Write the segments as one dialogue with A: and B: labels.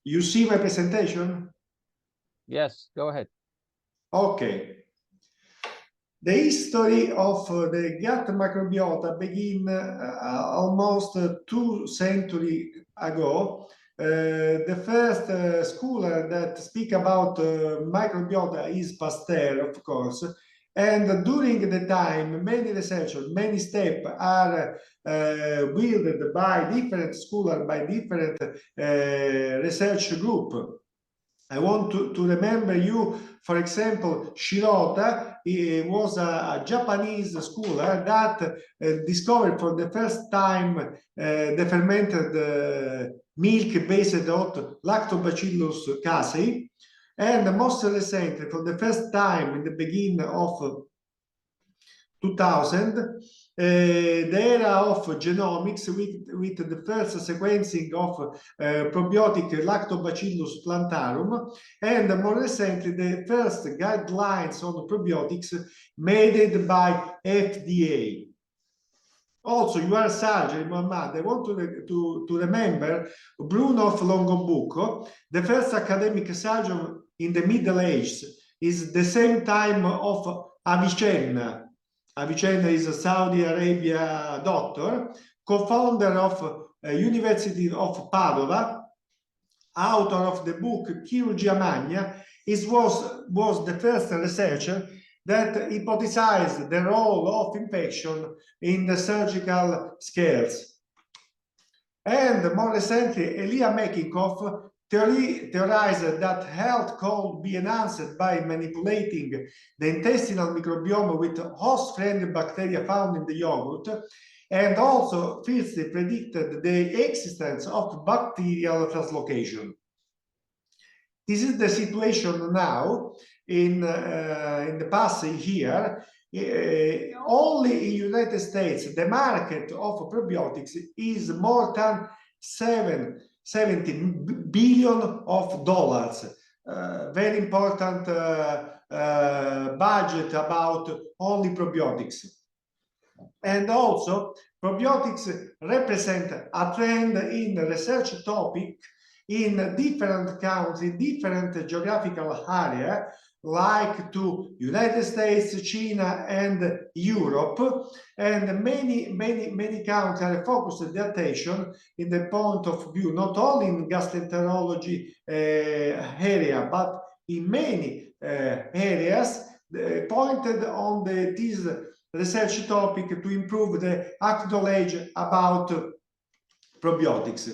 A: You see my presentation?
B: Yes, go ahead.
A: Okay. The history of the gut microbiota begin almost 2 centuries ago. The first scholar that speak about microbiota is Pasteur, of course. And during the time, many researchers, many steps are built by different scholars, by different research group. I want to remember you, for example, Shirota. He was a Japanese scholar that discovered for the first time the fermented milk based on Lactobacillus casei. And most recently, for the first time in the beginning of 2000, the era of genomics with the first sequencing of probiotic Lactobacillus plantarum, and more recently the first guidelines on probiotics made by FDA. Also, you are a surgeon, Muhammad. I want to remember Bruno of Longobucco, the first academic surgeon in the Middle Ages, is the same time of Avicenna. Avicenna is a Saudi Arabia doctor, co-founder of University of Padova, author of the book Chirurgia Magna. He was the first researcher that hypothesized the role of infection in the surgical scales. And more recently, Elia Mekikov theorized that health could be enhanced by manipulating the intestinal microbiome with host-friendly bacteria found in the yogurt, and also firstly predicted the existence of bacterial translocation. This is the situation now in the past year. Only in the United States, the market of probiotics is more than $70 billion. Very important budget about only probiotics. And also, probiotics represent a trend in research topic in different countries, different geographical area, like to United States, China, and Europe, and many countries are focused their attention in the point of view not only in gastroenterology area, but in many areas pointed on this research topic to improve the knowledge about probiotics.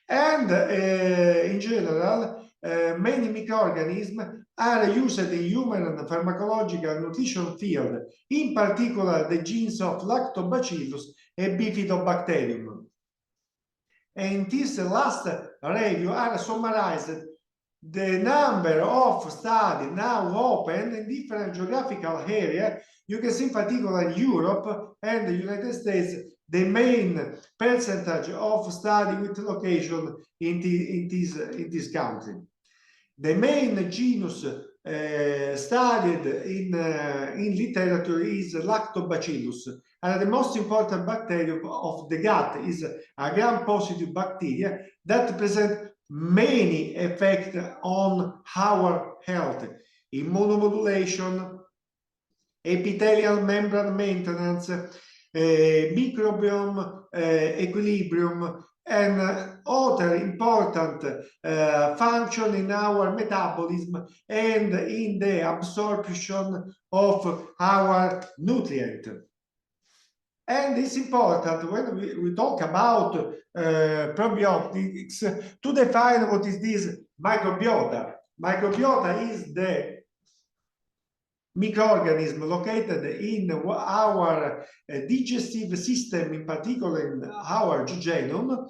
A: And in general, many microorganisms are used in human and pharmacological nutrition field, in particular the genes of Lactobacillus and Bifidobacterium. And this last review are summarized the number of studies now open in different geographical areas. You can see in particular in Europe and the United States the main percentage of study with location in this country. The main genus studied in literature is Lactobacillus, and the most important bacterium of the gut is a gram-positive bacteria that present many effects on our health: immunomodulation, epithelial membrane maintenance, microbiome equilibrium, and other important function in our metabolism and in the absorption of our nutrient. And it's important when we talk about probiotics to define what is this microbiota. Microbiota is the microorganism located in our digestive system, in particular in our jejunum.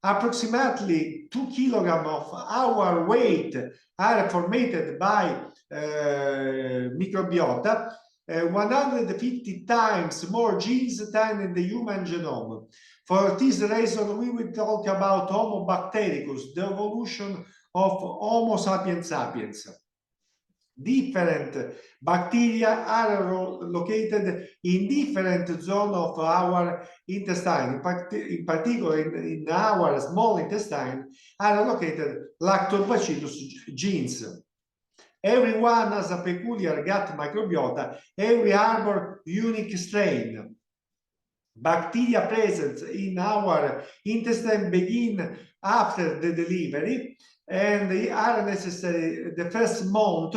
A: Approximately 2 kilograms of our weight are formed by microbiota, 150 times more genes than in the human genome. For this reason, we will talk about Homo bactericus, the evolution of Homo sapiens sapiens. Different bacteria are located in different zones of our intestine. In particular, in our small intestine are located lactobacillus genes. Everyone has a peculiar gut microbiota. Every harbor unique strain. Bacteria present in our intestine begin after the delivery, and they are necessary the first month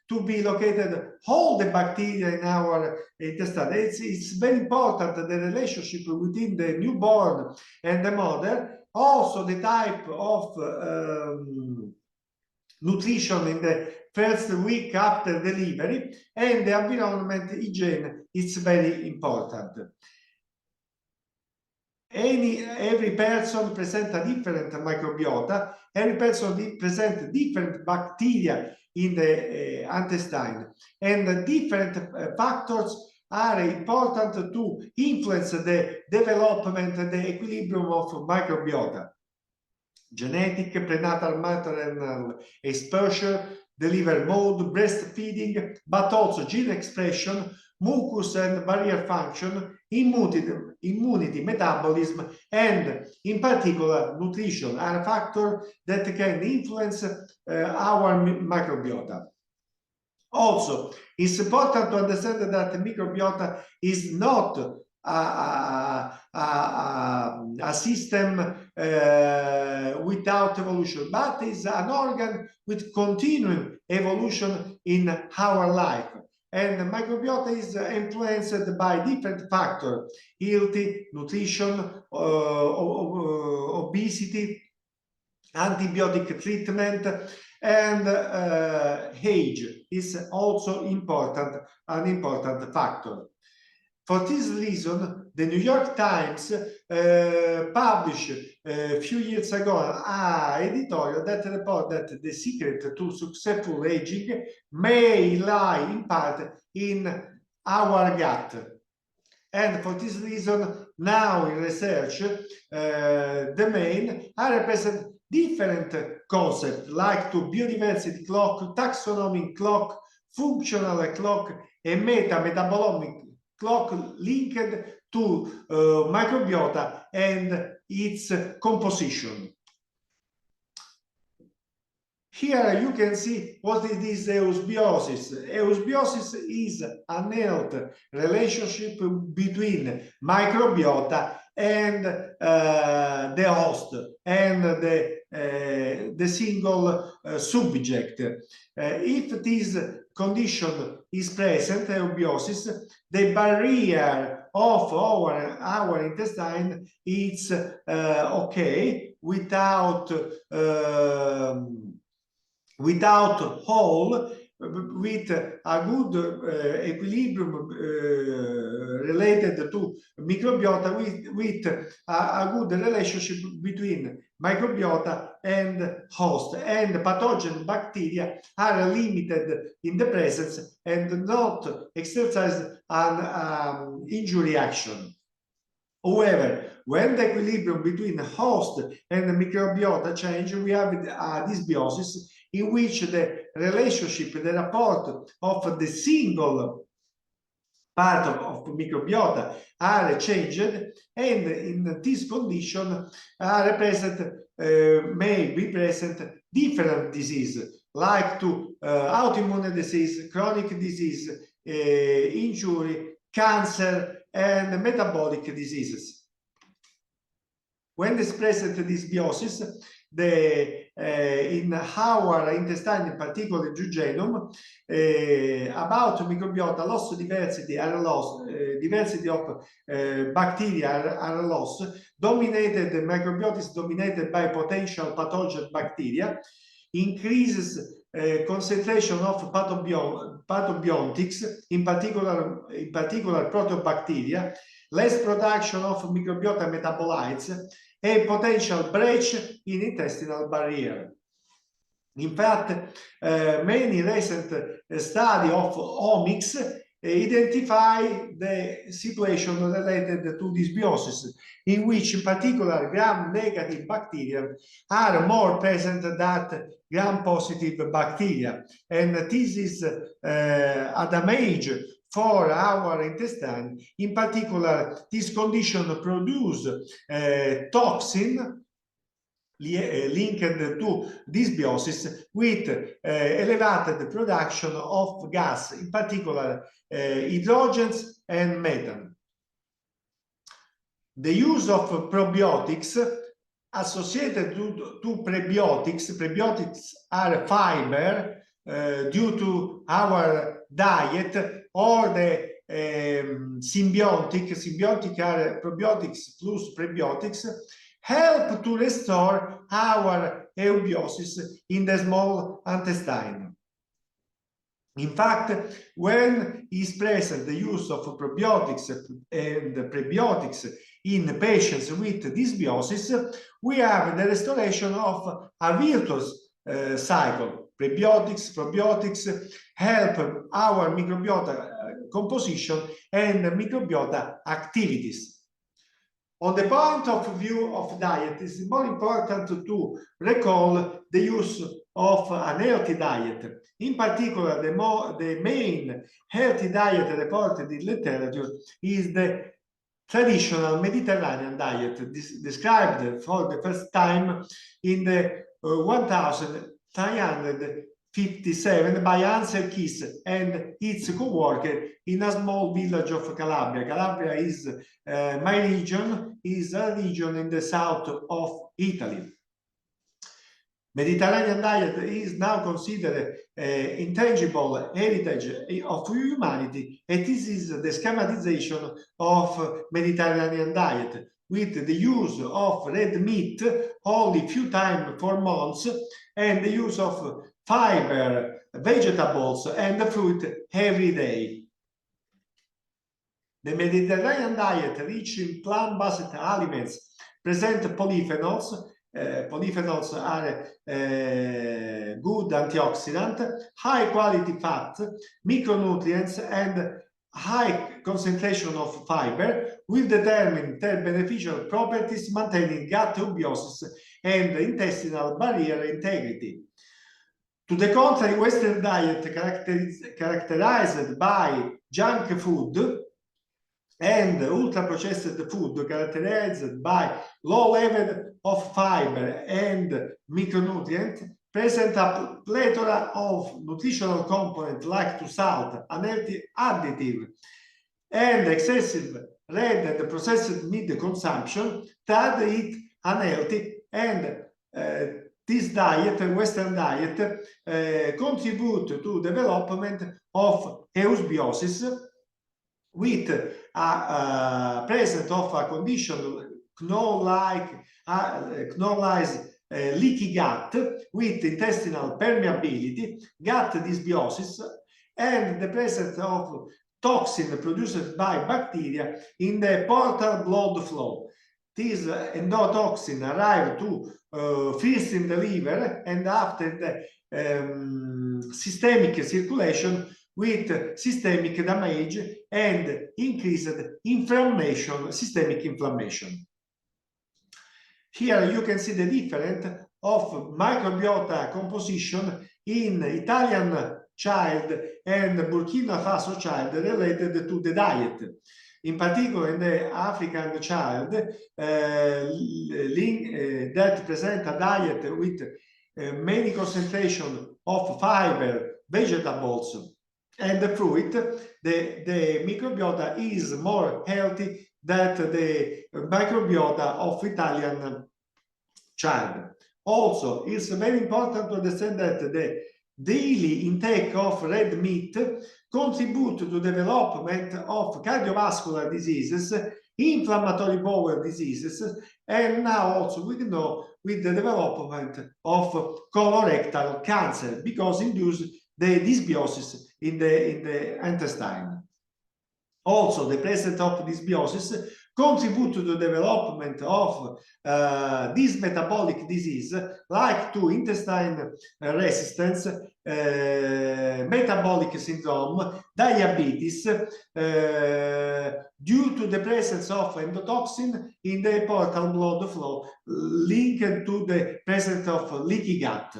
A: to be located all the bacteria in our intestine. It's very important, the relationship within the newborn and the mother, also the type of nutrition in the first week after delivery, and the environment hygiene is very important. Every person presents a different microbiota. Every person presents different bacteria in the intestine, and different factors are important to influence the development and the equilibrium of microbiota. Genetic, prenatal, maternal exposure, delivery mode, breastfeeding, but also gene expression, mucus and barrier function, immunity, metabolism, and in particular nutrition are factors that can influence our microbiota. Also, it's important to understand that the microbiota is not a system without evolution, but is an organ with continuing evolution in our life. And the microbiota is influenced by different factors: healthy, nutrition, obesity, antibiotic treatment, and age is also important, an important factor. For this reason, the New York Times published a few years ago an editorial that reports that the secret to successful aging may lie in part in our gut. And for this reason, now in research domain, I represent different concepts like to biodiversity clock, taxonomic clock, functional clock, and metabolomic clock linked to microbiota and its composition. Here you can see what it is eusbiosis. Eusbiosis is an health relationship between microbiota and the host and the single subject. If this condition is present, eubiosis, the barrier of our intestine is okay without hole, with a good equilibrium related to microbiota, with a good relationship between microbiota and host, and pathogen bacteria are limited in the presence and not exercise an injury action. However, when the equilibrium between host and the microbiota change, we have a dysbiosis in which the relationship, the rapport of the single part of microbiota are changed, and in this condition may be present different diseases like to autoimmune disease, chronic disease, injury, cancer, and metabolic diseases. When there's present dysbiosis, in our intestine, in particular jejunum, about microbiota, loss of diversity are lost, diversity of bacteria are lost. The microbiota is dominated by potential pathogen bacteria, increases concentration of pathobiontics, in particular proteobacteria, less production of microbiota metabolites, a potential breach in intestinal barrier. In fact, many recent studies of omics identify the situation related to dysbiosis, in which in particular gram-negative bacteria are more present than gram-positive bacteria. And this is a damage for our intestine. In particular, this condition produces toxin linked to dysbiosis with elevated production of gas, in particular hydrogens and methane. The use of probiotics associated to prebiotics are fiber due to our diet, or the symbiotic are probiotics plus prebiotics, help to restore our eubiosis in the small intestine. In fact, when is present the use of probiotics and prebiotics in patients with dysbiosis, we have the restoration of a virtuous cycle. Probiotics help our microbiota composition and microbiota activities. On the point of view of diet, it's more important to recall the use of an healthy diet. In particular, the main healthy diet reported in literature is the traditional Mediterranean diet, described for the first time in the 1357 by Ansel Keys and its co-worker in a small village of Calabria. Calabria is my region, is a region in the south of Italy. Mediterranean diet is now considered intangible heritage of humanity, and this is the schematization of Mediterranean diet, with the use of red meat only few times for months, and the use of fiber, vegetables, and fruit every day. The Mediterranean diet, rich in plant-based aliments, present polyphenols. Polyphenols are good antioxidant, high quality fat, micronutrients, and high concentration of fiber will determine their beneficial properties, maintaining gut eubiosis and intestinal barrier integrity. To the contrary, Western diet characterized by junk food and ultra-processed food characterized by low level of fiber and micronutrient present a plethora of nutritional components like to salt, unhealthy additive, and excessive red and processed meat consumption that it unhealthy, and this diet, Western diet, contribute to development of eubiosis with a presence of a condition Knorr-like leaky gut with intestinal permeability, gut dysbiosis, and the presence of toxin produced by bacteria in the portal blood flow. This endotoxin arrive to first in the liver and after the systemic circulation, with systemic damage and increased inflammation, systemic inflammation. Here you can see the difference of microbiota composition in Italian child and Burkina Faso child related to the diet. In particular, in the African child that present a diet with many concentration of fiber, vegetables, and the fruit, the microbiota is more healthy than the microbiota of Italian child. Also, it's very important to understand that the daily intake of red meat contribute to the development of cardiovascular diseases, inflammatory bowel diseases, and now also we know with the development of colorectal cancer, because induce the dysbiosis in the intestine. Also, the presence of dysbiosis contribute to the development of this metabolic disease, like to intestine resistance, metabolic syndrome, diabetes, due to the presence of endotoxin in the portal blood flow linked to the presence of leaky gut.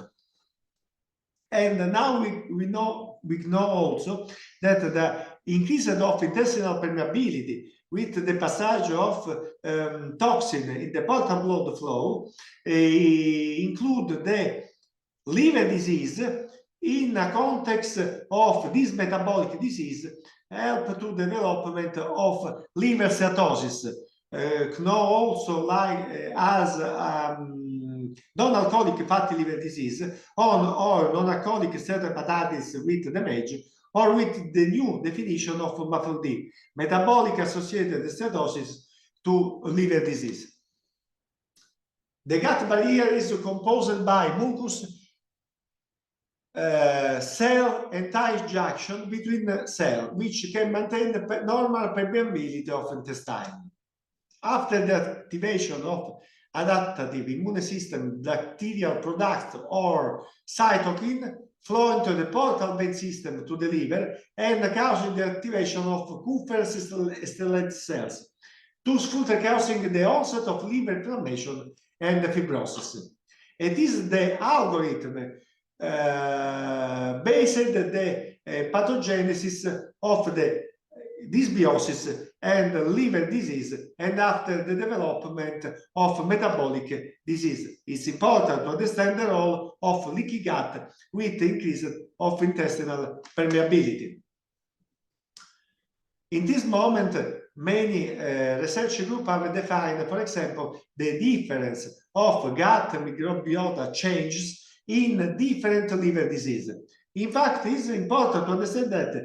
A: And now we know also that the increase of intestinal permeability with the passage of toxin in the portal blood flow include the liver disease in a context of this metabolic disease, help to development of liver cirrhosis, known also like as non-alcoholic fatty liver disease or non-alcoholic steatohepatitis with damage, or with the new definition of MAFLD, metabolic associated steatosis to liver disease. The gut barrier is composed by mucus, cell and tight junction between cells, which can maintain the normal permeability of intestine. After the activation of adaptive immune system, bacterial product or cytokine flow into the portal vein system to the liver and causing the activation of Kupffer stellate cells, thus further causing the onset of liver inflammation and fibrosis. It is the algorithm based the pathogenesis of the dysbiosis and liver disease, and after the development of metabolic disease. It's important to understand the role of leaky gut with increase of intestinal permeability. In this moment, many research groups have defined, for example, the difference of gut microbiota changes in different liver diseases. In fact, it's important to understand that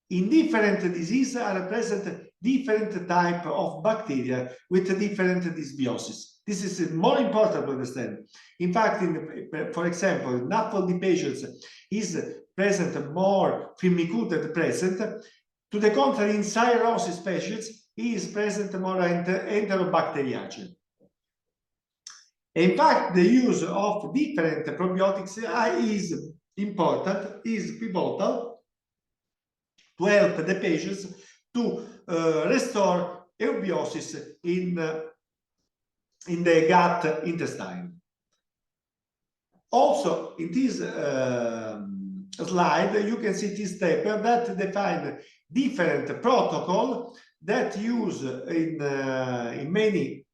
A: in different diseases are present different type of bacteria with different dysbiosis. This is more important to understand. In fact, for example, in NAFLD patients is present more firmicutes present. To the contrary, in cirrhosis patients is present more enterobacteriaceae. In fact, the use of different probiotics is important, is pivotal, to help the patients to restore eubiosis in the gut intestine. Also, in this slide, you can see this paper that define different protocol that use in many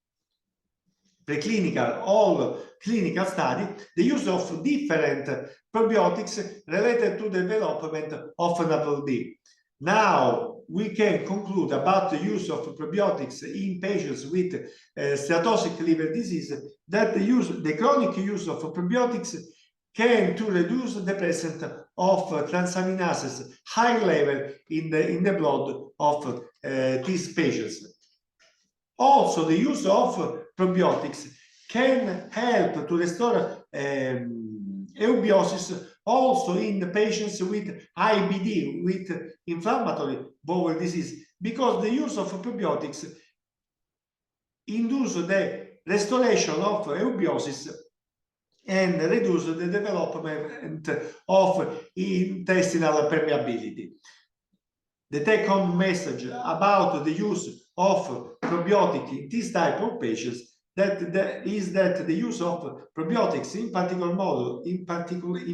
A: preclinical, all clinical study, the use of different probiotics related to the development of NAFLD. Now we can conclude about the use of probiotics in patients with steatotic liver disease that the chronic use of probiotics can to reduce the presence of transaminases high level in the blood of these patients. Also, the use of probiotics can help to restore eubiosis also in the patients with IBD, with inflammatory bowel disease, because the use of probiotics induce the restoration of eubiosis and reduce the development of intestinal permeability. The take-home message about the use of probiotic in this type of patients is that the use of probiotics in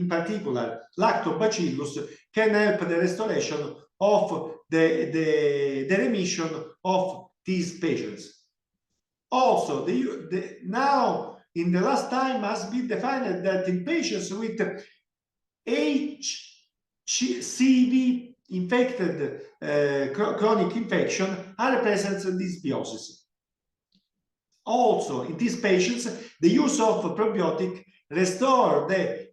A: particular lactobacillus can help the restoration of the remission of these patients. Also, now in the last time has been defined that in patients with HCV infected chronic infection are present in dysbiosis. Also, in these patients, the use of probiotic restore the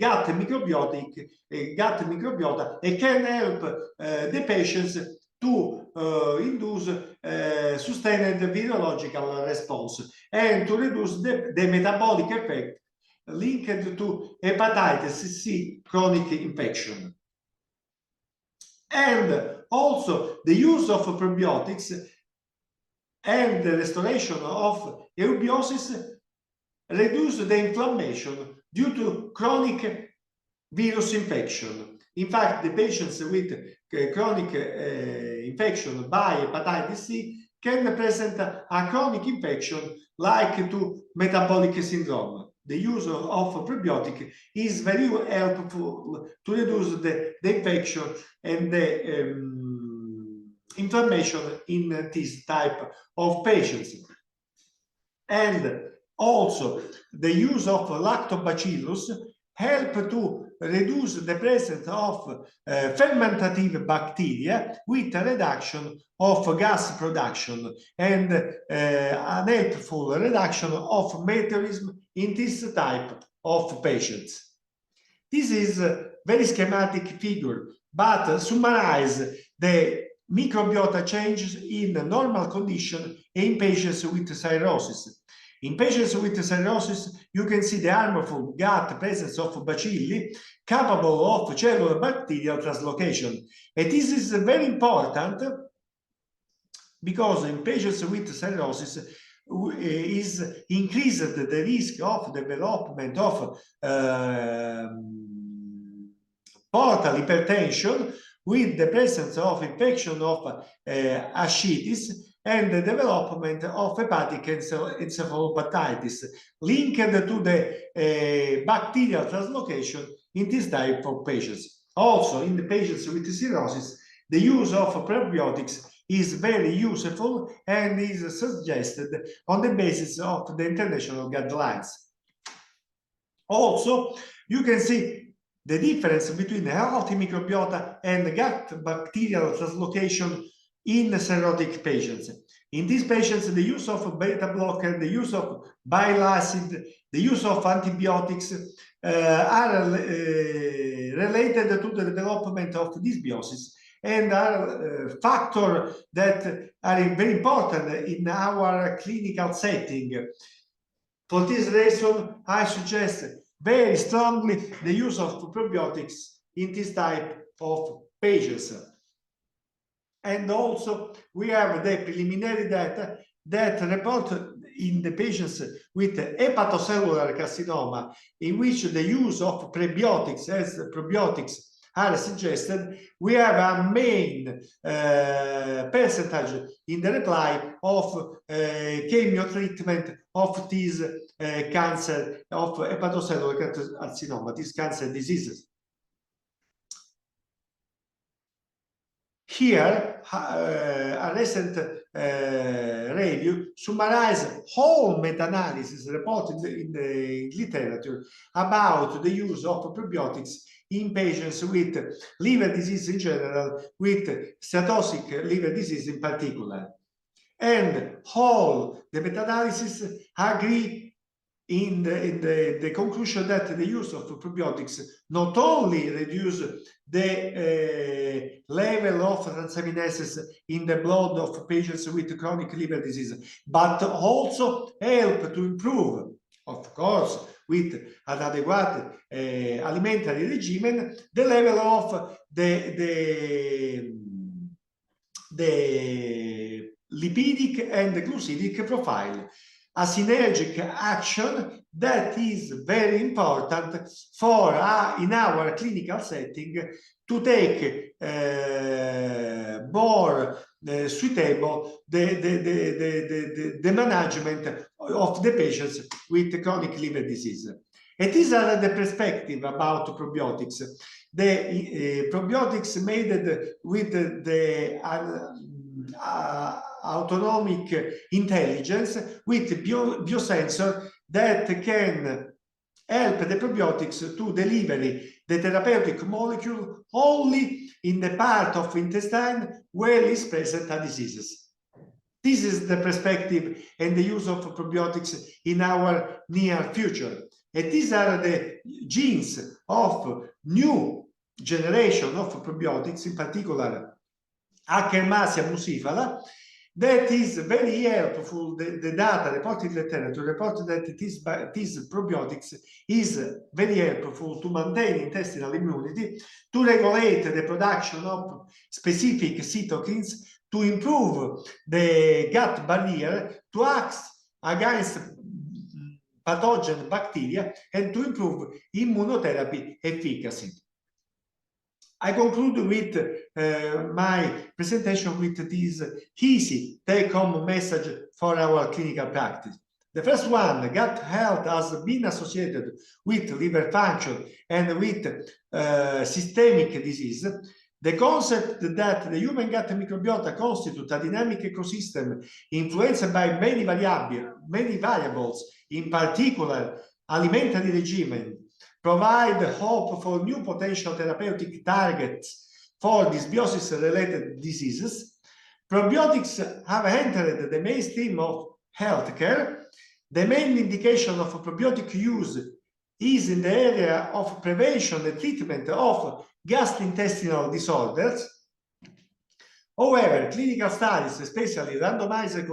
A: gut microbiota and can help the patients to induce sustained virological response and to reduce the metabolic effect linked to hepatitis C chronic infection. And also the use of probiotics and the restoration of eubiosis reduce the inflammation due to chronic virus infection. In fact, the patients with chronic infection by hepatitis C can present a chronic infection like to metabolic syndrome. The use of probiotic is very helpful to reduce the infection and the inflammation in this type of patients. And also, the use of lactobacillus help to reduce the presence of fermentative bacteria with a reduction of gas production and an helpful reduction of metabolism in this type of patients. This is a very schematic figure, but summarize the microbiota changes in normal condition in patients with cirrhosis. In patients with cirrhosis, you can see the harmful gut presence of bacilli capable of cellular bacterial translocation. And this is very important because in patients with cirrhosis is increased the risk of development of portal hypertension with the presence of infection of ascites and the development of hepatic encephalopatitis linked to the bacterial translocation in this type of patients. Also, in the patients with cirrhosis, the use of probiotics is very useful and is suggested on the basis of the international guidelines. Also, you can see the difference between healthy microbiota and gut bacterial translocation in cirrhotic patients. In these patients, the use of beta blocker, the use of bile acid, the use of antibiotics are related to the development of dysbiosis and are factors that are very important in our clinical setting. For this reason, I suggest very strongly the use of probiotics in this type of patients. And also, we have the preliminary data that report in the patients with hepatocellular carcinoma, in which the use of prebiotics as probiotics are suggested. We have a main percentage in the reply of chemo treatment of this cancer of hepatocellular carcinoma, these cancer diseases. Here, a recent review summarizes all meta-analysis reported in the literature about the use of probiotics in patients with liver disease in general, with steatotic liver disease in particular. And all the meta-analysis agree in the conclusion that the use of probiotics not only reduce the level of transaminases in the blood of patients with chronic liver disease, but also help to improve, of course, with an adequate alimentary regimen, the level of the lipidic and glucidic profile. A synergic action that is very important for in our clinical setting to take more suitable the management of the patients with chronic liver disease. And these are the perspective about probiotics. The probiotics made with the autonomic intelligence with biosensor that can help the probiotics to deliver the therapeutic molecule only in the part of intestine where is present a diseases. This is the perspective and the use of probiotics in our near future. And these are the genes of new generation of probiotics, in particular Akkermansia musciphala, that is very helpful. The data reported in the literature report that these probiotics is very helpful to maintain intestinal immunity, to regulate the production of specific cytokines, to improve the gut barrier, to act against pathogen bacteria, and to improve immunotherapy efficacy. I conclude with my presentation with this easy take-home message for our clinical practice. The first one, gut health has been associated with liver function and with systemic disease. The concept that the human gut microbiota constitutes a dynamic ecosystem influenced by many variables, in particular alimentary regimen, provide hope for new potential therapeutic targets for dysbiosis-related diseases. Probiotics have entered the mainstream of healthcare. The main indication of probiotic use is in the area of prevention and treatment of gastrointestinal disorders. However, clinical studies, especially randomized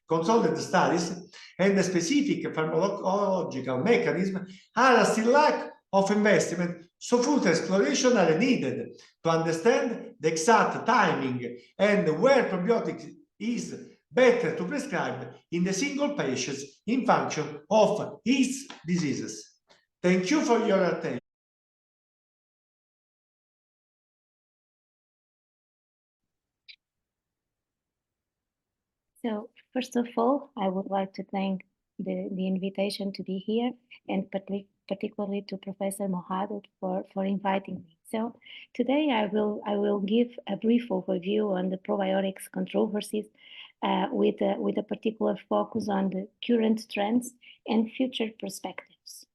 A: controlled studies, and the specific pharmacological mechanism are still lack of investment, so further exploration are needed to understand the exact timing and where probiotics is better to prescribe in the single patients in function of its diseases. Thank you for your attention.
C: So first of all, I would like to thank the invitation to be here, and particularly to Professor Mohamed for inviting me. So today I will give a brief overview on the probiotics controversies with a particular focus on the current trends and future perspectives.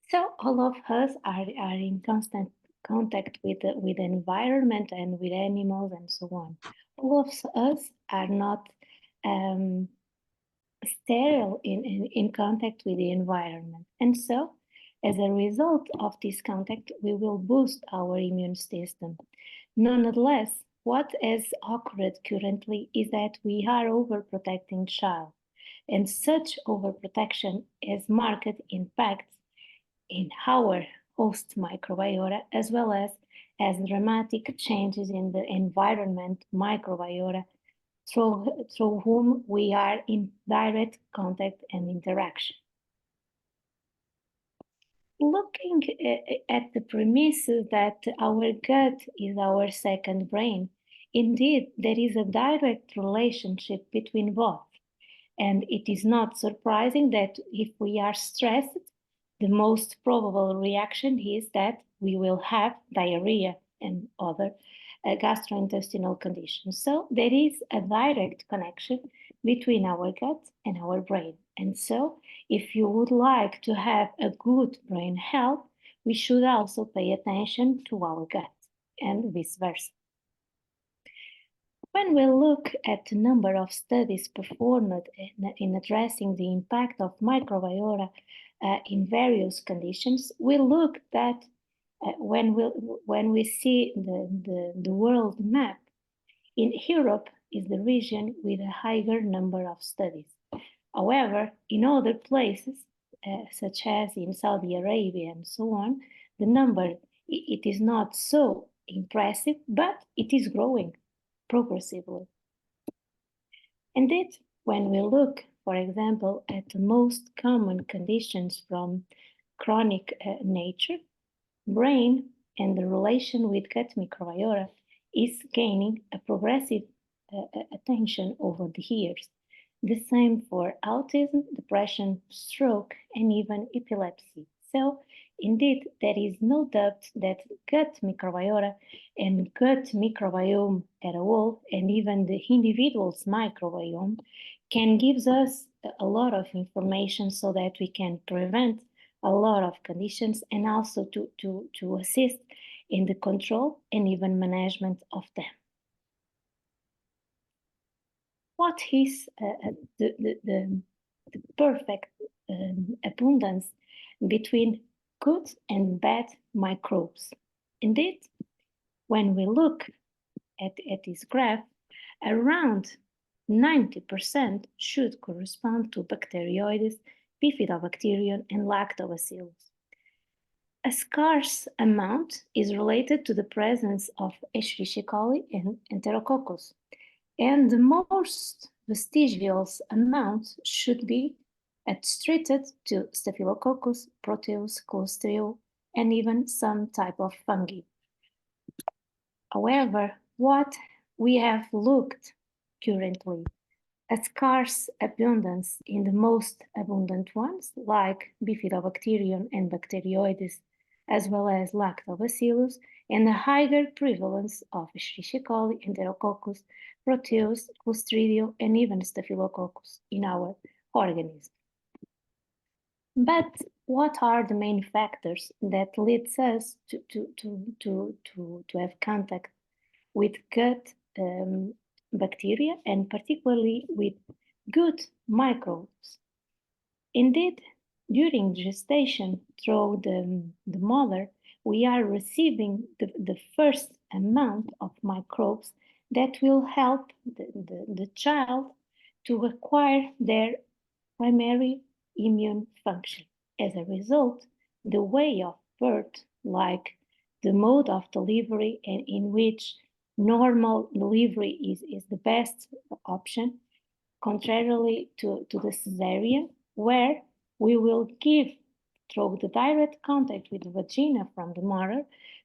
C: So all of us are in constant contact with the environment and with animals and so on. All of us are not sterile in contact with the environment. And so, as a result of this contact, we will boost our immune system. Nonetheless, what has occurred currently is that we are overprotecting child, and such overprotection has marked impacts in our host microbiota, as well as dramatic changes in the environment microbiota through whom we are in direct contact and interaction. Looking at the premise that our gut is our second brain, indeed, there is a direct relationship between both. And it is not surprising that if we are stressed, the most probable reaction is that we will have diarrhea and other gastrointestinal conditions. So there is a direct connection between our gut and our brain. And so if you would like to have a good brain health, we should also pay attention to our gut and vice versa. When we look at the number of studies performed in addressing the impact of microbiota in various conditions, we look that when we see the world map, in Europe is the region with a higher number of studies. However, in other places, such as in Saudi Arabia and so on, the number, it is not so impressive, but it is growing progressively. Indeed, when we look, for example, at the most common conditions from chronic nature, brain and the relation with gut microbiota is gaining a progressive attention over the years. The same for autism, depression, stroke, and even epilepsy. So, indeed, there is no doubt that gut microbiota and gut microbiome at all, and even the individual's microbiome, can give us a lot of information so that we can prevent a lot of conditions and also to assist in the control and even management of them. What is the perfect abundance between good and bad microbes? Indeed, when we look at this graph, around 90% should correspond to Bacteroides, Bifidobacterium, and Lactobacillus. a scarce amount is related to the presence of Escherichia coli and Enterococcus, and the most vestigial amount should be attributed to Staphylococcus, Proteus, Clostridium, and even some type of fungi. However, what we have looked currently, a scarce abundance in the most abundant ones, like Bifidobacterium and Bacteroides, as well as Lactobacillus, and a higher prevalence of Escherichia coli, Enterococcus, Proteus, Clostridium, and even Staphylococcus in our organism. But what are the main factors that leads us to have contact with gut bacteria, and particularly with good microbes? Indeed, during gestation through the mother, we are receiving the first amount of microbes that will help the child to acquire their primary immune function. As a result, the way of birth, like the mode of delivery and in which normal delivery is the best option, contrarily to the cesarean, where we will give through the direct contact with the vagina from the mother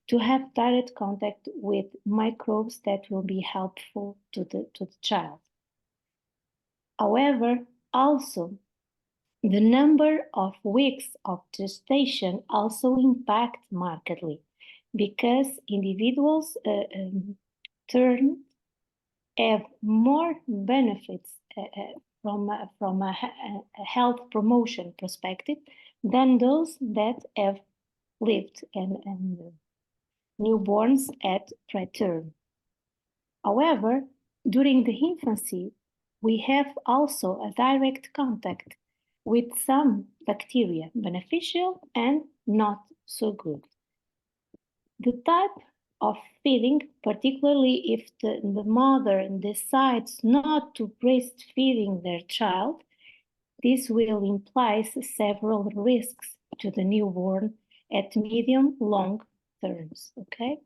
C: to have direct contact with microbes that will be helpful to the child. However, also the number of weeks of gestation also impact markedly, because individuals have more benefits from a health promotion perspective than those that have lived and newborns at preterm. However, during the infancy, we have also a direct contact with some bacteria, beneficial and not so good. The type of feeding, particularly if the mother decides not to breastfeeding their child, this will imply several risks to the newborn at medium-long terms, okay?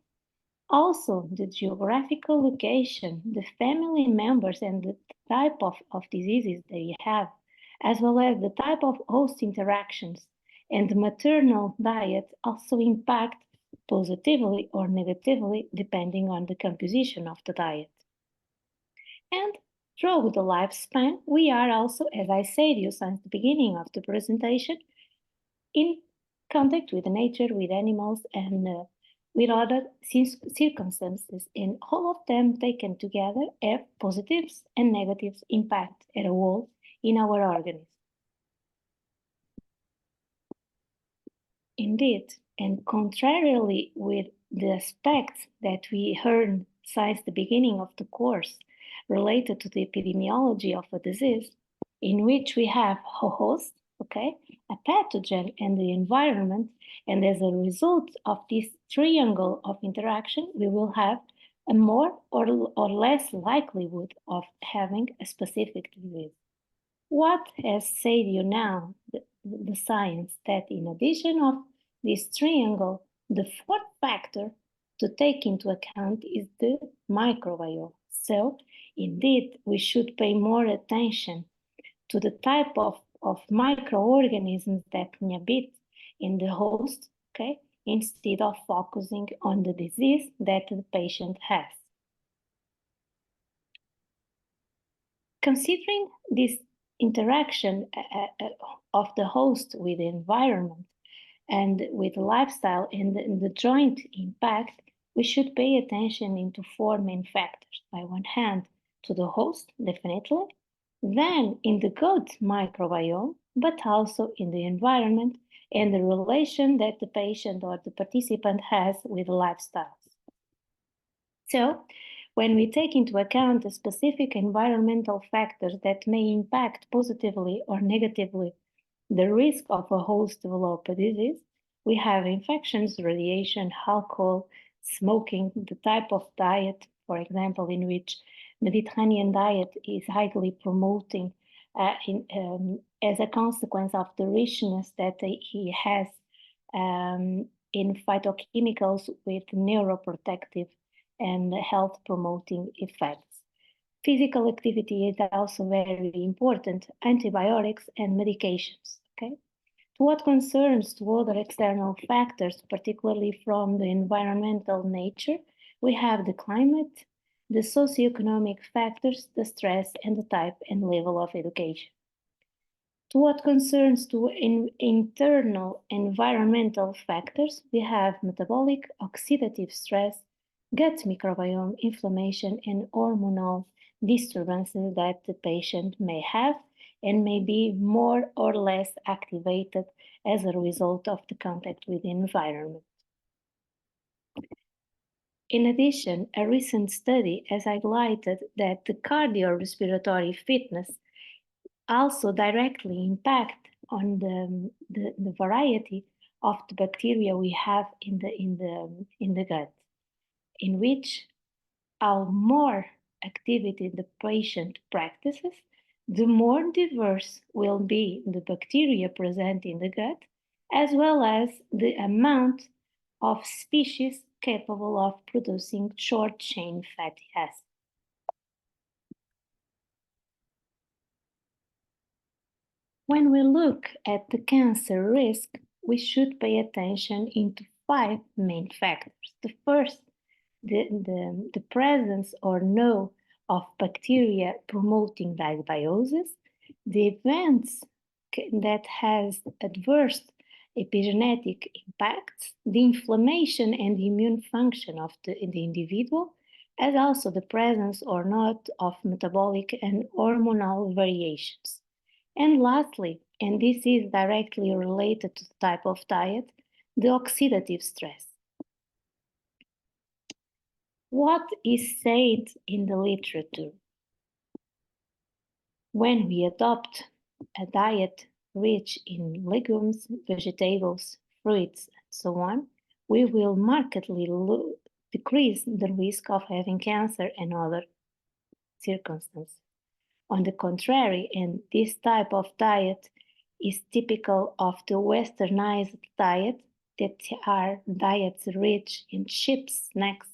C: Also, the geographical location, the family members and the type of diseases they have, as well as the type of host interactions and the maternal diet also impact positively or negatively depending on the composition of the diet. And throughout the lifespan, we are also, as I said you since the beginning of the presentation, in contact with nature, with animals, and with other circumstances, and all of them taken together have positives and negatives impact at a whole in our organism. Indeed, and contrarily with the aspects that we heard since the beginning of the course related to the epidemiology of a disease, in which we have a host, okay, a pathogen, and the environment, and as a result of this triangle of interaction, we will have a more or less likelihood of having a specific disease. What has said you now, the science, that in addition of this triangle, the fourth factor to take into account is the microbiome. So, indeed, we should pay more attention to the type of microorganisms that inhabit in the host, okay, instead of focusing on the disease that the patient has. Considering this interaction of the host with the environment and with lifestyle and the joint impact, we should pay attention into four main factors. By one hand, to the host, definitely, then in the gut microbiome, but also in the environment and the relation that the patient or the participant has with lifestyles. So, when we take into account the specific environmental factors that may impact positively or negatively the risk of a host develop a disease, we have infections, radiation, alcohol, smoking, the type of diet, for example, in which Mediterranean diet is highly promoting as a consequence of the richness that he has in phytochemicals with neuroprotective and health-promoting effects. Physical activity is also very important, antibiotics and medications, okay? To what concerns to other external factors, particularly from the environmental nature, we have the climate, the socioeconomic factors, the stress, and the type and level of education. To what concerns to internal environmental factors, we have metabolic, oxidative stress, gut microbiome inflammation, and hormonal disturbances that the patient may have and may be more or less activated as a result of the contact with the environment. In addition, a recent study has highlighted that the cardiorespiratory fitness also directly impact on the variety of the bacteria we have in the gut, in which how more activity the patient practices, the more diverse will be the bacteria present in the gut, as well as the amount of species capable of producing short-chain fatty acids. When we look at the cancer risk, we should pay attention into 5 main factors. The first, the presence or no of bacteria promoting dysbiosis, the events that has adverse epigenetic impacts, the inflammation and the immune function of the individual, as also the presence or not of metabolic and hormonal variations. And lastly, and this is directly related to the type of diet, the oxidative stress. What is said in the literature? When we adopt a diet rich in legumes, vegetables, fruits, and so on, we will markedly decrease the risk of having cancer and other circumstances. On the contrary, and this type of diet is typical of the westernized diet, that are diets rich in chips, snacks,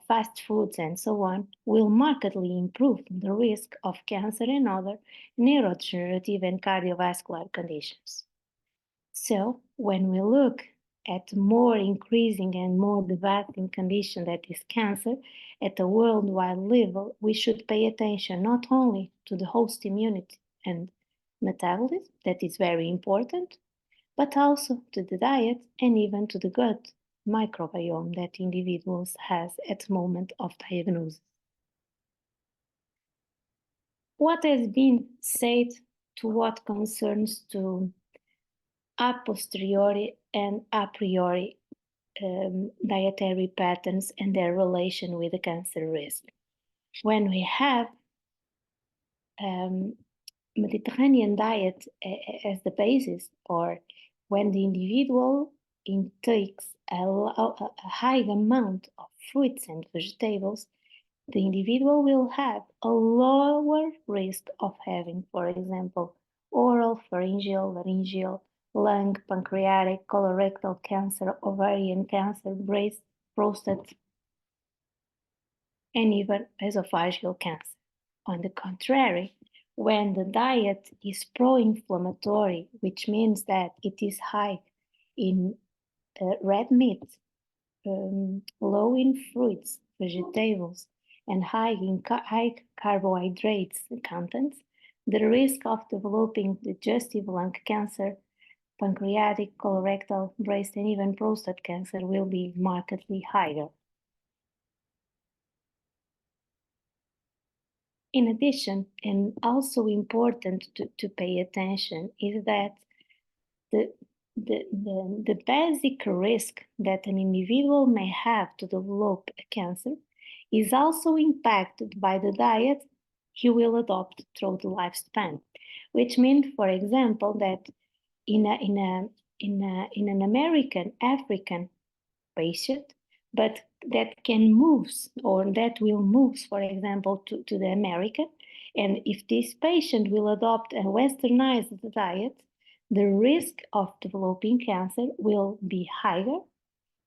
C: fast foods, and so on, will markedly improve the risk of cancer and other neurodegenerative and cardiovascular conditions. So, when we look at more increasing and more devastating condition that is cancer at a worldwide level, we should pay attention not only to the host immunity and metabolism, that is very important, but also to the diet and even to the gut microbiome that individuals has at the moment of diagnosis. What has been said to what concerns to a posteriori and a priori dietary patterns and their relation with the cancer risk. When we have Mediterranean diet as the basis, or when the individual intakes a high amount of fruits and vegetables, the individual will have a lower risk of having, for example, oral, pharyngeal, laryngeal, lung, pancreatic, colorectal cancer, ovarian cancer, breast, prostate, and even esophageal cancer. On the contrary, when the diet is pro-inflammatory, which means that it is high in red meat, low in fruits, vegetables, and high in high carbohydrates contents, the risk of developing digestive lung cancer, pancreatic, colorectal, breast, and even prostate cancer will be markedly higher. In addition, and also important to pay attention, is that the basic risk that an individual may have to develop a cancer is also impacted by the diet he will adopt through the lifespan, which means, for example, that in an American African patient, but that can move or that will move, for example, to the American, and if this patient will adopt a westernized diet, the risk of developing cancer will be higher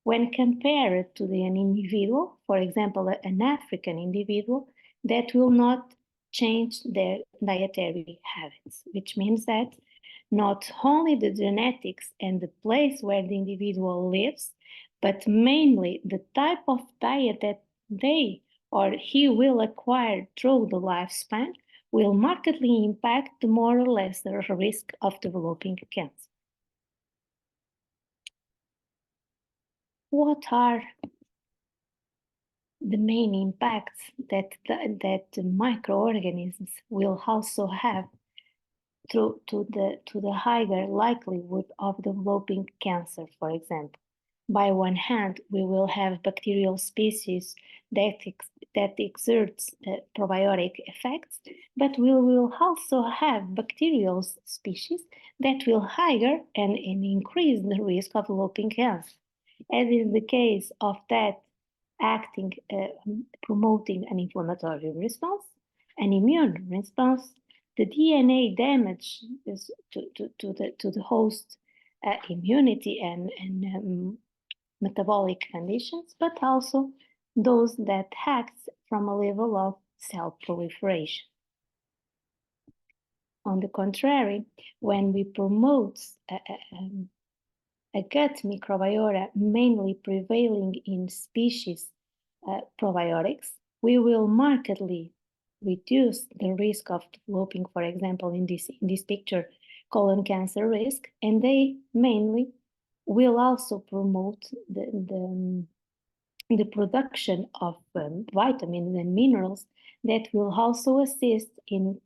C: when compared to an individual, for example, an African individual that will not change their dietary habits, which means that not only the genetics and the place where the individual lives, but mainly the type of diet that they or he will acquire through the lifespan will markedly impact the more or less the risk of developing cancer. What are the main impacts that microorganisms will also have to the higher likelihood of developing cancer, for example? By one hand, we will have bacterial species that exerts probiotic effects, but we will also have bacterial species that will higher and increase the risk of developing cancer, as is the case of that acting, promoting an inflammatory response, an immune response, the DNA damage is to the host immunity and metabolic conditions, but also those that act from a level of cell proliferation. On the contrary, when we promote a gut microbiota mainly prevailing in species probiotics, we will markedly reduce the risk of developing, for example, in this picture, colon cancer risk, and they mainly will also promote the production of vitamins and minerals that will also assist in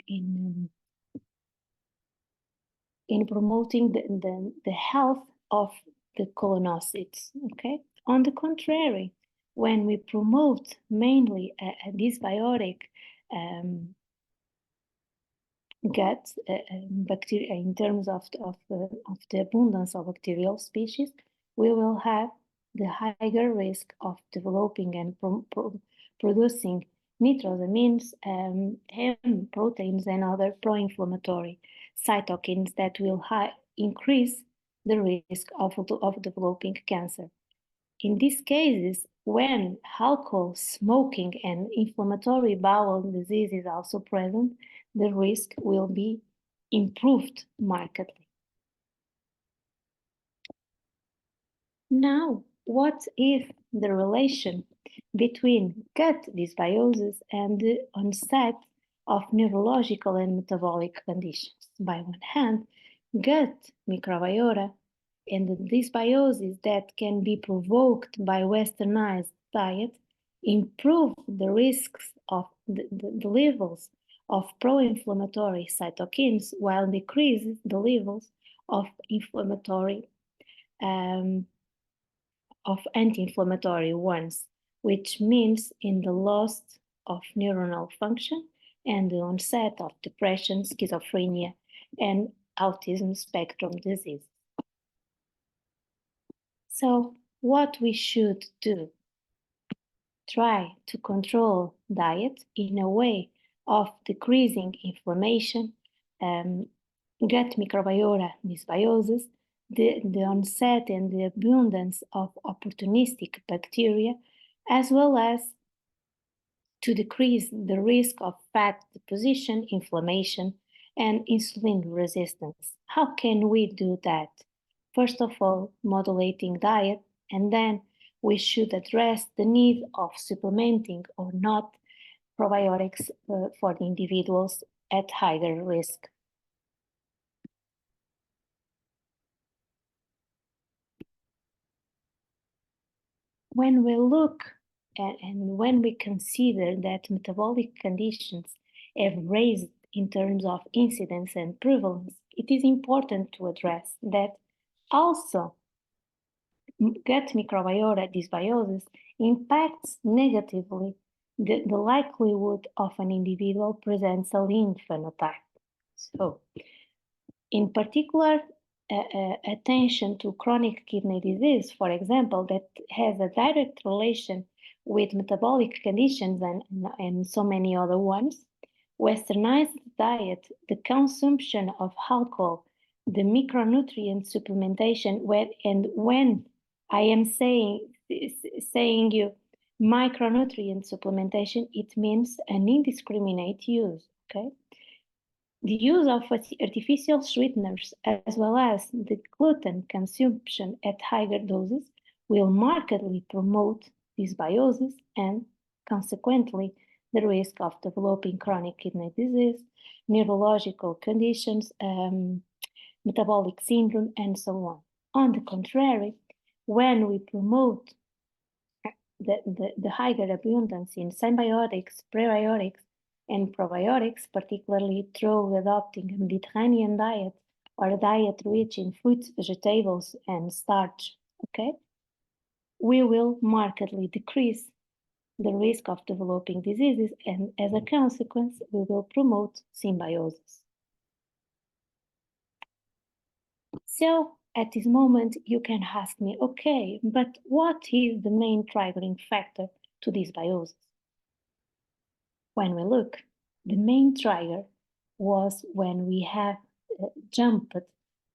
C: promoting the health of the colonocytes. Okay. On the contrary, when we promote mainly a dysbiotic gut bacteria in terms of the abundance of bacterial species, we will have the higher risk of developing and producing nitrosamines, M proteins, and other pro-inflammatory cytokines that will increase the risk of developing cancer. In these cases, when alcohol, smoking, and inflammatory bowel disease is also present, the risk will be improved markedly. Now, what is the relation between gut dysbiosis and the onset of neurological and metabolic conditions? By one hand, gut microbiota and the dysbiosis that can be provoked by westernized diet improve the risks of the levels of pro-inflammatory cytokines while decreases the levels of inflammatory of anti-inflammatory ones, which means in the loss of neuronal function and the onset of depression, schizophrenia, and autism spectrum disease. So what we should do? Try to control diet in a way of decreasing inflammation, gut microbiota dysbiosis, the onset and the abundance of opportunistic bacteria, as well as to decrease the risk of fat deposition, inflammation, and insulin resistance. How can we do that? First of all, modulating diet, and then we should address the need of supplementing or not probiotics for the individuals at higher risk. When we look and when we consider that metabolic conditions have raised in terms of incidence and prevalence, it is important to address that also gut microbiota dysbiosis impacts negatively the likelihood of an individual presents a lean phenotype. So, in particular, attention to chronic kidney disease, for example, that has a direct relation with metabolic conditions and so many other ones. Westernized diet, the consumption of alcohol, the micronutrient supplementation, when I am saying you micronutrient supplementation, it means an indiscriminate use, okay? The use of artificial sweeteners as well as the gluten consumption at higher doses will markedly promote dysbiosis and consequently the risk of developing chronic kidney disease, neurological conditions, metabolic syndrome, and so on. On the contrary, when we promote the higher abundance in symbiotics, prebiotics, and probiotics, particularly through adopting a Mediterranean diet or a diet rich in fruits, vegetables, and starch, okay, we will markedly decrease the risk of developing diseases, and as a consequence, we will promote symbiosis. So at this moment, you can ask me, okay, but what is the main triggering factor to dysbiosis? When we look, the main trigger was when we have jumped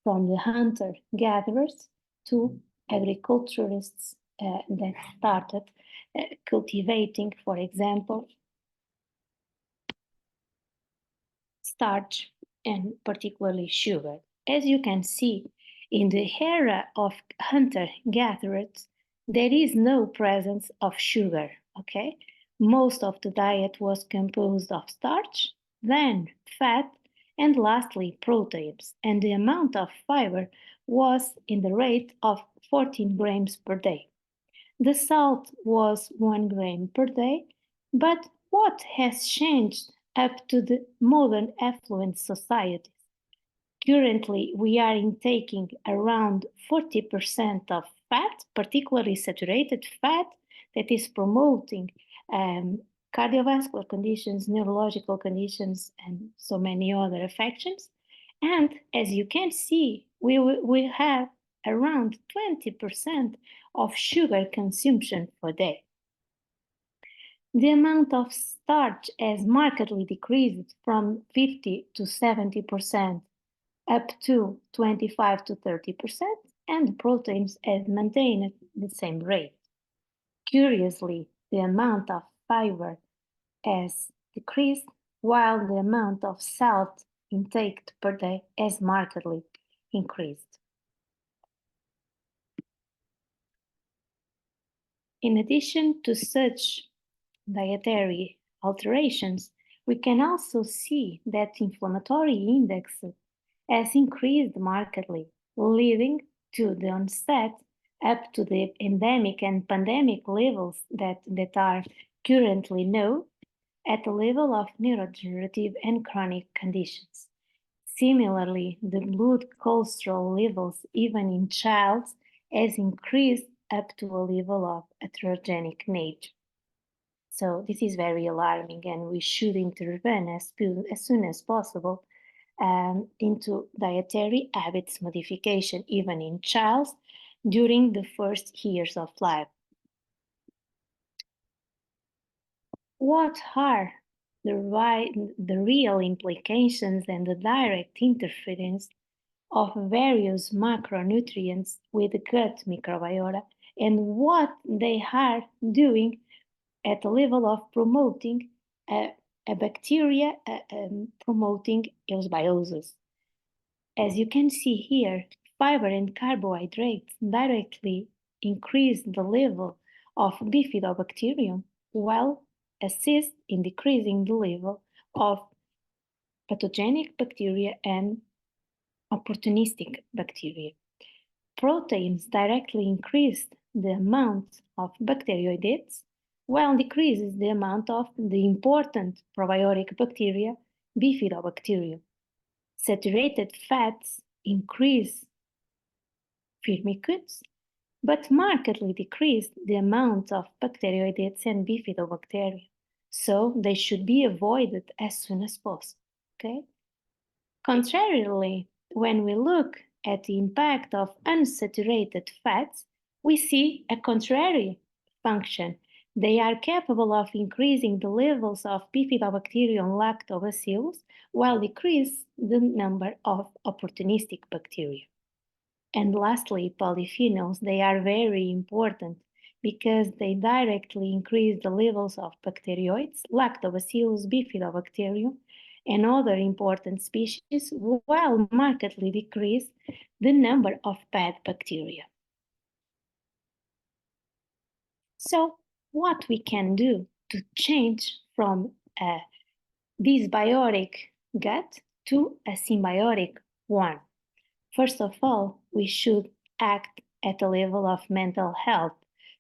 C: from the hunter-gatherers to agriculturists that started cultivating, for example, starch and particularly sugar. As you can see, in the era of hunter-gatherers, there is no presence of sugar, okay? Most of the diet was composed of starch, then fat, and lastly proteins, and the amount of fiber was in the rate of 14 grams per day. The salt was 1 gram per day, but what has changed up to the modern affluent societies? Currently, we are intaking around 40% of fat, particularly saturated fat, that is promoting cardiovascular conditions, neurological conditions, and so many other affections. And as you can see, we have around 20% of sugar consumption per day. The amount of starch has markedly decreased from 50 to 70%, up to 25 to 30%, and proteins have maintained the same rate. Curiously, the amount of fiber has decreased, while the amount of salt intake per day has markedly increased. In addition to such dietary alterations, we can also see that inflammatory index has increased markedly, leading to the onset up to the endemic and pandemic levels that are currently known at the level of neurodegenerative and chronic conditions. Similarly, the blood cholesterol levels, even in children, has increased up to a level of atherogenic nature. So this is very alarming, and we should intervene as soon as possible into dietary habits modification, even in children, during the first years of life. What are the real implications and the direct interference of various macronutrients with the gut microbiota, and what they are doing at the level of promoting a bacteria promoting dysbiosis? As you can see here, fiber and carbohydrates directly increase the level of bifidobacterium, while assist in decreasing the level of pathogenic bacteria and opportunistic bacteria. Proteins directly increase the amount of bacteroidetes, while decreases the amount of the important probiotic bacteria, bifidobacterium. Saturated fats increase firmicutes, but markedly decrease the amount of bacteroidetes and bifidobacteria. So they should be avoided as soon as possible, okay? Contrarily, when we look at the impact of unsaturated fats, we see a contrary function, They are capable of increasing the levels of bifidobacterium lactobacillus while decrease the number of opportunistic bacteria. And lastly, polyphenols, they are very important because they directly increase the levels of bacteroids, lactobacillus, bifidobacterium, and other important species, while markedly decrease the number of bad bacteria. So, what we can do to change from a dysbiotic gut to a symbiotic one? First of all, we should act at the level of mental health.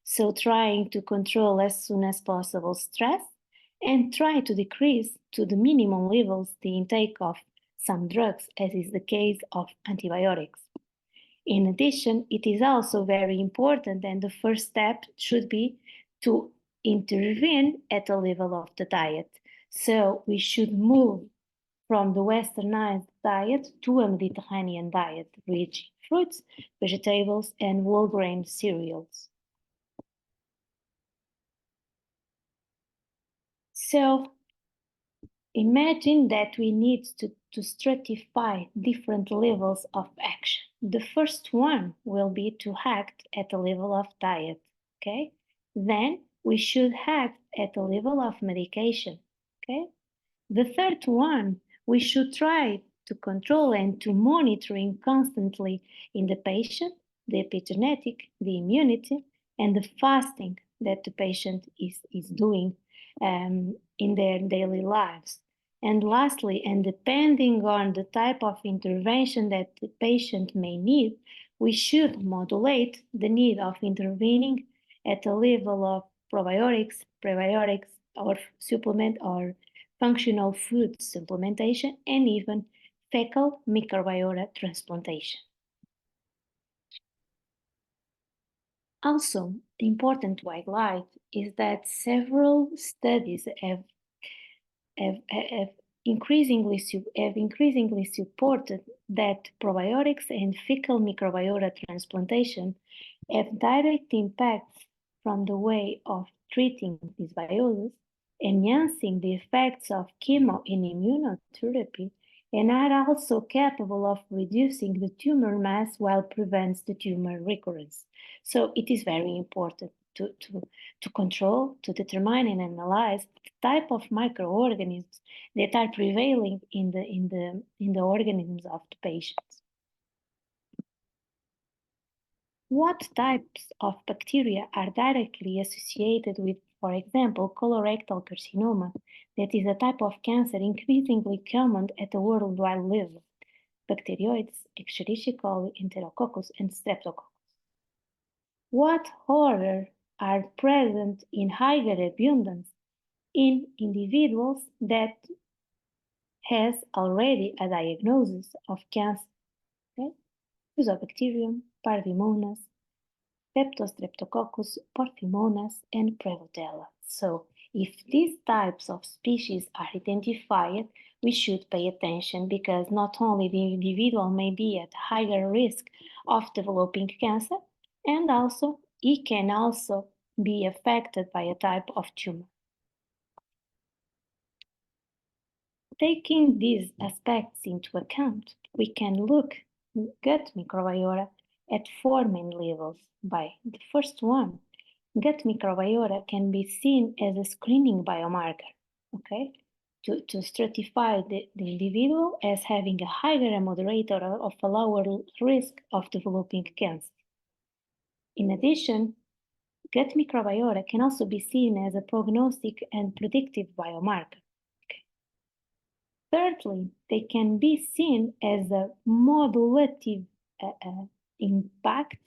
C: So trying to control as soon as possible stress and try to decrease to the minimum levels the intake of some drugs, as is the case of antibiotics. In addition, it is also very important, and the first step should be to intervene at the level of the diet. So we should move from the westernized diet to a Mediterranean diet, rich in fruits, vegetables, and whole grain cereals. So imagine that we need to stratify different levels of action. The first one will be to act at the level of diet, okay? Then we should act at the level of medication, okay? The third one, we should try to control and to monitoring constantly in the patient, the epigenetic, the immunity, and the fasting that the patient is doing in their daily lives. And lastly, and depending on the type of intervention that the patient may need, we should modulate the need of intervening at the level of probiotics, prebiotics, or supplement or functional food supplementation, and even fecal microbiota transplantation. Also, important to highlight is that several studies have increasingly supported that probiotics and fecal microbiota transplantation have direct impacts from the way of treating dysbiosis, enhancing the effects of chemo and immunotherapy, and are also capable of reducing the tumor mass while prevents the tumor recurrence. So it is very important to control, to determine and analyze the type of microorganisms that are prevailing in the organisms of the patients. What types of bacteria are directly associated with, for example, colorectal carcinoma, that is a type of cancer increasingly common at a worldwide level? Bacteroids, Escherichia coli, Enterococcus, and Streptococcus. What order are present in higher abundance in individuals that has already a diagnosis of cancer? Okay? Fusobacterium, Parvimonas, Streptococcus, Porphyromonas, and Prevotella. So, if these types of species are identified, we should pay attention because not only the individual may be at higher risk of developing cancer, and also it can also be affected by a type of tumor. Taking these aspects into account, we can look gut microbiota at 4 main levels. By the first one, gut microbiota can be seen as a screening biomarker, okay, to stratify the individual as having a higher and moderate or of a lower risk of developing cancer. In addition, gut microbiota can also be seen as a prognostic and predictive biomarker. Thirdly, they can be seen as a modulative impact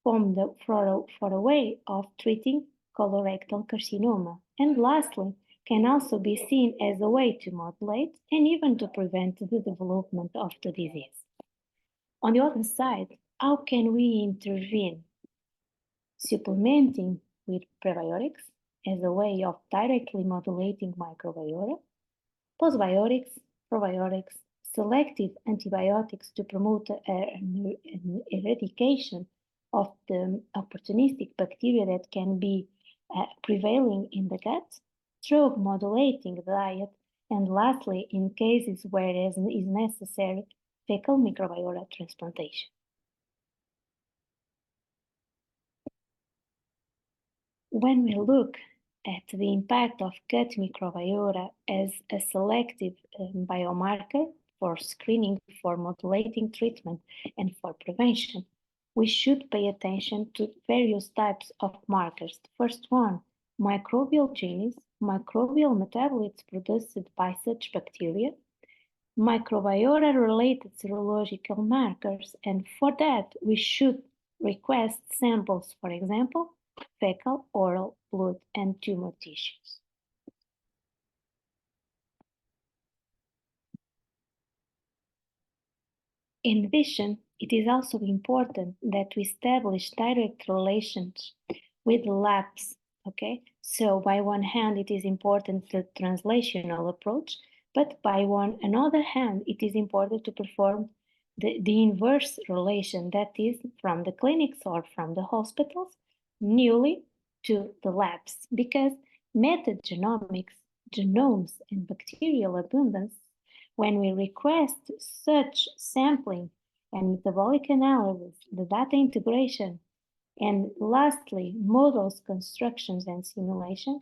C: for a way of treating colorectal carcinoma. And lastly, can also be seen as a way to modulate and even to prevent the development of the disease. On the other side, how can we intervene? Supplementing with prebiotics as a way of directly modulating microbiota, postbiotics, probiotics, selective antibiotics to promote an eradication of the opportunistic bacteria that can be prevailing in the gut, stroke modulating the diet, and lastly, in cases where it is necessary, fecal microbiota transplantation. When we look at the impact of gut microbiota as a selective biomarker for screening, for modulating treatment, and for prevention, we should pay attention to various types of markers. The first one, microbial genes, microbial metabolites produced by such bacteria, microbiota-related serological markers, and for that we should request samples, for example, fecal, oral, blood, and tumor tissues. In addition, it is also important that we establish direct relations with labs, okay? So by one hand, it is important the translational approach, but by another hand, it is important to perform the inverse relation, that is from the clinics or from the hospitals, newly to the labs, because metagenomics, genomes, and bacterial abundance, when we request such sampling and metabolic analysis, the data integration, and lastly, models, constructions, and simulation,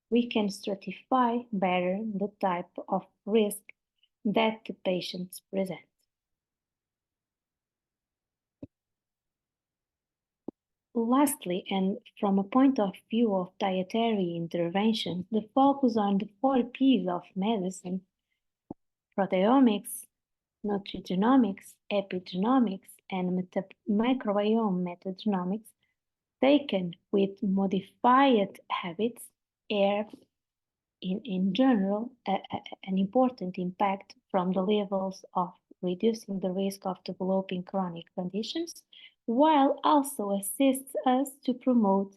C: we can stratify better the type of risk that the patients present. Lastly, and from a point of view of dietary intervention, the focus on the 4 P's of medicine, proteomics, nutrigenomics, epigenomics, and microbiome metagenomics, taken with modified habits, have in general an important impact from the levels of reducing the risk of developing chronic conditions, while also assists us to promote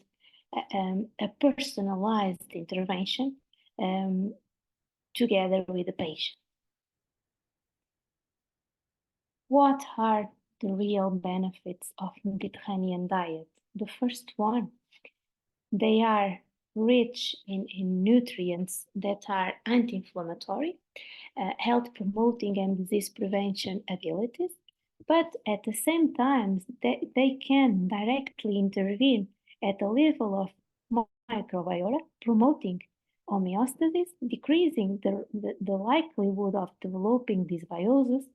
C: a personalized intervention together with the patient. What are the real benefits of Mediterranean diet? The first one, they are rich in nutrients that are anti-inflammatory, health promoting and disease prevention abilities, but at the same time, they can directly intervene at the level of microbiota, promoting homeostasis, decreasing the likelihood of developing dysbiosis,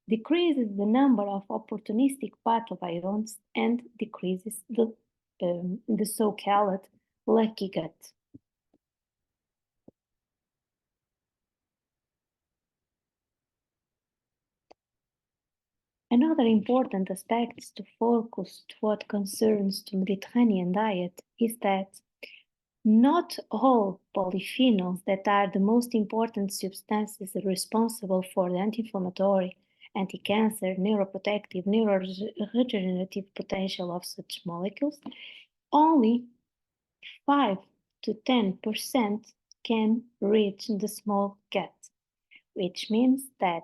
C: decreases the number of opportunistic pathobionts, and decreases the so-called lucky gut. Another important aspect to focus to what concerns the Mediterranean diet is that not all polyphenols that are the most important substances responsible for the anti-inflammatory, anti-cancer, neuroprotective, neuroregenerative potential of such molecules, only 5 to 10% can reach the small gut, which means that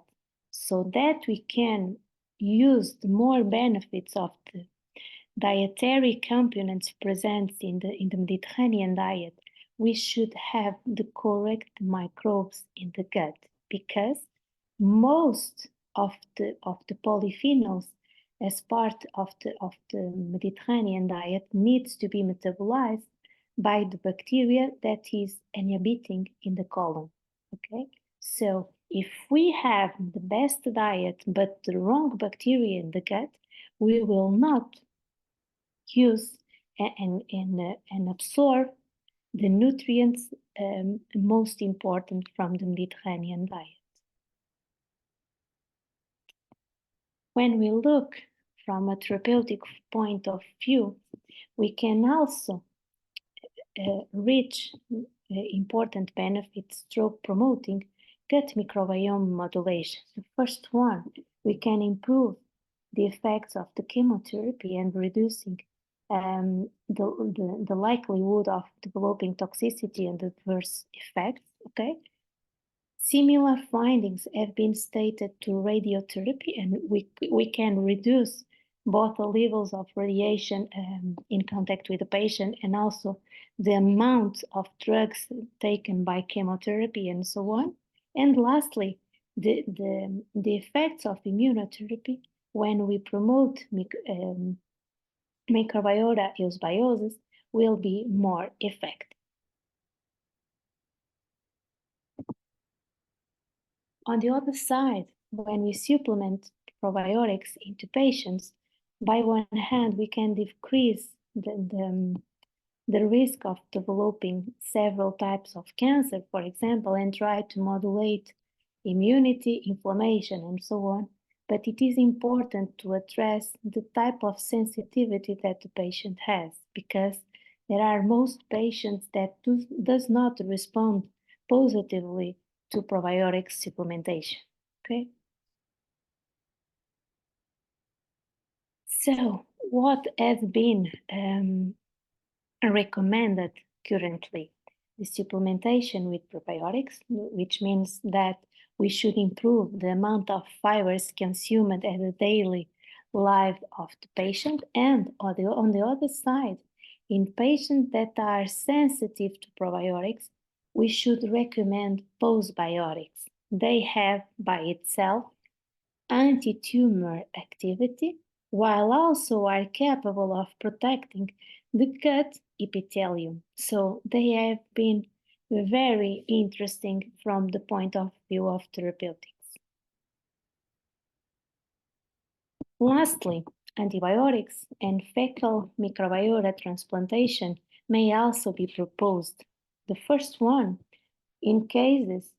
C: so that we can use the more benefits of the dietary components present in the Mediterranean diet, we should have the correct microbes in the gut, because most of the polyphenols as part of the Mediterranean diet needs to be metabolized by the bacteria that is inhabiting in the colon. Okay, so if we have the best diet but the wrong bacteria in the gut, we will not use and absorb the nutrients most important from the Mediterranean diet. When we look from a therapeutic point of view, we can also reach important benefits through promoting gut microbiome modulation. The first one, we can improve the effects of the chemotherapy and reducing the likelihood of developing toxicity and adverse effects, okay? Similar findings have been stated to radiotherapy, and we can reduce both the levels of radiation in contact with the patient and also the amount of drugs taken by chemotherapy and so on. And lastly, the effects of immunotherapy when we promote microbiota eusbiosis will be more effective. On the other side, when we supplement probiotics into patients, by one hand, we can decrease the risk of developing several types of cancer, for example, and try to modulate immunity, inflammation, and so on. But it is important to address the type of sensitivity that the patient has, because there are most patients that does not respond positively to probiotic supplementation, okay? So what has been recommended currently? The supplementation with probiotics, which means that we should improve the amount of fibers consumed at the daily life of the patient, and on the other side, in patients that are sensitive to probiotics, we should recommend postbiotics. They have by itself anti-tumor activity, while also are capable of protecting the gut epithelium. So they have been very interesting from the point of view of therapeutics. Lastly, antibiotics and fecal microbiota transplantation may also be proposed. The first one, in cases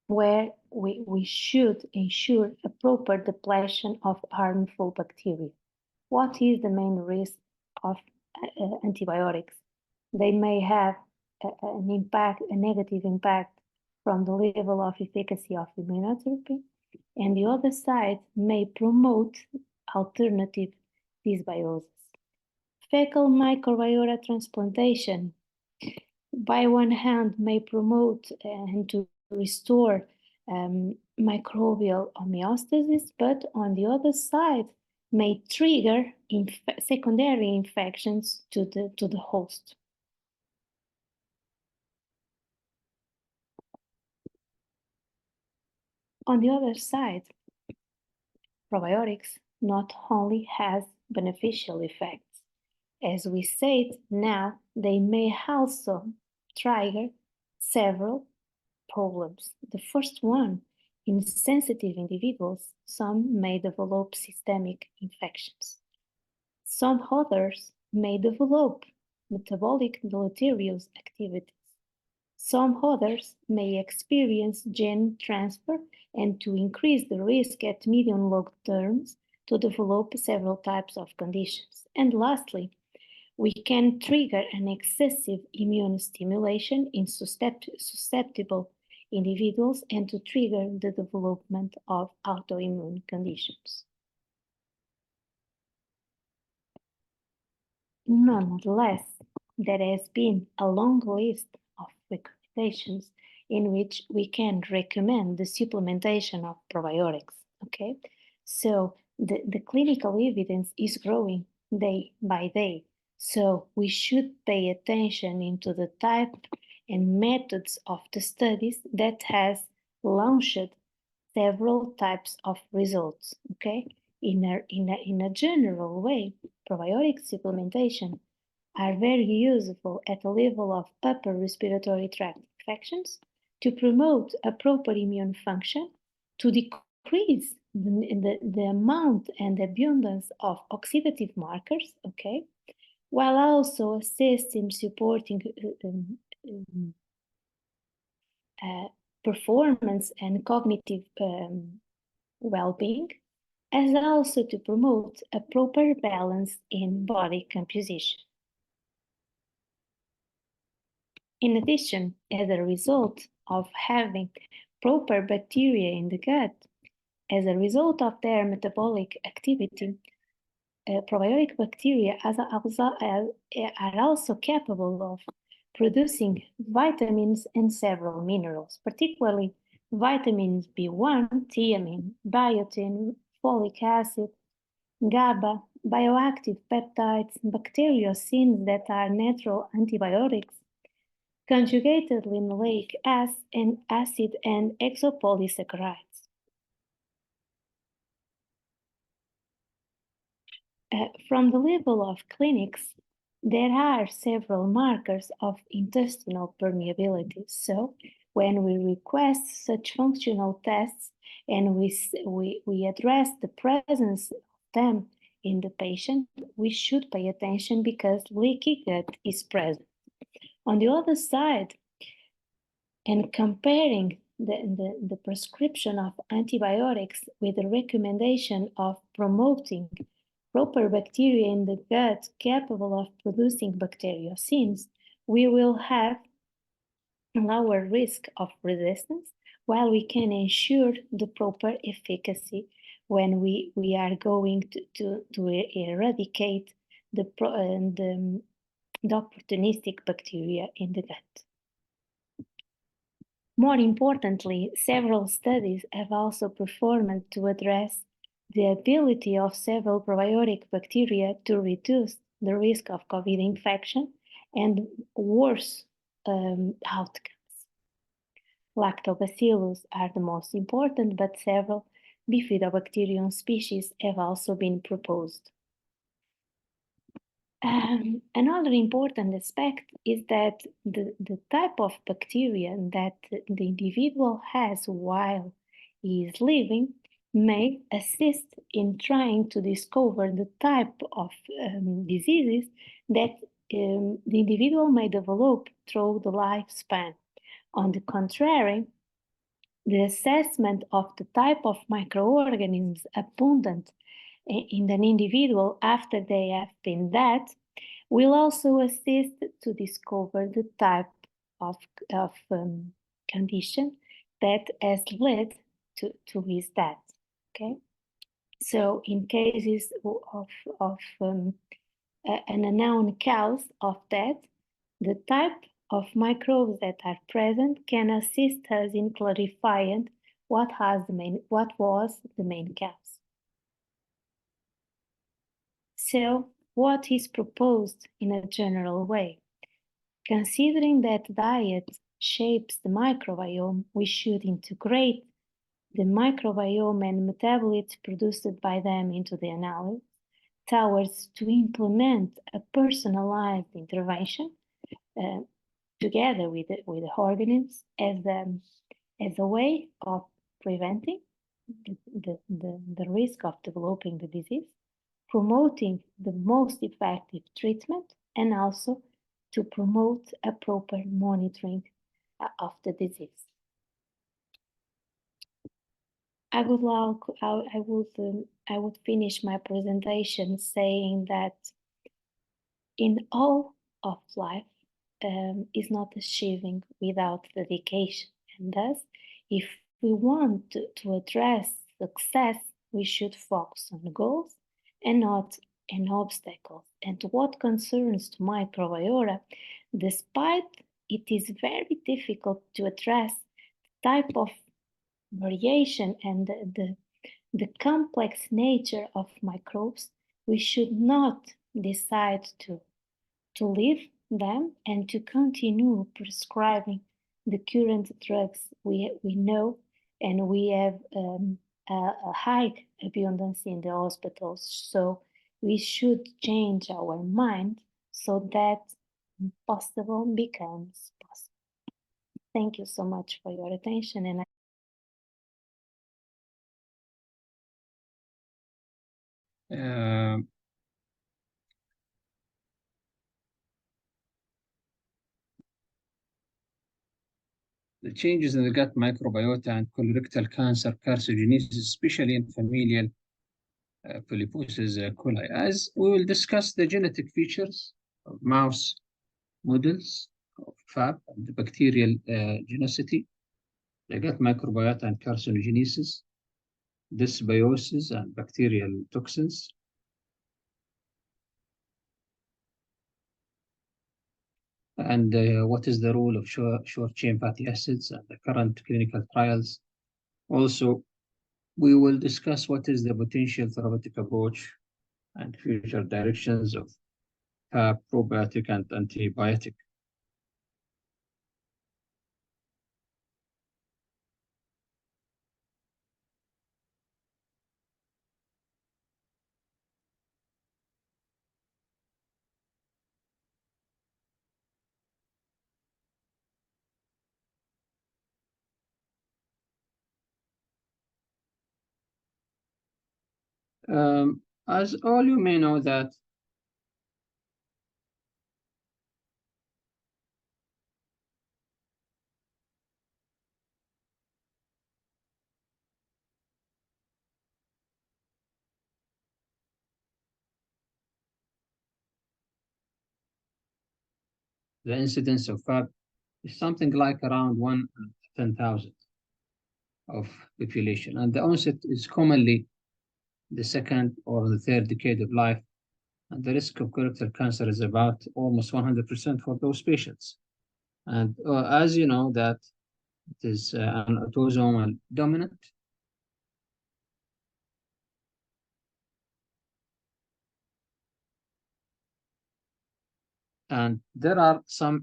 C: where we should ensure a proper depletion of harmful bacteria. What is the main risk of antibiotics? They may have a negative impact from the level of efficacy of immunotherapy, and the other side may promote alternative dysbiosis. Fecal microbiota transplantation, by one hand, may promote and to restore microbial homeostasis, but on the other side, may trigger secondary infections to the host. On the other side, probiotics not only has beneficial effects. As we said, now they may also trigger several problems. The first one, in sensitive individuals, some may develop systemic infections. Some others may develop metabolic deleterious activities. Some others may experience gene transfer, and to increase the risk at medium long terms to develop several types of conditions. And lastly, we can trigger an excessive immune stimulation in susceptible individuals and to trigger the development of autoimmune conditions. Nonetheless, there has been a long list of recommendations in which we can recommend the supplementation of probiotics, okay? So the clinical evidence is growing day by day. So we should pay attention into the type and methods of the studies that has launched several types of results, okay? In a general way, probiotic supplementation are very useful at the level of upper respiratory tract infections to promote a proper immune function, to decrease the amount and abundance of oxidative markers, okay, while also assist in supporting performance and cognitive well-being, as also to promote a proper balance in body composition. In addition, as a result of having proper bacteria in the gut, as a result of their metabolic activity, probiotic bacteria are also capable of producing vitamins and several minerals, particularly vitamins B1, thiamine, biotin, folic acid, GABA, bioactive peptides, bacteriocins that are natural antibiotics, conjugated linoleic acid, and exopolysaccharides. From the level of clinics, there are several markers of intestinal permeability. So when we request such functional tests and we address the presence of them in the patient, we should pay attention because leaky gut is present. On the other side, and comparing the prescription of antibiotics with the recommendation of promoting proper bacteria in the gut capable of producing bacteriocins, we will have lower risk of resistance, while we can ensure the proper efficacy when we are going to eradicate the opportunistic bacteria in the gut. More importantly, several studies have also performed to address the ability of several probiotic bacteria to reduce the risk of COVID infection and worse outcomes. Lactobacillus are the most important, but several bifidobacterium species have also been proposed. Another important aspect is that the type of bacteria that the individual has while he is living may assist in trying to discover the type of diseases that the individual may develop through the lifespan. On the contrary, the assessment of the type of microorganisms abundant in an individual after they have been dead will also assist to discover the type of condition that has led to his death. Okay, so in cases of an unknown cause of death, the type of microbes that are present can assist us in clarifying what was the main cause. So, what is proposed in a general way? Considering that diet shapes the microbiome, we should integrate the microbiome and metabolites produced by them into the analysis towards to implement a personalized intervention together with the organisms as a way of preventing the risk of developing the disease, promoting the most effective treatment, and also to promote a proper monitoring of the disease. I would finish my presentation saying that in all of life is not achieving without dedication, and thus if we want to address success, we should focus on goals and not on obstacles. And what concerns to microbiota, despite it is very difficult to address the type of variation and the complex nature of microbes, we should not decide to leave them and to continue prescribing the current drugs we know, and we have a high abundance in the hospitals. So we should change our mind so that impossible becomes possible. Thank you so much for your attention. And
B: the changes in the gut microbiota and colorectal cancer carcinogenesis, especially in familial polyposis coli. As we will discuss the genetic features of mouse models of FAP and the bacterial genicity, the gut microbiota and carcinogenesis, dysbiosis and bacterial toxins, and what is the role of short-chain fatty acids and the current clinical trials. Also, we will discuss what is the potential therapeutic approach and future directions of probiotic and antibiotic. As all you may know that the incidence of FAP is something like around 1 in 10,000 of population, and the onset is commonly the second or the third decade of life, and the risk of colorectal cancer is about almost 100% for those patients. And as you know that it is an autosomal dominant. And there are some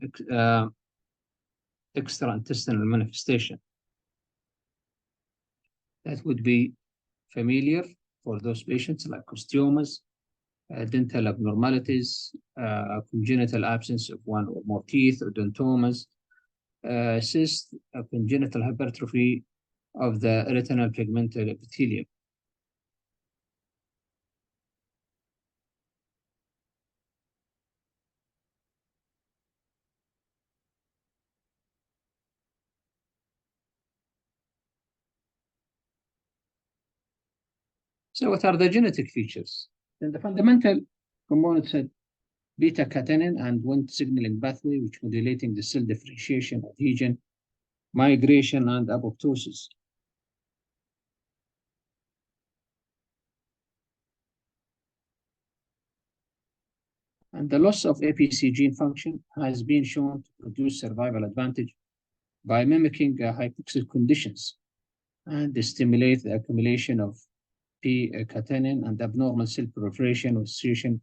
B: extraintestinal manifestation that would be familiar for those patients, like osteomas, dental abnormalities, congenital absence of one or more teeth, odontomas, cyst, congenital hypertrophy of the retinal pigmental epithelium. So what are the genetic features? Then the fundamental components are beta-catenin and Wnt signaling pathway, which modulating the cell differentiation, adhesion, migration, and apoptosis. And the loss of APC gene function has been shown to produce survival advantage by mimicking hypoxic conditions and stimulate the accumulation of P-catenin and abnormal cell proliferation association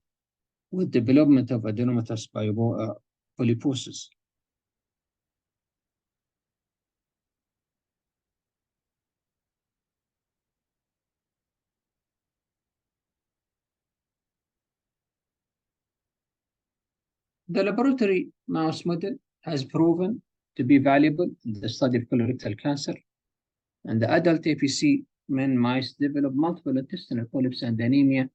B: with development of adenomatous polyposis. The laboratory mouse model has proven to be valuable in the study of colorectal cancer, and the adult APC men mice develop multiple intestinal polyps and anemia,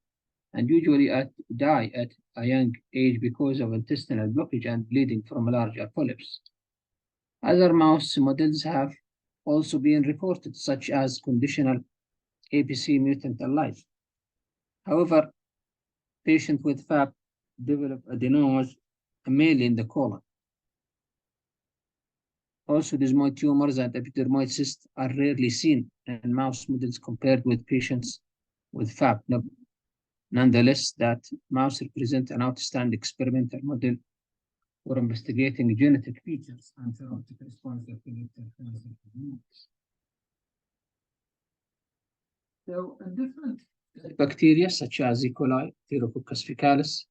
B: and usually die at a young age because of intestinal blockage and bleeding from larger polyps. Other mouse models have also been reported, such as conditional APC mutant alive. However, patients with FAP develop adenomas mainly in the colon. Also, desmoid tumors and epidermoid cysts are rarely seen in mouse models compared with patients with FAP. Nonetheless, that mouse represent an outstanding experimental model for investigating genetic features and therapeutic response to colorectal cancer. So, different bacteria such as E. coli, Enterococcus faecalis,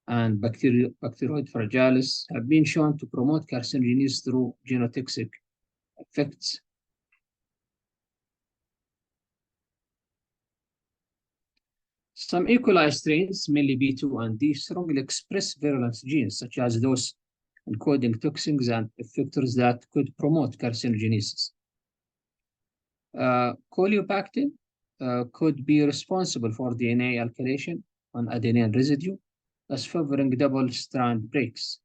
B: and Bacteroid fragilis have been shown to promote carcinogenesis through genotoxic effects. Some E. coli strains, mainly B2 and D, strongly express virulence genes, such as those encoding toxins and effectors that could promote carcinogenesis. Coleopactin could be responsible for DNA alkylation on adenine residue, thus favoring double-strand breaks.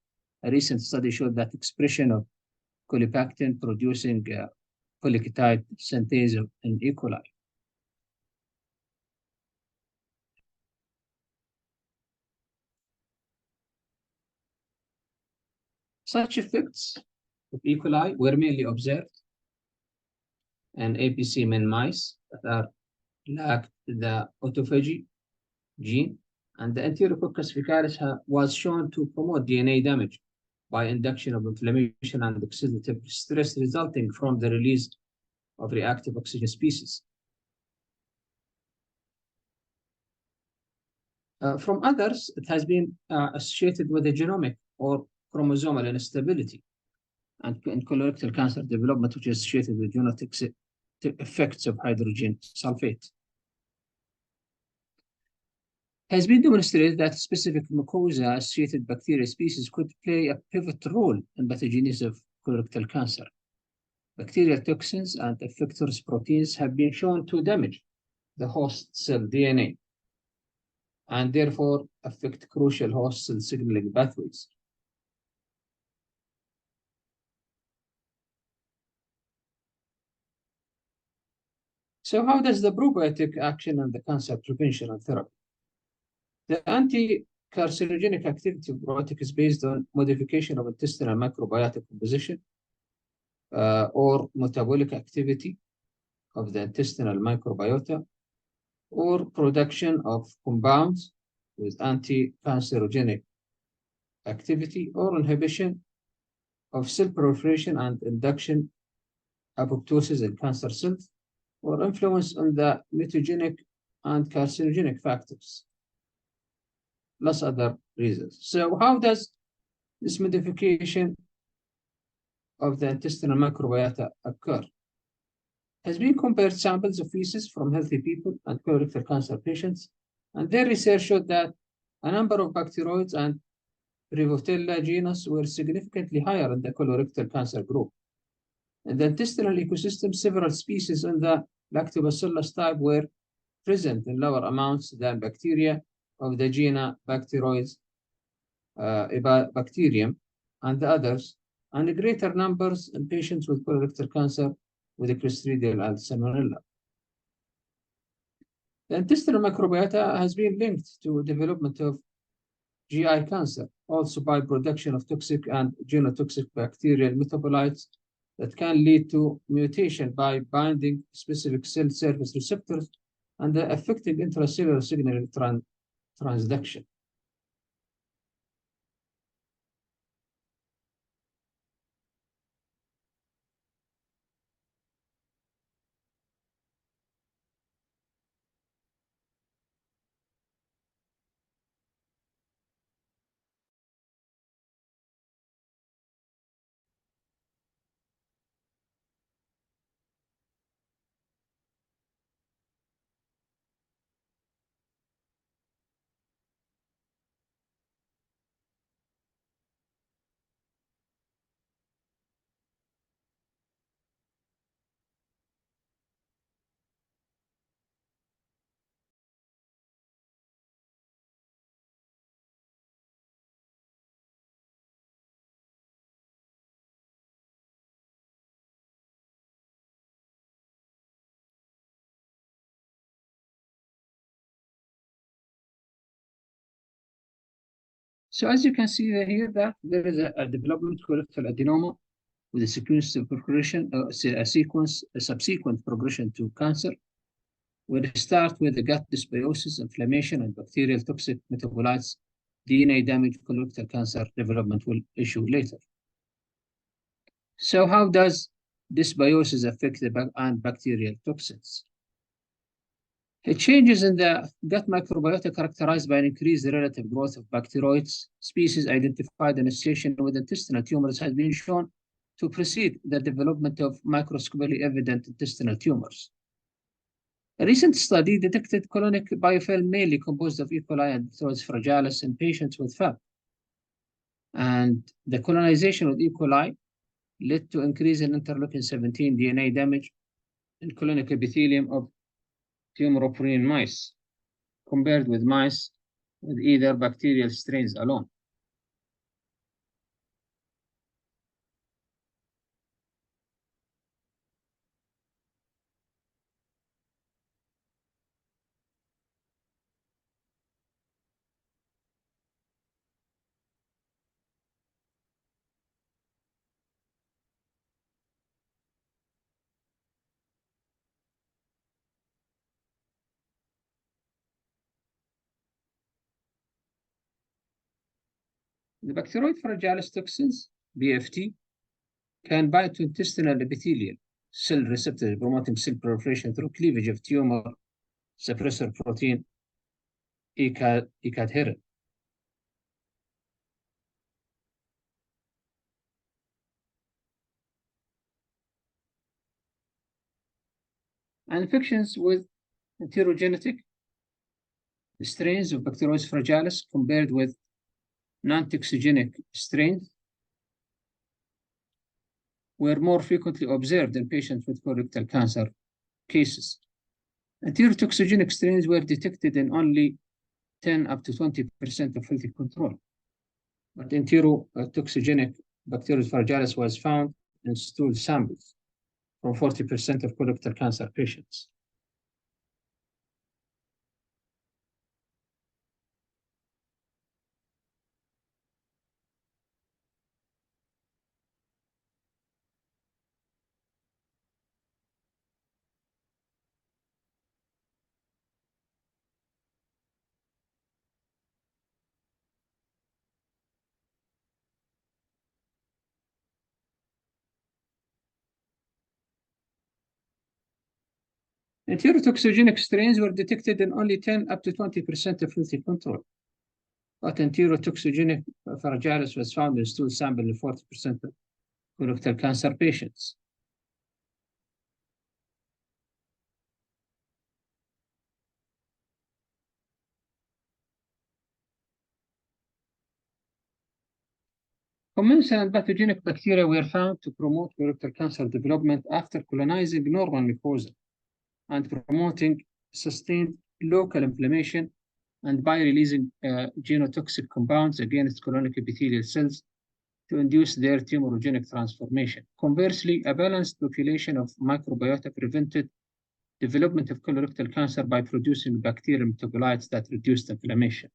B: A recent study showed that expression of coleopactin producing polypeptide synthase in E. coli. Such effects of E. coli were mainly observed in APC men mice that lacked the autophagy gene, and the Enterococcus faecalis was shown to promote DNA damage by induction of inflammation and oxidative stress resulting from the release of reactive oxygen species. From others, it has been associated with a genomic or chromosomal instability and in colorectal cancer development, which is associated with genotoxic effects of hydrogen sulfate. It has been demonstrated that specific mucosa-associated bacteria species could play a pivotal role in pathogenesis of colorectal cancer. Bacterial toxins and effectors proteins have been shown to damage the host cell DNA and therefore affect crucial host cell signaling pathways. So how does the probiotic action on the cancer prevention and therapy? The anti-carcinogenic activity of probiotic is based on modification of intestinal microbiota composition or metabolic activity of the intestinal microbiota or production of compounds with anti-cancerogenic activity or inhibition of cell proliferation and induction apoptosis in cancer cells or influence on the mutagenic and carcinogenic factors, plus other reasons. So how does this modification of the intestinal microbiota occur? Has been compared samples of feces from healthy people and colorectal cancer patients, and their research showed that a number of bacteroids and Prevotella genus were significantly higher in the colorectal cancer group. In the intestinal ecosystem, several species in the Lactobacillus type were present in lower amounts than bacteria of the genus Bacteroides bacterium and the others, and greater numbers in patients with colorectal cancer with Clostridium and Salmonella. The intestinal microbiota has been linked to development of GI cancer, also by production of toxic and genotoxic bacterial metabolites that can lead to mutation by binding specific cell surface receptors and affecting intracellular signaling transduction. So as you can see here that there is a development colorectal adenoma with a sequential progression, a subsequent progression to cancer. We'll start with the gut dysbiosis, inflammation, and bacterial toxic metabolites, DNA damage, colorectal cancer development will issue later. So how does dysbiosis affect the bacterial toxins? Changes in the gut microbiota characterized by an increased relative growth of bacteroids species identified in association with intestinal tumors has been shown to precede the development of microscopically evident intestinal tumors. A recent study detected colonic biofilm mainly composed of E. coli and Bacteroides fragilis in patients with FAP. And the colonization with E. coli led to increase in interleukin-17 DNA damage in colonic epithelium of tumor-opporine mice compared with mice with either bacterial strains alone. The Bacteroid fragilis toxins, BFT, can bind to intestinal epithelial cell receptors, promoting cell proliferation through cleavage of tumor suppressor protein ecadherin. And infections with enterogenetic strains of Bacteroides fragilis compared with non-toxigenic strains were more frequently observed in patients with colorectal cancer cases. Enterotoxigenic strains were detected in only 10 up to 20% of healthy control. But enterotoxigenic Bacteroides fragilis was found in stool samples from 40% of colorectal cancer patients. Enterotoxigenic strains were detected in only 10 up to 20% of healthy control. But enterotoxigenic fragilis was found in stool sample in 40% of colorectal cancer patients. Commensal and pathogenic bacteria were found to promote colorectal cancer development after colonizing normal mucosa and promoting sustained local inflammation and by releasing genotoxic compounds against colonic epithelial cells to induce their tumorigenic transformation. Conversely, a balanced population of microbiota prevented development of colorectal cancer by producing bacterial metabolites that reduced inflammation.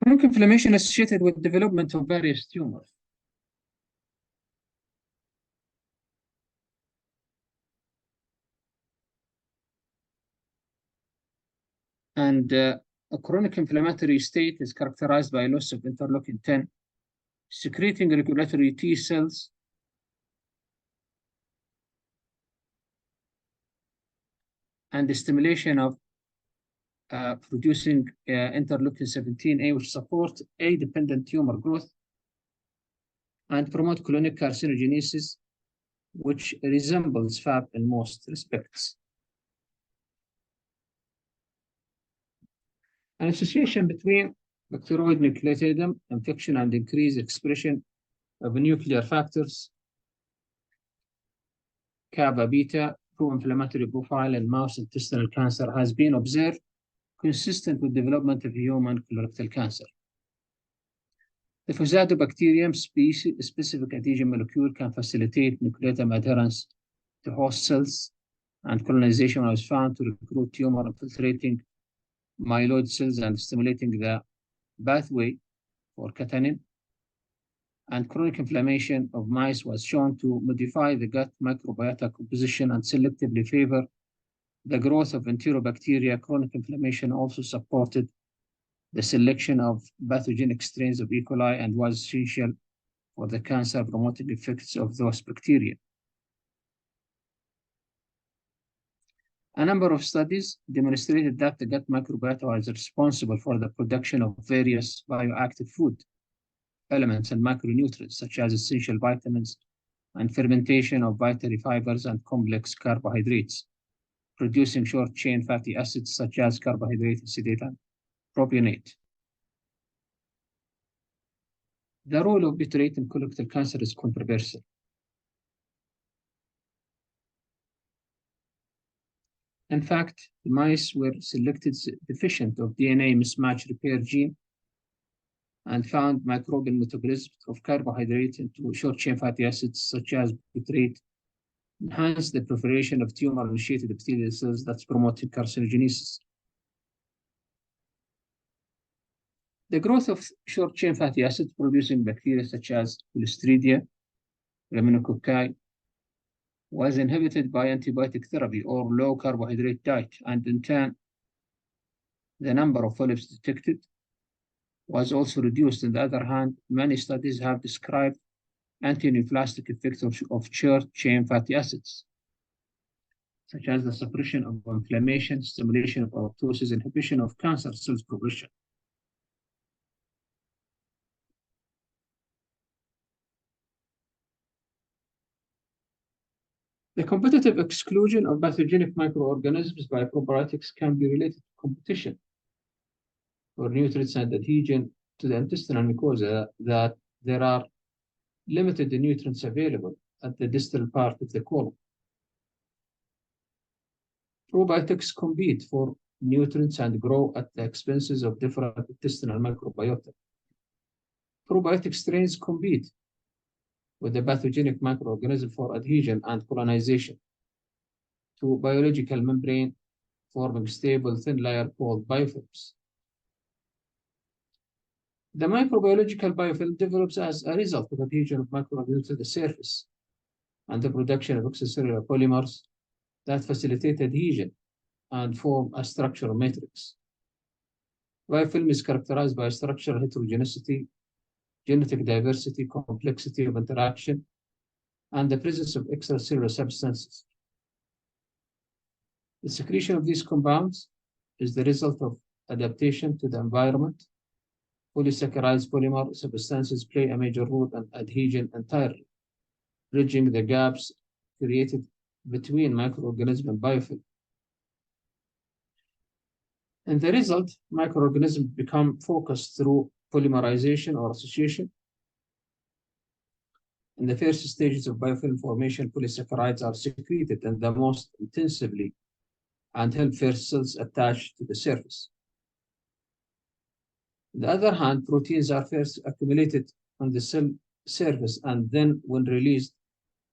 B: Chronic inflammation associated with development of various tumors. And a chronic inflammatory state is characterized by loss of interleukin-10, secreting regulatory T cells, and the stimulation of producing interleukin-17A, which support A-dependent tumor growth and promote colonic carcinogenesis, which resembles FAP in most respects. An association between bacteroid nucleotidome infection and increased expression of nuclear factors, kappa beta, pro-inflammatory profile in mouse intestinal cancer has been observed consistent with development of human colorectal cancer. The Fusadobacterium specific adhesion molecule can facilitate nucleotome adherence to host cells, and colonization was found to recruit tumor infiltrating myeloid cells and stimulating the pathway for catenin. And chronic inflammation of mice was shown to modify the gut microbiota composition and selectively favor the growth of enterobacteria. Chronic inflammation also supported the selection of pathogenic strains of E. coli and was essential for the cancer-promoting effects of those bacteria. A number of studies demonstrated that the gut microbiota was responsible for the production of various bioactive food elements and micronutrients, such as essential vitamins and fermentation of vital fibers and complex carbohydrates, producing short-chain fatty acids such as carbohydrate, acetate, and propionate. The role of butyrate in colorectal cancer is controversial. In fact, the mice were selected deficient of DNA mismatch repair gene and found microbial metabolism of carbohydrate into short-chain fatty acids such as butyrate, enhance the proliferation of tumor-initiated epithelial cells that's promoting carcinogenesis. The growth of short-chain fatty acids producing bacteria such as Clostridia, Laminococci was inhibited by antibiotic therapy or low carbohydrate diet, and in turn, the number of polyps detected was also reduced. On the other hand, many studies have described anti-neoplastic effects of short-chain fatty acids, such as the suppression of inflammation, stimulation of apoptosis, inhibition of cancer cells progression. The competitive exclusion of pathogenic microorganisms by probiotics can be related to competition for nutrients and adhesion to the intestinal mucosa, that there are limited nutrients available at the distal part of the colon. Probiotics compete for nutrients and grow at the expenses of different intestinal microbiota. Probiotic strains compete with the pathogenic microorganism for adhesion and colonization to biological membrane, forming stable thin layer called biofilms. The microbiological biofilm develops as a result of adhesion of microorganisms to the surface and the production of extracellular polymers that facilitate adhesion and form a structural matrix. Biofilm is characterized by structural heterogeneity, genetic diversity, complexity of interaction, and the presence of extracellular substances. The secretion of these compounds is the result of adaptation to the environment. Polysaccharides polymer substances play a major role in adhesion entirely, bridging the gaps created between microorganism and biofilm. And the result, microorganisms become focused through polymerization or association. In the first stages of biofilm formation, polysaccharides are secreted and the most intensively and help first cells attach to the surface. On the other hand, proteins are first accumulated on the cell surface, and then when released,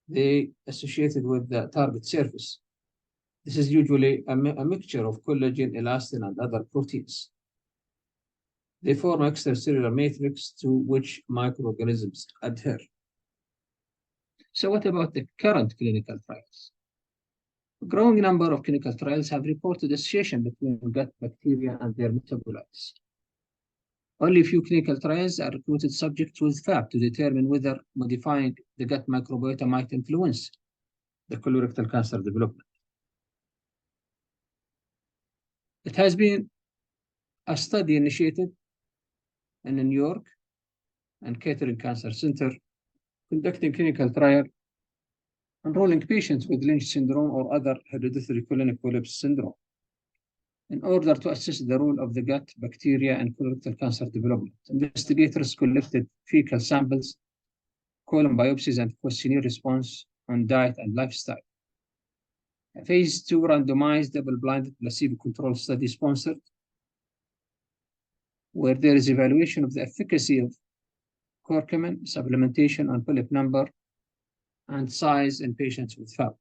B: they associated with the target surface. This is usually a mixture of collagen, elastin, and other proteins. They form an extracellular matrix to which microorganisms adhere. So what about the current clinical trials? A growing number of clinical trials have reported association between gut bacteria and their metabolites. Only a few clinical trials are recruited subjects with FAB to determine whether modifying the gut microbiota might influence the colorectal cancer development. It has been a study initiated in New York and Kettering Cancer Center conducting clinical trial enrolling patients with Lynch syndrome or other hereditary colonic polyps syndrome in order to assess the role of the gut bacteria in colorectal cancer development. Investigators collected fecal samples, colon biopsies, and questionnaire response on diet and lifestyle. A phase 2 randomized double-blinded placebo-controlled study sponsored, where there is evaluation of the efficacy of curcumin supplementation on polyp number and size in patients with FAB.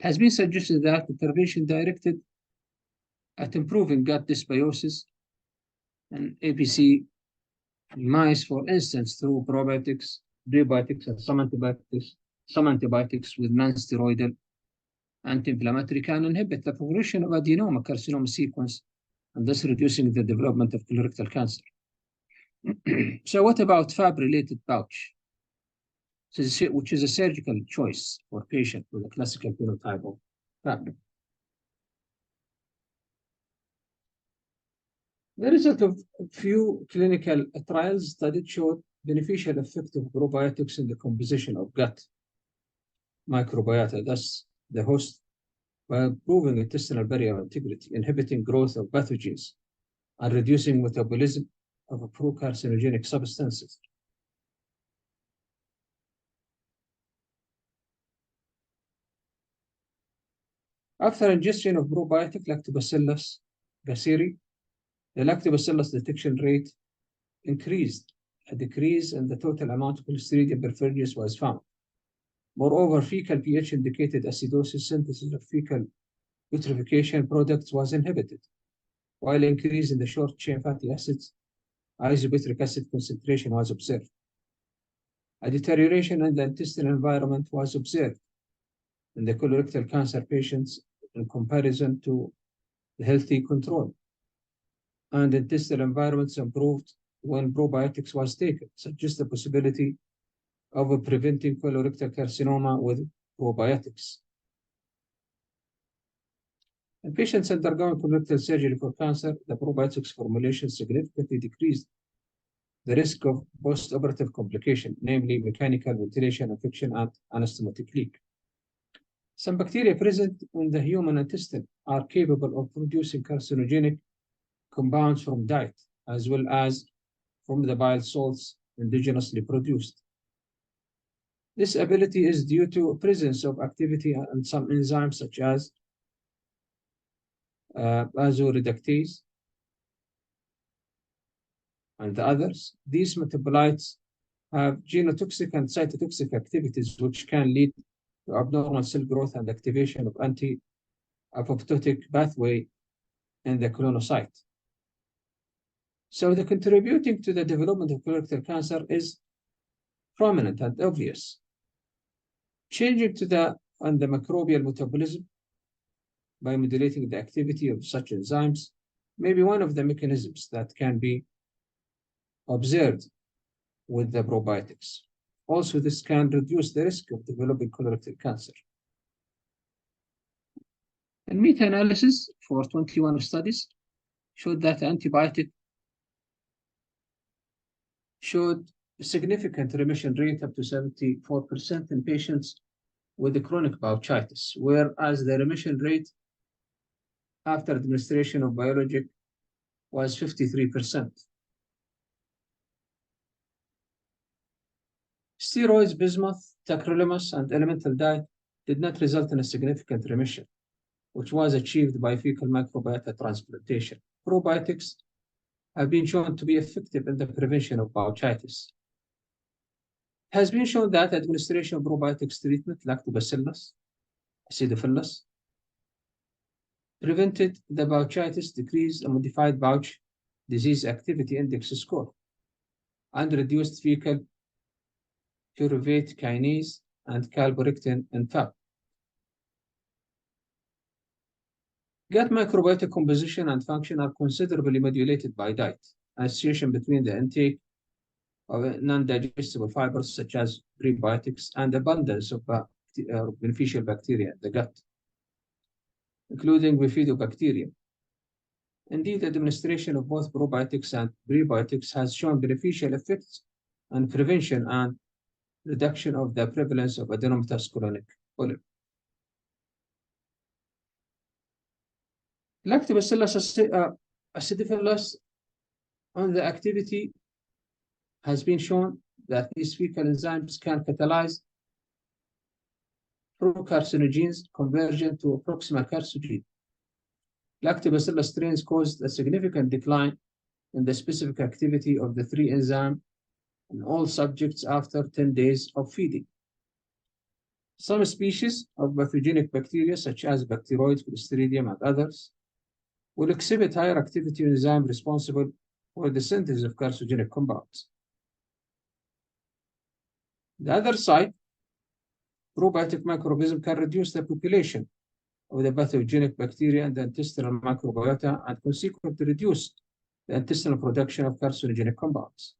B: It has been suggested that intervention directed at improving gut dysbiosis and APC in mice, for instance, through probiotics, prebiotics, and some antibiotics with non-steroidal anti-inflammatory can inhibit the progression of adenoma carcinoma sequence and thus reducing the development of colorectal cancer. So what about FAB-related pouch, which is a surgical choice for patients with a classical phenotype of FAB? The result of a few clinical trials studied showed beneficial effect of probiotics in the composition of gut microbiota, thus the host, by improving intestinal barrier integrity, inhibiting growth of pathogens, and reducing metabolism of pro-carcinogenic substances. After ingestion of probiotic Lactobacillus gasseri, the lactobacillus detection rate increased. A decrease in the total amount of Clostridium perfringens was found. Moreover, fecal pH indicated acidosis. Synthesis of fecal putrefaction products was inhibited, while increase in the short-chain fatty acids, isobutyric acid concentration was observed. A deterioration in the intestinal environment was observed in the colorectal cancer patients in comparison to the healthy control. and intestinal environments improved when probiotics was taken, suggests the possibility of preventing colorectal carcinoma with probiotics. In patients undergoing colorectal surgery for cancer, the probiotics formulation significantly decreased the risk of post-operative complication, namely mechanical ventilation infection and anastomotic leak. Some bacteria present in the human intestine are capable of producing carcinogenic compounds from diet, as well as from the bile salts indigenously produced. This ability is due to presence of activity in some enzymes such as azoreductase and others. These metabolites have genotoxic and cytotoxic activities, which can lead to abnormal cell growth and activation of anti-apoptotic pathway in the colonocyte. So the contributing to the development of colorectal cancer is prominent and obvious. Changing to the microbial metabolism by modulating the activity of such enzymes may be one of the mechanisms that can be observed with the probiotics. Also, this can reduce the risk of developing colorectal cancer. A meta-analysis for 21 studies showed that antibiotic showed a significant remission rate up to 74% in patients with chronic bronchitis, whereas the remission rate after administration of biologic was 53%. Steroids, bismuth, tacrolimus, and elemental diet did not result in a significant remission, which was achieved by fecal microbiota transplantation. Probiotics have been shown to be effective in the prevention of bronchitis. It has been shown that administration of probiotics treatment, lactobacillus acidophilus, prevented the bronchitis, decreased a modified Bouch disease activity index score, and reduced fecal pyruvate kinase and calprotectin in FAP. Gut microbiota composition and function are considerably modulated by diet. Association between the intake of non-digestible fibers such as prebiotics and abundance of beneficial bacteria in the gut, including bifidobacterium. Indeed, administration of both probiotics and prebiotics has shown beneficial effects on prevention and reduction of the prevalence of adenomatous colonic polyp. Lactobacillus acidophilus on the activity has been shown that these fecal enzymes can catalyze procarcinogens conversion to a proximal carcinogen. Lactobacillus strains caused a significant decline in the specific activity of the three enzymes in all subjects after 10 days of feeding. Some species of pathogenic bacteria, such as Bacteroides, Clostridium, and others, will exhibit higher activity enzyme responsible for the synthesis of carcinogenic compounds. The other side, probiotic microorganism can reduce the population of the pathogenic bacteria in the intestinal microbiota and consequently reduce the intestinal production of carcinogenic compounds.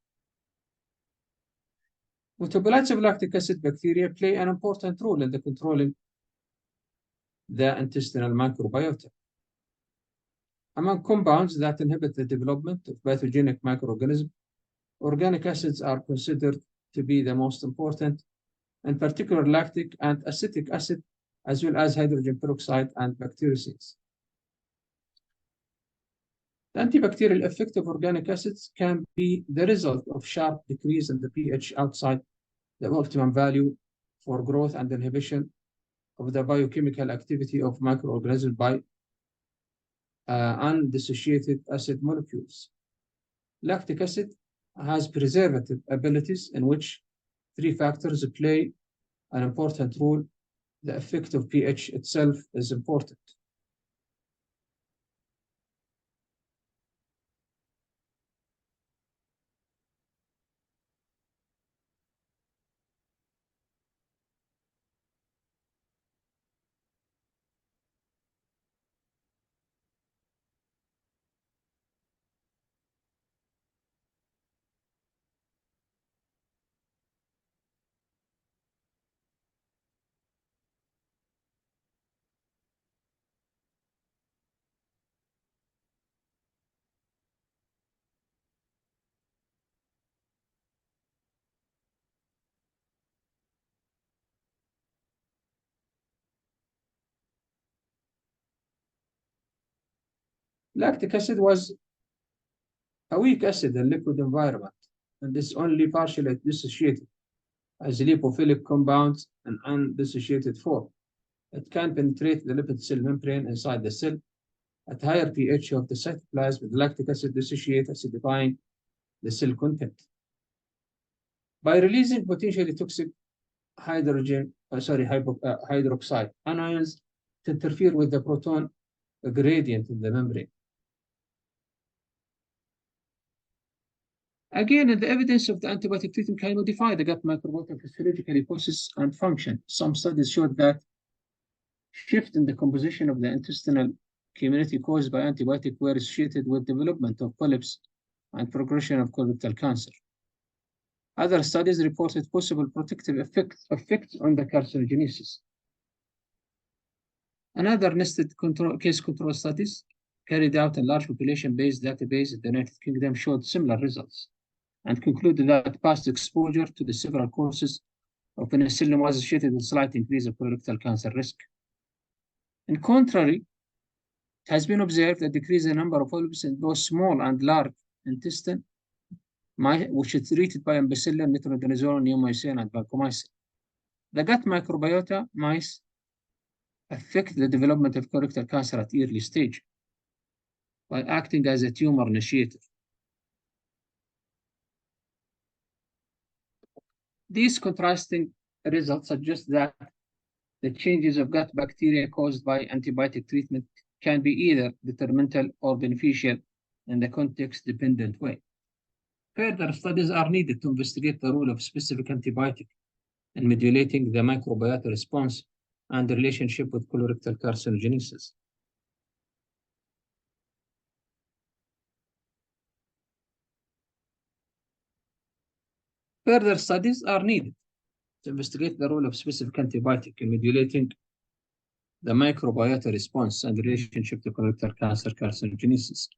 B: Metabolites of lactic acid bacteria play an important role in the controlling the intestinal microbiota. Among compounds that inhibit the development of pathogenic microorganisms, organic acids are considered to be the most important, in particular lactic and acetic acid, as well as hydrogen peroxide and bactericides. The antibacterial effect of organic acids can be the result of sharp decrease in the pH outside the optimum value for growth and inhibition of the biochemical activity of microorganisms by undissociated acid molecules. Lactic acid has preservative abilities in which three factors play an important role. The effect of pH itself is important. Lactic acid was a weak acid in liquid environment and is only partially dissociated as lipophilic compounds in undissociated form. It can penetrate the lipid cell membrane inside the cell at higher pH of the cytoplasm with lactic acid dissociate, acidifying the cell content. By releasing potentially toxic hydroxide anions to interfere with the proton gradient in the membrane. Again, the evidence of the antibiotic treatment can modify the gut microbiota physiologically process and function. Some studies showed that shift in the composition of the intestinal community caused by antibiotic were associated with development of polyps and progression of colorectal cancer. Other studies reported possible protective effects on the carcinogenesis. Another nested case control studies carried out a large population-based database in the United Kingdom showed similar results and concluded that past exposure to the several courses of penicillin was associated with a slight increase of colorectal cancer risk. In contrary, it has been observed a decrease in the number of polyps in both small and large intestine, which is treated by ampicillin, metronidazole, neomycin, and vancomycin. The gut microbiota mice affect the development of colorectal cancer at early stage by acting as a tumor initiator. These contrasting results suggest that the changes of gut bacteria caused by antibiotic treatment can be either detrimental or beneficial in the context-dependent way. Further studies are needed to investigate the role of specific antibiotic in modulating the microbiota response and the relationship with colorectal carcinogenesis. Further studies are needed to investigate the role of specific antibiotic in modulating the microbiota response and relationship to colorectal cancer carcinogenesis.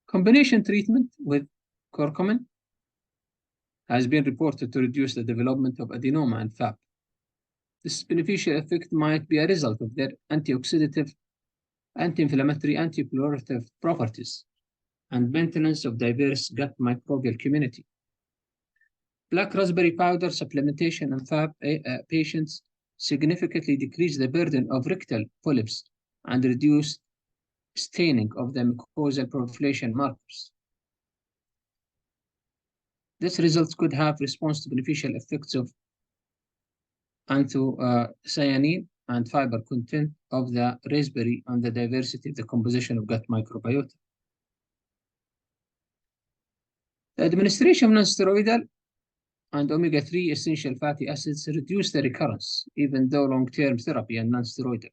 B: Combination treatment with curcumin has been reported to reduce the development of adenoma and FAP. This beneficial effect might be a result of their antioxidative, anti-inflammatory, anti-proliferative properties and maintenance of diverse gut microbial community. Black raspberry powder supplementation in FAP patients significantly decrease the burden of rectal polyps and reduce staining of the mucosal proliferation markers. This result could have response to beneficial effects of anthocyanin and fiber content of the raspberry on the diversity of the composition of gut microbiota. The administration of non-steroidal and omega-3 essential fatty acids reduce the recurrence, even though long-term therapy and non-steroidal,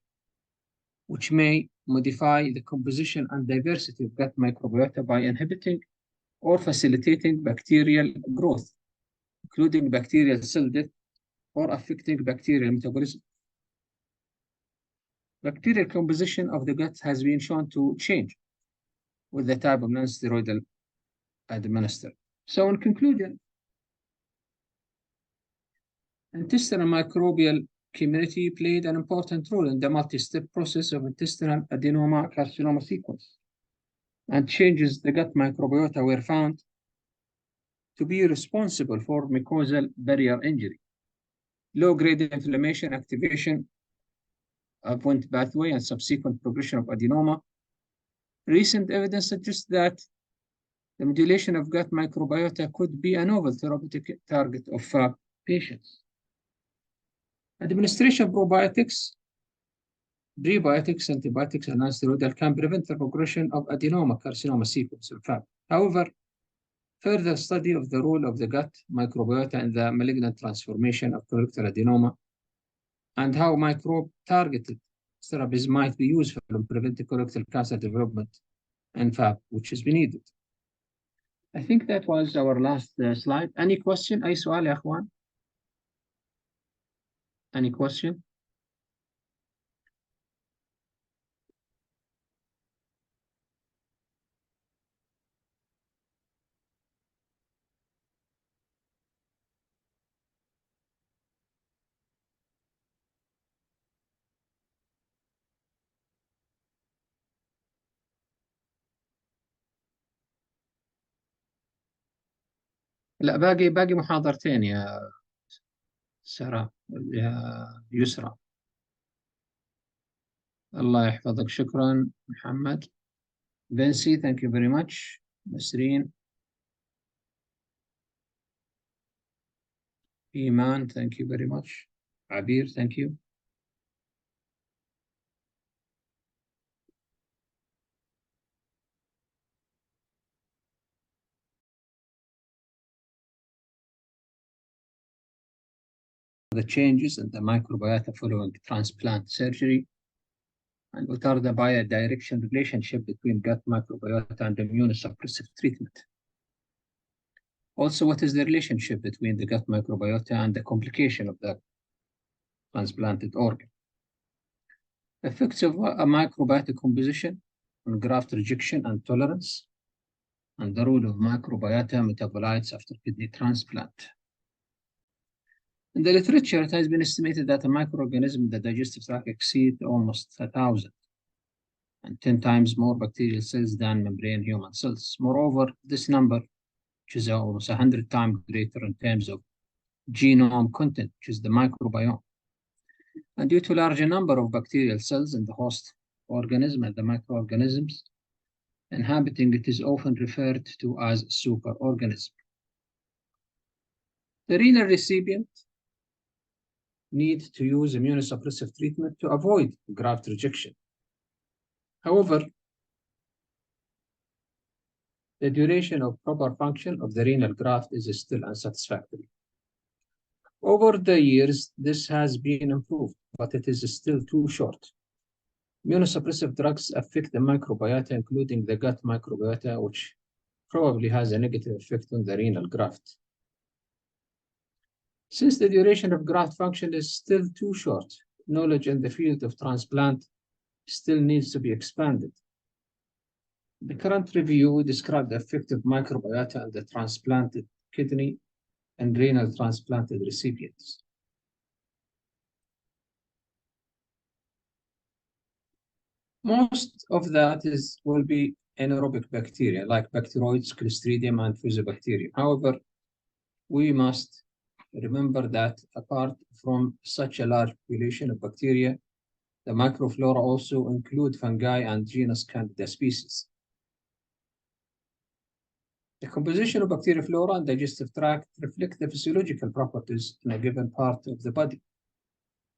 B: which may modify the composition and diversity of gut microbiota by inhibiting or facilitating bacterial growth, including bacterial cell death or affecting bacterial metabolism. Bacterial composition of the gut has been shown to change with the type of non-steroidal administered. So in conclusion, intestinal microbial community played an important role in the multi-step process of intestinal adenoma carcinoma sequence, and changes the gut microbiota were found to be responsible for mucosal barrier injury, low-grade inflammation, activation of Wnt pathway, and subsequent progression of adenoma. Recent evidence suggests that the modulation of gut microbiota could be a novel therapeutic target of patients. Administration of probiotics, prebiotics, antibiotics, and non-steroidal can prevent the progression of adenoma carcinoma sequence, in fact. However, further study of the role of the gut microbiota in the malignant transformation of colorectal adenoma and how microbe-targeted therapies might be useful in preventing colorectal cancer development and FAP, which has been needed. I think that was our last slide. Any question? أي سؤال يا أخوان? Any question? لا، باقي محاضرتين يا سارة، يا يسرى. الله يحفظك. شكرا محمد. بنسي thank you very much. نسرين. إيمان thank you very much. عبير thank you. The changes in the microbiota following transplant surgery, and what are the bi-directional relationship between gut microbiota and immunosuppressive treatment. Also, what is the relationship between the gut microbiota and the complication of the transplanted organ? Effects of a microbiotic composition on graft rejection and tolerance, and the role of microbiota metabolites after kidney transplant. In the literature, it has been estimated that a microorganism in the digestive tract exceeds almost 1,000 and 10 times more bacterial cells than membrane human cells. Moreover, this number, which is almost 100 times greater in terms of genome content, which is the microbiome, and due to larger number of bacterial cells in the host organism and the microorganisms inhabiting it, is often referred to as superorganism. The renal recipient need to use immunosuppressive treatment to avoid graft rejection. However, the duration of proper function of the renal graft is still unsatisfactory. Over the years, this has been improved, but it is still too short. Immunosuppressive drugs affect the microbiota, including the gut microbiota, which probably has a negative effect on the renal graft. Since the duration of graft function is still too short, knowledge in the field of transplant still needs to be expanded. The current review described the effect of microbiota on the transplanted kidney and renal transplanted recipients. Most of that will be anaerobic bacteria like bacteroids, Clostridium, and Fusobacterium. However, we must remember that apart from such a large population of bacteria, the microflora also include fungi and genus Candida species. The composition of bacterial flora and digestive tract reflect the physiological properties in a given part of the body.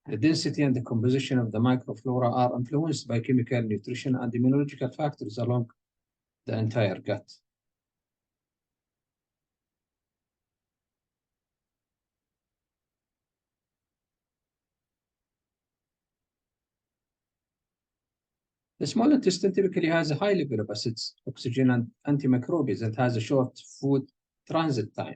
B: The density and the composition of the microflora are influenced by chemical, nutrition, and immunological factors along the entire gut. The small intestine typically has a high level of acids, oxygen, and antimicrobials, and has a short food transit time.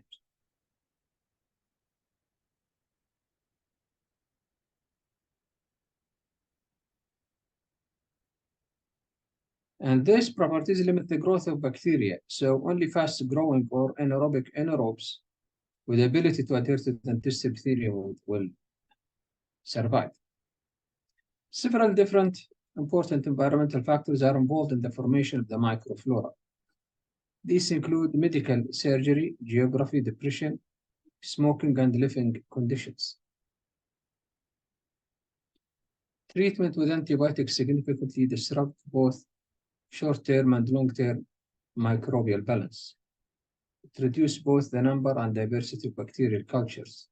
B: And these properties limit the growth of bacteria, so only fast-growing or anaerobic anaerobes with the ability to adhere to the intestinal epithelium will survive. Several different important environmental factors are involved in the formation of the microflora. These include medical surgery, geography, depression, smoking, and living conditions. Treatment with antibiotics significantly disrupt both short-term and long-term microbial balance. It reduces both the number and diversity of bacterial cultures.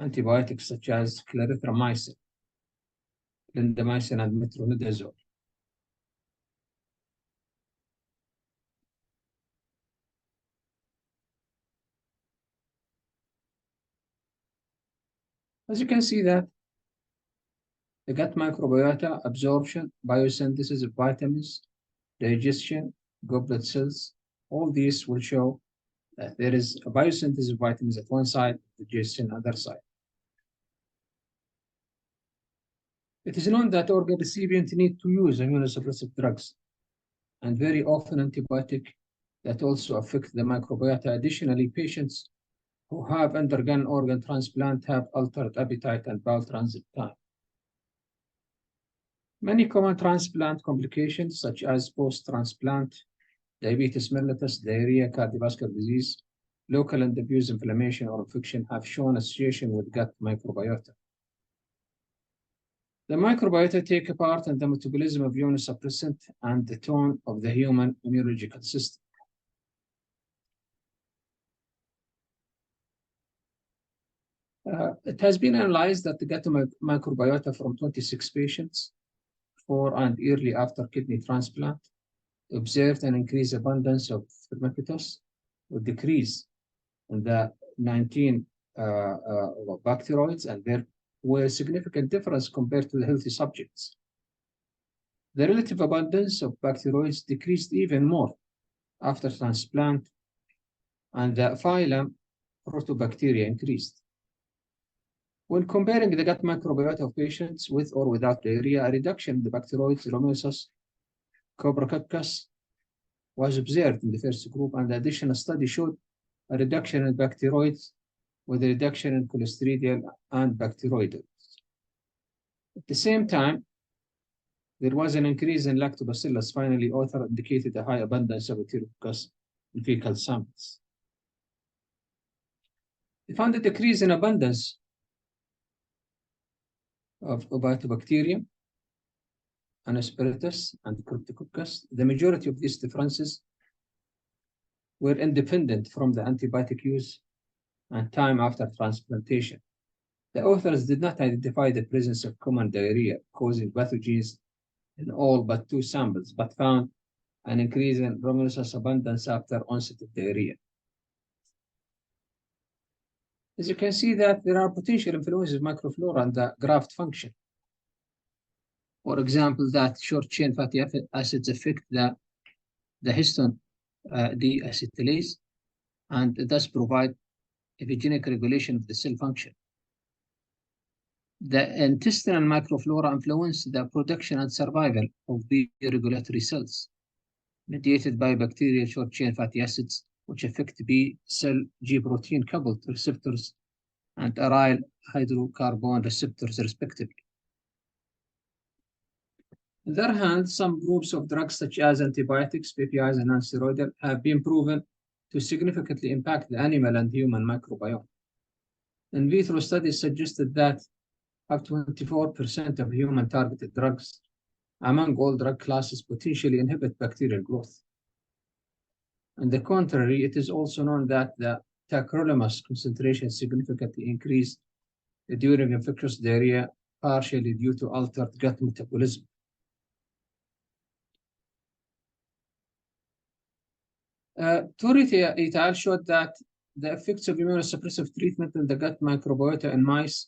B: Antibiotics such as clarithromycin, clindamycin, and metronidazole as you can see that the gut microbiota, absorption, biosynthesis of vitamins, digestion, goblet cells, all these will show that there is a biosynthesis of vitamins at one side, digestion on the other side. It is known that organ recipients need to use immunosuppressive drugs, and very often antibiotic that also affect the microbiota. Additionally, patients who have undergone organ transplant have altered appetite and bowel transit time. Many common transplant complications, such as post-transplant diabetes mellitus, diarrhea, cardiovascular disease, local and diffuse inflammation or infection have shown association with gut microbiota. The microbiota take part in the metabolism of immunosuppressant and the tone of the human immunological system. It has been analyzed that the gut microbiota from 26 patients before and early after kidney transplant observed an increased abundance of Firmicutes with decrease in the 19 bacteroids, and there were a significant difference compared to the healthy subjects. The relative abundance of bacteroids decreased even more after transplant, and the phylum Protobacteria increased. When comparing the gut microbiota of patients with or without diarrhea, a reduction in the bacteroids Lomosus cobracoccus was observed in the first group, and the additional study showed a reduction in bacteroids with a reduction in Clostridial and bacteroides. At the same time, there was an increase in Lactobacillus. Finally, author indicated a high abundance of Enterococcus in fecal samples. They found a decrease in abundance of Obitobacterium, Anospiritus, and Cryptococcus. The majority of these differences were independent from the antibiotic use and time after transplantation. The authors did not identify the presence of common diarrhea causing pathogens in all but 2 samples, but found an increase in Romulus abundance after onset of diarrhea. As you can see that there are potential influences of microflora on the graft function. For example, that short-chain fatty acids affect the histone deacetylase and thus provide epigenetic regulation of the cell function. The intestinal microflora influence the production and survival of the regulatory cells, mediated by bacterial short-chain fatty acids, which affect B cell G protein coupled receptors and aryl hydrocarbon receptors, respectively. On the other hand, some groups of drugs, such as antibiotics, PPIs, and nonsteroidal, have been proven to significantly impact the animal and human microbiome. In vitro studies suggested that up to 24% of human targeted drugs among all drug classes potentially inhibit bacterial growth. On the contrary, it is also known that the tacrolimus concentration significantly increased during infectious diarrhea, partially due to altered gut metabolism. Turret et al. Showed that the effects of immunosuppressive treatment in the gut microbiota in mice,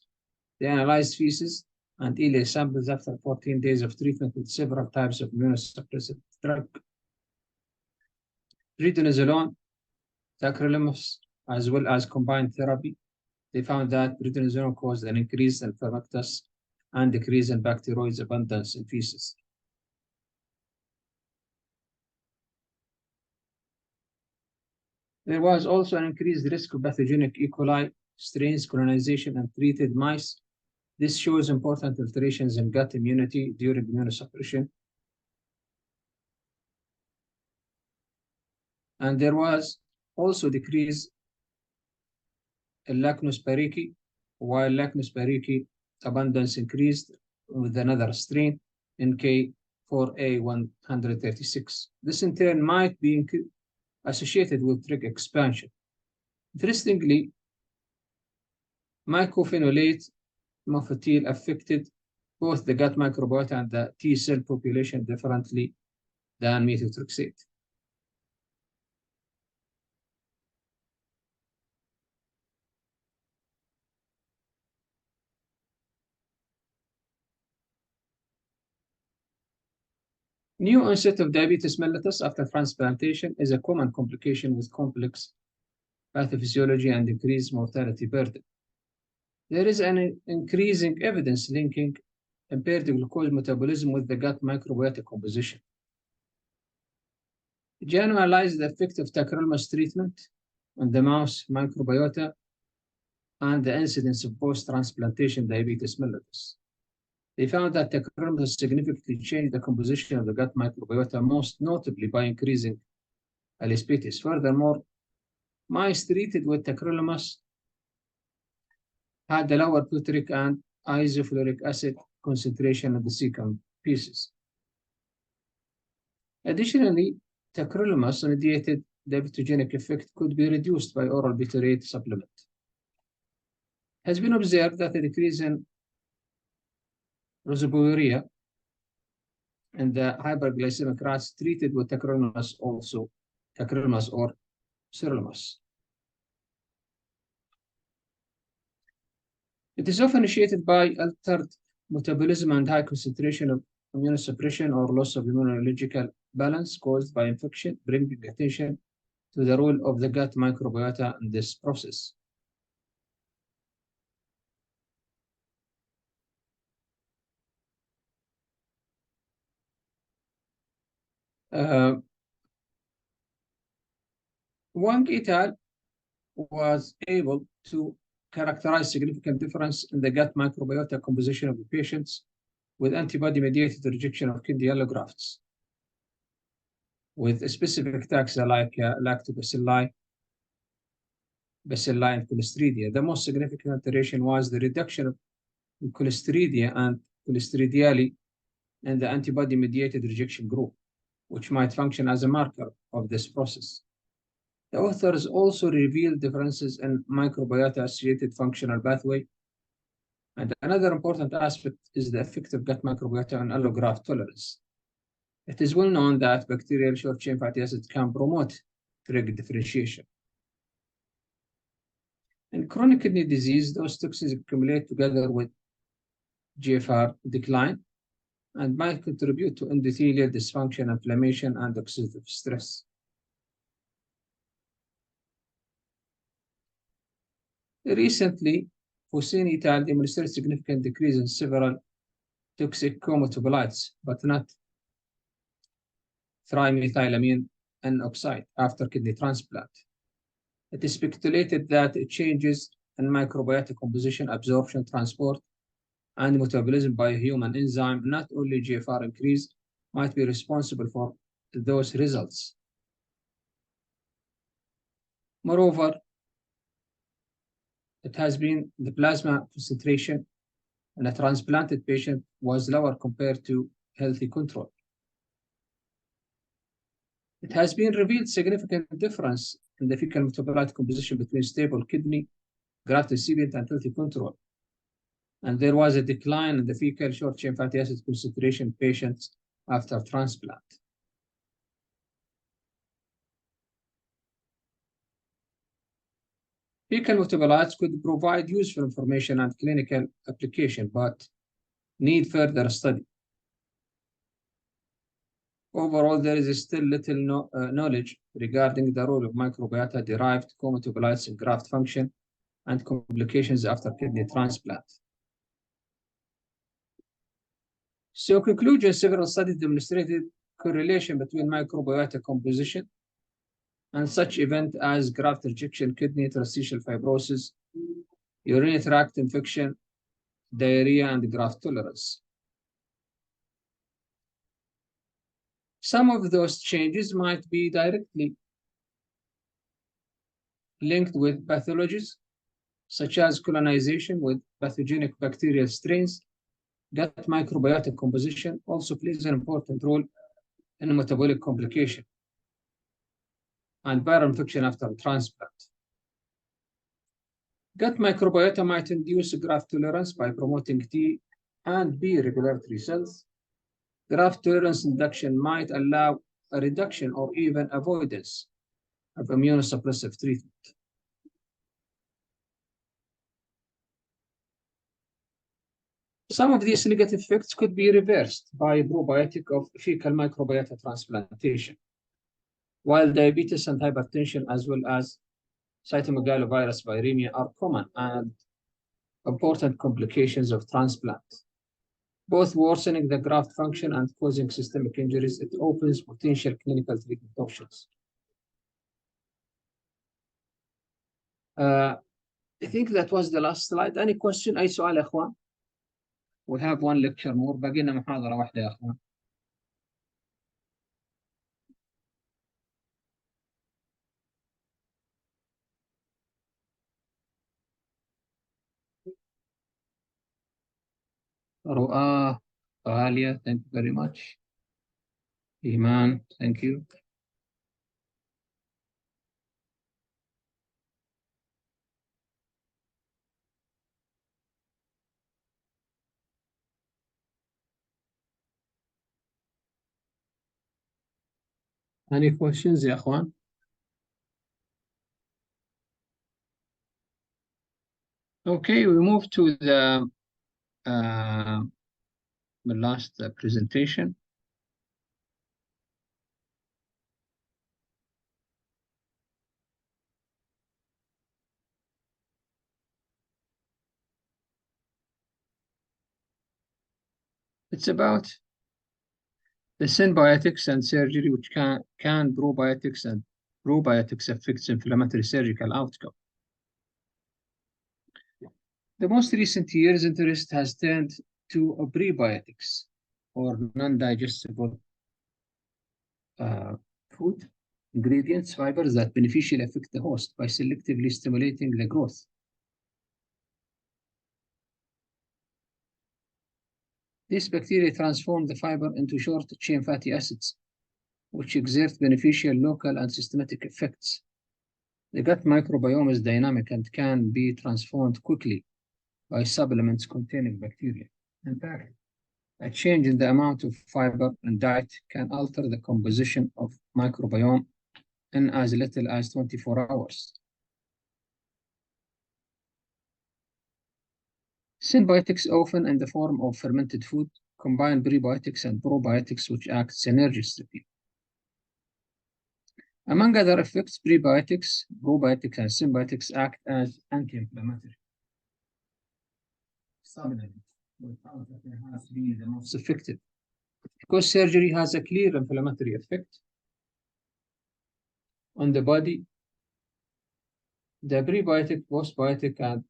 B: they analyzed feces and ileus samples after 14 days of treatment with several types of immunosuppressive drug. Prednisolone, tacrolimus, as well as combined therapy, they found that prednisolone caused an increase in Firmicutes and decrease in bacteroids abundance in feces. There was also an increased risk of pathogenic E. coli strains colonization in treated mice. This shows important alterations in gut immunity during immunosuppression. And there was also decrease in Lachnus pariki, while Lachnus pariki abundance increased with another strain, NK4A136. This in turn might be associated with trig expansion. Interestingly, mycophenolate mofetil affected both the gut microbiota and the T cell population differently than methotrexate. New onset of diabetes mellitus after transplantation is a common complication with complex pathophysiology and increased mortality burden. There is an increasing evidence linking impaired glucose metabolism with the gut microbiota composition. Jan analyzed the effect of tacrolimus treatment on the mouse microbiota and the incidence of post-transplantation diabetes mellitus. They found that tacrolimus significantly changed the composition of the gut microbiota, most notably by increasing allospecius. Furthermore, mice treated with tacrolimus had a lower butyric and isofluric acid concentration of the cecum pieces. Additionally, tacrolimus-mediated diabetogenic effect could be reduced by oral butyrate supplement. It has been observed that a decrease in rosoburia in the hyperglycemic rats treated with tacrolimus or sirolimus. It is often initiated by altered metabolism and high concentration of immunosuppression or loss of immunological balance caused by infection, bringing attention to the role of the gut microbiota in this process. Wang et al. Was able to characterize significant difference in the gut microbiota composition of the patients with antibody-mediated rejection of kidney allografts with specific taxa like lactobacilli, bacilli, and Clostridia. The most significant alteration was the reduction of Clostridia and Clostridiale in the antibody-mediated rejection group, which might function as a marker of this process. The authors also revealed differences in microbiota-associated functional pathway. And another important aspect is the effect of gut microbiota on allograft tolerance. It is well known that bacterial short-chain fatty acids can promote drug differentiation. In chronic kidney disease, those toxins accumulate together with GFR decline and might contribute to endothelial dysfunction, inflammation, and oxidative stress. Recently, Hussein et al. Demonstrated significant decrease in several toxic cometabolites, but not trimethylamine N-oxide after kidney transplant. It is speculated that changes in microbiota composition, absorption, transport, and metabolism by a human enzyme, not only GFR increase, might be responsible for those results. Moreover, it has been the plasma concentration in a transplanted patient was lower compared to healthy control. It has been revealed significant difference in the fecal metabolite composition between stable kidney, graft recipient, and healthy control. And there was a decline in the fecal short-chain fatty acid concentration in patients after transplant. Fecal metabolites could provide useful information and clinical application, but need further study. Overall, there is still little knowledge regarding the role of microbiota-derived cometabolites in graft function and complications after kidney transplant. So, conclusion: several studies demonstrated correlation between microbiota composition and such event as graft rejection, kidney interstitial fibrosis, urinary tract infection, diarrhea, and graft tolerance. Some of those changes might be directly linked with pathologies, such as colonization with pathogenic bacterial strains. Gut microbiota composition also plays an important role in metabolic complication and viral infection after transplant. Gut microbiota might induce graft tolerance by promoting T and B regulatory cells. Graft tolerance induction might allow a reduction or even avoidance of immunosuppressive treatment. Some of these negative effects could be reversed by probiotic of fecal microbiota transplantation, while diabetes and hypertension, as well as cytomegalovirus viremia, are common and important complications of transplant, both worsening the graft function and causing systemic injuries. It opens potential clinical treatment options. I think that was the last slide. Any question? أي سؤال يا أخوان? We have one lecture more. باقي لنا محاضرة واحدة يا أخوان. Ru'a, Alia, thank you very much. Iman, thank you. Any questions, يا أخوان? Okay, we move to the last presentation. It's about the symbiotics and surgery, which can probiotics and probiotics affects inflammatory surgical outcome. The most recent years, interest has turned to prebiotics or non-digestible food ingredients, fibers that beneficially affect the host by selectively stimulating the growth. These bacteria transform the fiber into short-chain fatty acids, which exert beneficial local and systematic effects. The gut microbiome is dynamic and can be transformed quickly by supplements containing bacteria. In fact, a change in the amount of fiber in diet can alter the composition of microbiome in as little as 24 hours. Symbiotics, often in the form of fermented food, combine prebiotics and probiotics which act synergistically. Among other effects, prebiotics, probiotics, and symbiotics act as anti-inflammatory supplements. We found that they have to be the most effective because surgery has a clear inflammatory effect on the body. The prebiotic, postbiotic, and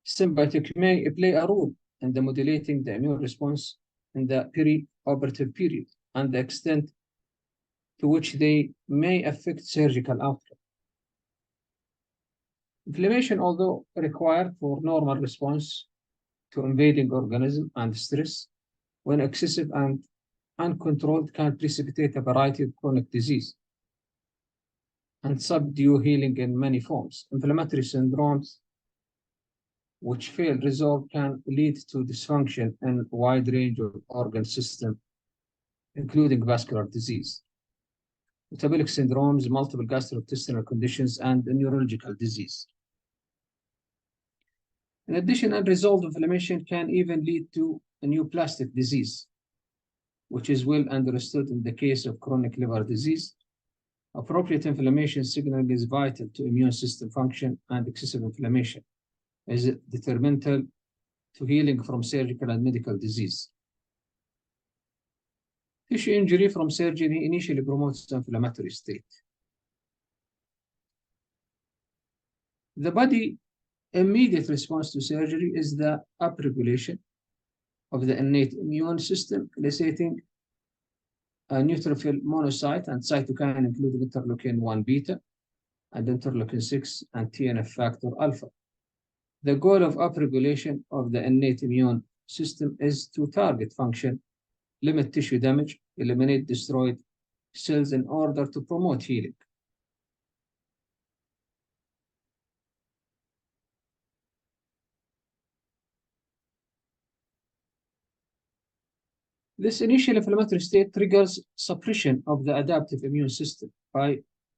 B: symbiotic may play a role in the modulating the immune response in the perioperative period and the extent to which they may affect surgical outcome. Inflammation, although required for normal response to invading organism and stress, when excessive and uncontrolled, can precipitate a variety of chronic disease and subdue healing in many forms. Inflammatory syndromes which fail resolve can lead to dysfunction in a wide range of organ systems, including vascular disease, metabolic syndromes, multiple gastrointestinal conditions, and neurological disease. In addition, unresolved inflammation can even lead to a neoplastic disease, which is well understood in the case of chronic liver disease. Appropriate inflammation signaling is vital to immune system function, and excessive inflammation is detrimental to healing from surgical and medical disease. Tissue injury from surgery initially promotes the inflammatory state. The body immediate response to surgery is the upregulation of the innate immune system, eliciting a neutrophil monocyte and cytokine, including interleukin-1 beta and interleukin-6 and TNF factor alpha. The goal of upregulation of the innate immune system is to target function, limit tissue damage, eliminate destroyed cells in order to promote healing. This initial inflammatory state triggers suppression of the adaptive immune system by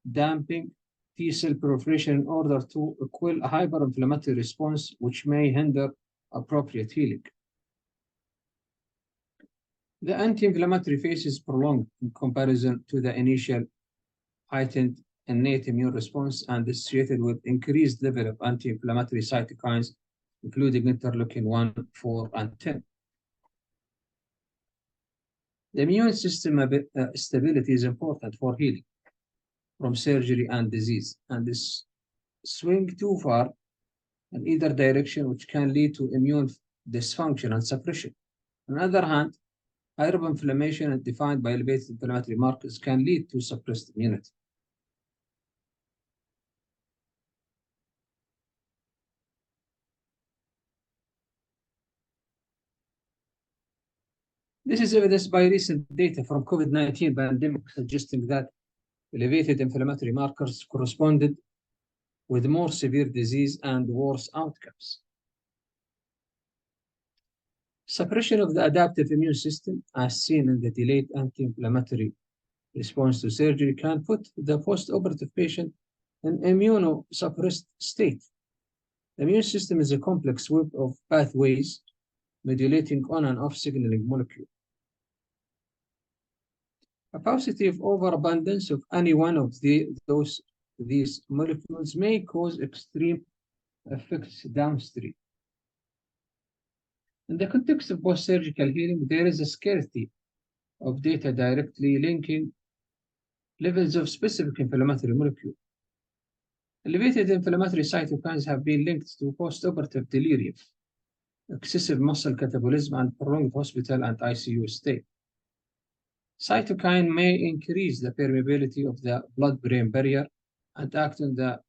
B: damping T cell proliferation in order to quell a hyperinflammatory response, which may hinder appropriate healing. The anti-inflammatory phase is prolonged in comparison to the initial heightened innate immune response and is associated with increased level of anti-inflammatory cytokines, including interleukin-1, 4, and 10. The immune system stability is important for healing from surgery and disease, and this swing too far in either direction, which can lead to immune dysfunction and suppression. On the other hand, hyperinflammation defined by elevated inflammatory markers can lead to suppressed immunity. This is evidenced by recent data from COVID-19 pandemic suggesting that elevated inflammatory markers corresponded with more severe disease and worse outcomes. Suppression of the adaptive immune system, as seen in the delayed anti-inflammatory response to surgery, can put the post-operative patient in immunosuppressed state. The immune system is a complex web of pathways modulating on and off signaling molecule. A paucity of overabundance of any one of these molecules may cause extreme effects downstream. In the context of post-surgical healing, there is a scarcity of data directly linking levels of specific inflammatory molecule. Elevated inflammatory cytokines have been linked to post-operative delirium, excessive muscle catabolism, and prolonged hospital and ICU stay. Cytokine may increase the permeability of the blood-brain barrier and act on the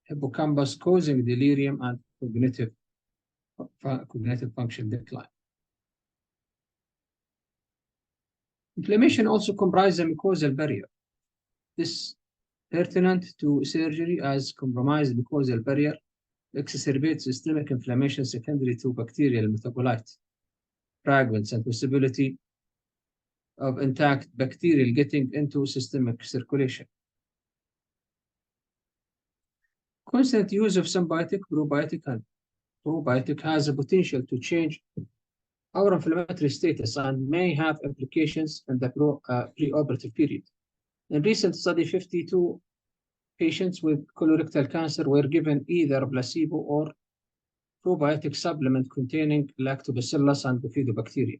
B: hippocampus, causing delirium and cognitive function decline. Inflammation also comprises a mucosal barrier. This pertinent to surgery, as compromised mucosal barrier exacerbates systemic inflammation secondary to bacterial metabolite fragments and possibility of intact bacterial getting into systemic circulation. Constant use of symbiotic, probiotic has a potential to change our inflammatory status and may have implications in the preoperative period. In recent study, 52 patients with colorectal cancer were given either placebo or probiotic supplement containing lactobacillus and bifidobacteria.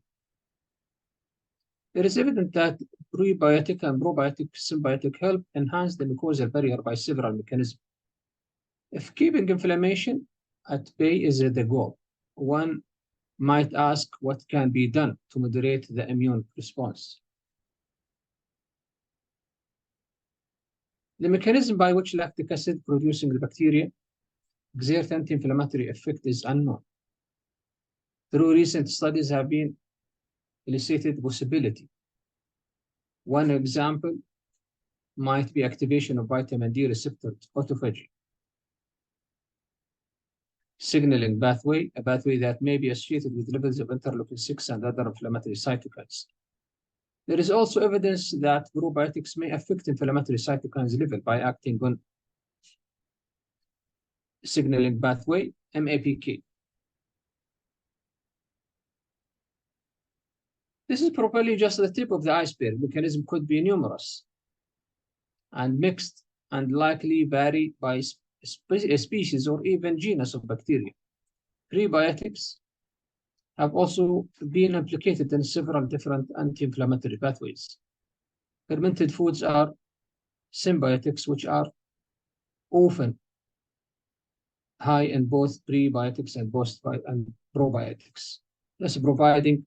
B: It is evident that prebiotic and probiotic symbiotic help enhance the mucosal barrier by several mechanisms. If keeping inflammation at bay is the goal, one might ask what can be done to moderate the immune response. The mechanism by which lactic acid producing the bacteria exert anti-inflammatory effect is unknown. Through recent studies have been elicited possibility. One example might be activation of vitamin D receptor autophagy signaling pathway, a pathway that may be associated with levels of interleukin-6 and other inflammatory cytokines. There is also evidence that probiotics may affect inflammatory cytokines level by acting on signaling pathway, MAPK. This is probably just the tip of the iceberg. Mechanism could be numerous and mixed and likely vary by species or even genus of bacteria. Prebiotics have also been implicated in several different anti-inflammatory pathways. Fermented foods are symbiotics, which are often high in both prebiotics and probiotics, thus providing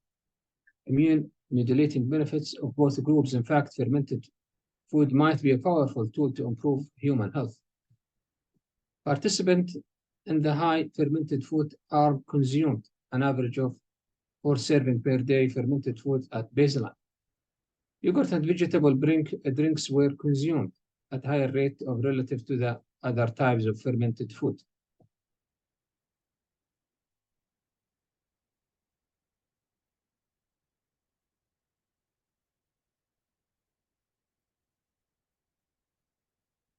B: immune modulating benefits of both groups. In fact, fermented food might be a powerful tool to improve human health. Participants in the high fermented food are consumed an average of 4 servings per day fermented food at baseline. Yogurt and vegetable drinks were consumed at higher rate of relative to the other types of fermented food.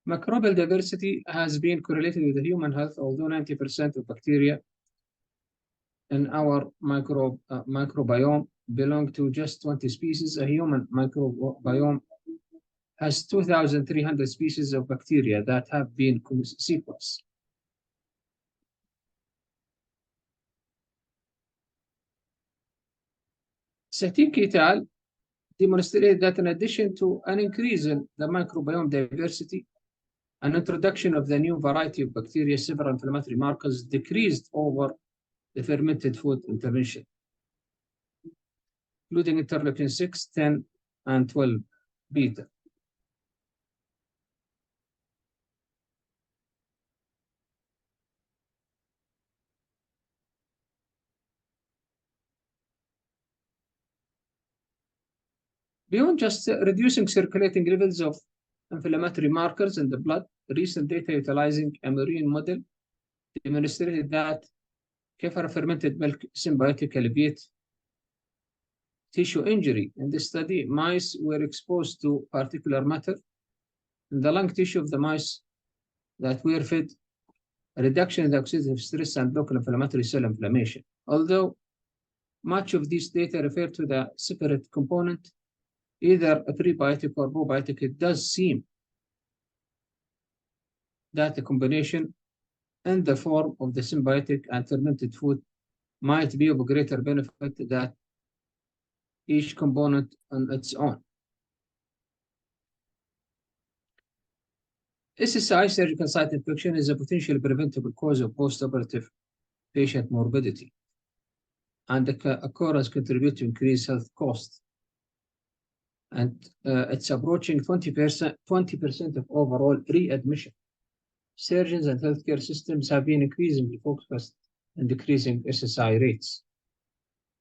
B: Microbial diversity has been correlated with the human health, although 90% of bacteria in our microbiome belong to just 20 species. A human microbiome has 2,300 species of bacteria that have been sequenced. Satiq et al. Demonstrated that in addition to an increase in the microbiome diversity, an introduction of the new variety of bacteria, several inflammatory markers decreased over the fermented food intervention, including interleukin 6, 10, and 12 beta. Beyond just reducing circulating levels of inflammatory markers in the blood, recent data utilizing a marine model demonstrated that kefir fermented milk symbiotic alleviate tissue injury. In this study, mice were exposed to particulate matter in the lung tissue of the mice that were fed a reduction in the oxidative stress and local inflammatory cell inflammation. Although much of these data refer to the separate component, either a prebiotic or probiotic, it does seem that the combination in the form of the symbiotic and fermented food might be of greater benefit than each component on its own. SSI, surgical site infection, is a potentially preventable cause of post-operative patient morbidity, and the occurrence contributes to increased health costs. And it's approaching 20% of overall readmission. Surgeons and healthcare systems have been increasingly focused on decreasing SSI rates.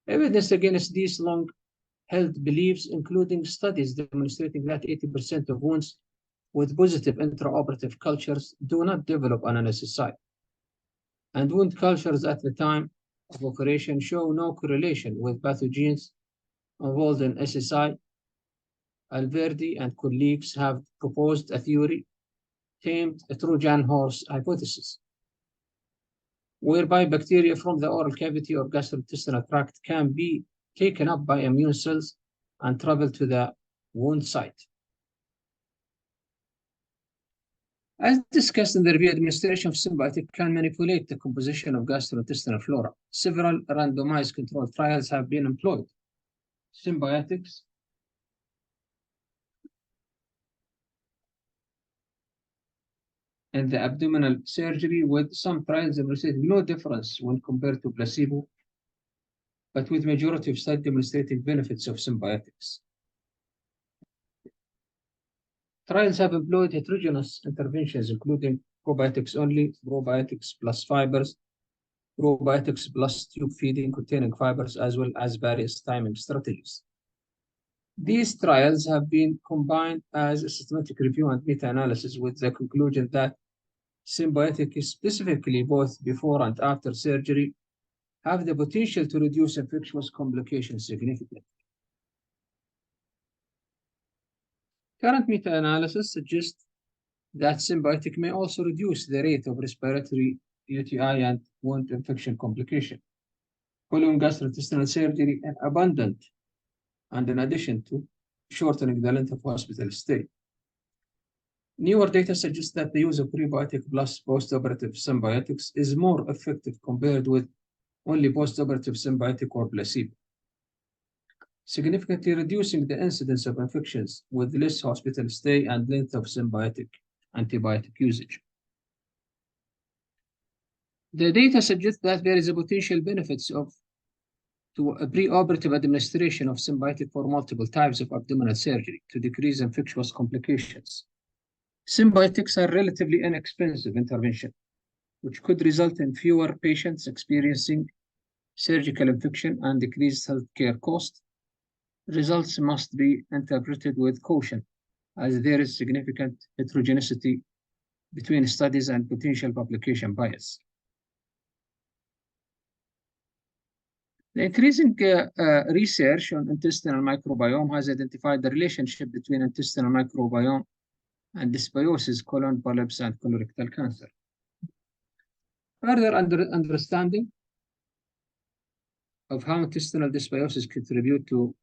B: Evidence against these long-held beliefs, including studies demonstrating that 80% of wounds with positive intraoperative cultures do not develop on an SSI. And wound cultures at the time of operation show no correlation with pathogens involved in SSI. Alverdi and colleagues have proposed a theory termed a Trojan horse hypothesis, whereby bacteria from the oral cavity or gastrointestinal tract can be taken up by immune cells and travel to the wound site. As discussed in the review, administration of symbiotic can manipulate the composition of gastrointestinal flora. Several randomized controlled trials have been employed. Symbiotics and the abdominal surgery, with some trials demonstrating no difference when compared to placebo, but with majority of studies demonstrating benefits of symbiotics. Trials have employed heterogeneous interventions, including probiotics only, probiotics plus fibers, probiotics plus tube feeding containing fibers, as well as various timing strategies. These trials have been combined as a systematic review and meta-analysis, with the conclusion that symbiotic, specifically both before and after surgery, have the potential to reduce infectious complications significantly. Current meta-analysis suggests that symbiotic may also reduce the rate of respiratory UTI and wound infection complication following gastrointestinal surgery and abundant, and in addition to shortening the length of hospital stay. Newer data suggests that the use of prebiotic plus post-operative symbiotics is more effective compared with only post-operative symbiotic or placebo, significantly reducing the incidence of infections with less hospital stay and length of symbiotic antibiotic usage. The data suggests that there is a potential benefits to a preoperative administration of symbiotic for multiple types of abdominal surgery to decrease infectious complications. Symbiotics are relatively inexpensive intervention, which could result in fewer patients experiencing surgical infection and decreased healthcare costs. Results must be interpreted with caution, as there is significant heterogeneity between studies and potential publication bias. The increasing research on intestinal microbiome has identified the relationship between intestinal microbiome and dysbiosis, colon polyps, and colorectal cancer. Further understanding of how intestinal dysbiosis contribute to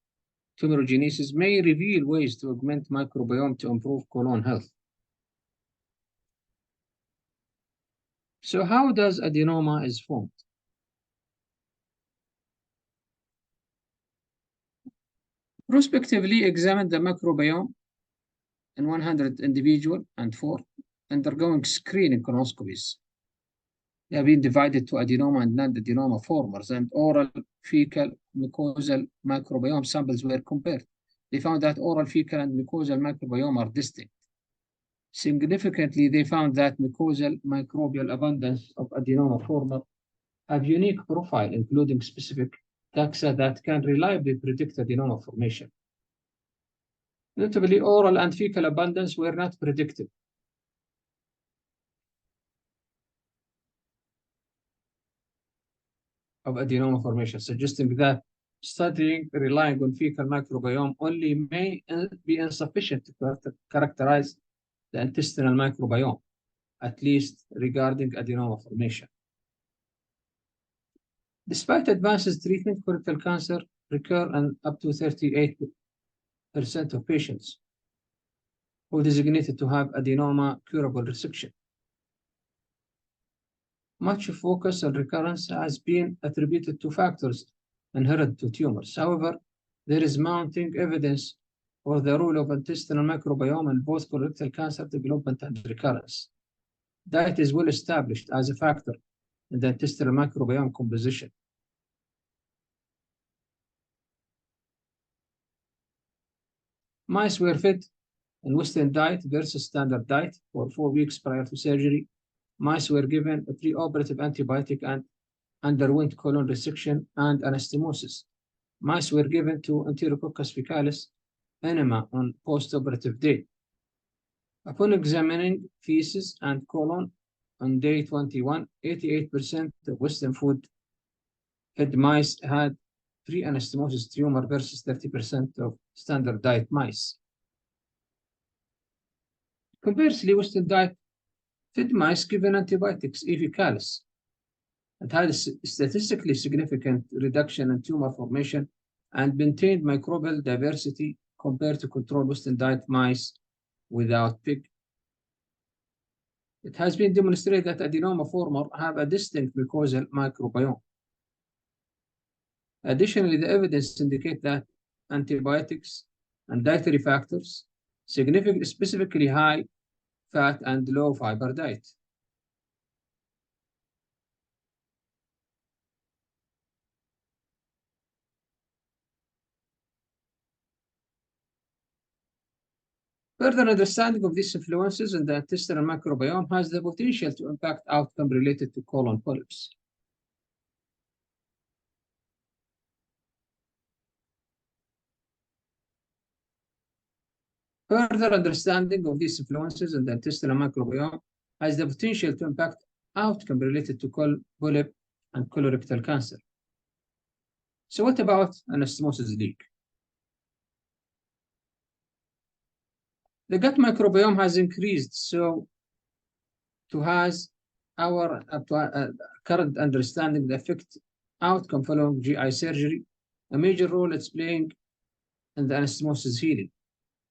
B: tumorigenesis may reveal ways to augment microbiome to improve colon health. So how does adenoma is formed? Prospectively examine the microbiome in 100 individuals and 4 undergoing screening colonoscopies. They have been divided to adenoma and non-adenoma formers, and oral, fecal, mucosal microbiome samples were compared. They found that oral, fecal, and mucosal microbiome are distinct. Significantly, they found that mucosal microbial abundance of adenoma former have unique profile, including specific taxa that can reliably predict adenoma formation. Notably, oral and fecal abundance were not predicted. Of adenoma formation, suggesting that studying relying on fecal microbiome only may be insufficient to characterize the intestinal microbiome, at least regarding adenoma formation. Despite advances, treatment colorectal cancer recur in up to 38% of patients who are designated to have adenoma curable resection. Much focus on recurrence has been attributed to factors inherent to tumors. However, there is mounting evidence for the role of intestinal microbiome in both colorectal cancer development and recurrence. Diet is well established as a factor in the intestinal microbiome composition. Mice were fed in Western diet versus standard diet for 4 weeks prior to surgery. Mice were given a preoperative antibiotic and underwent colon resection and anastomosis. Mice were given to Enterococcus faecalis enema on postoperative day. Upon examining feces and colon on day 21, 88% of Western food fed mice had pre-anastomosis tumor versus 30% of standard diet mice. Conversely, Western diet fed mice given antibiotics, E. faecalis, and had a statistically significant reduction in tumor formation and maintained microbial diversity compared to controlled Western diet mice without pig. It has been demonstrated that adenoma former have a distinct mucosal microbiome. Additionally, the evidence indicates that antibiotics and dietary factors, specifically high fat and low fiber diet. Further understanding of these influences in the intestinal microbiome has the potential to impact outcome related to colon polyps. Further understanding of these influences in the intestinal microbiome has the potential to impact outcome related to colon polyp and colorectal cancer. So what about anastomosis leak? The gut microbiome has increased, so to has our current understanding the effect outcome following GI surgery, a major role it's playing in the anastomosis healing,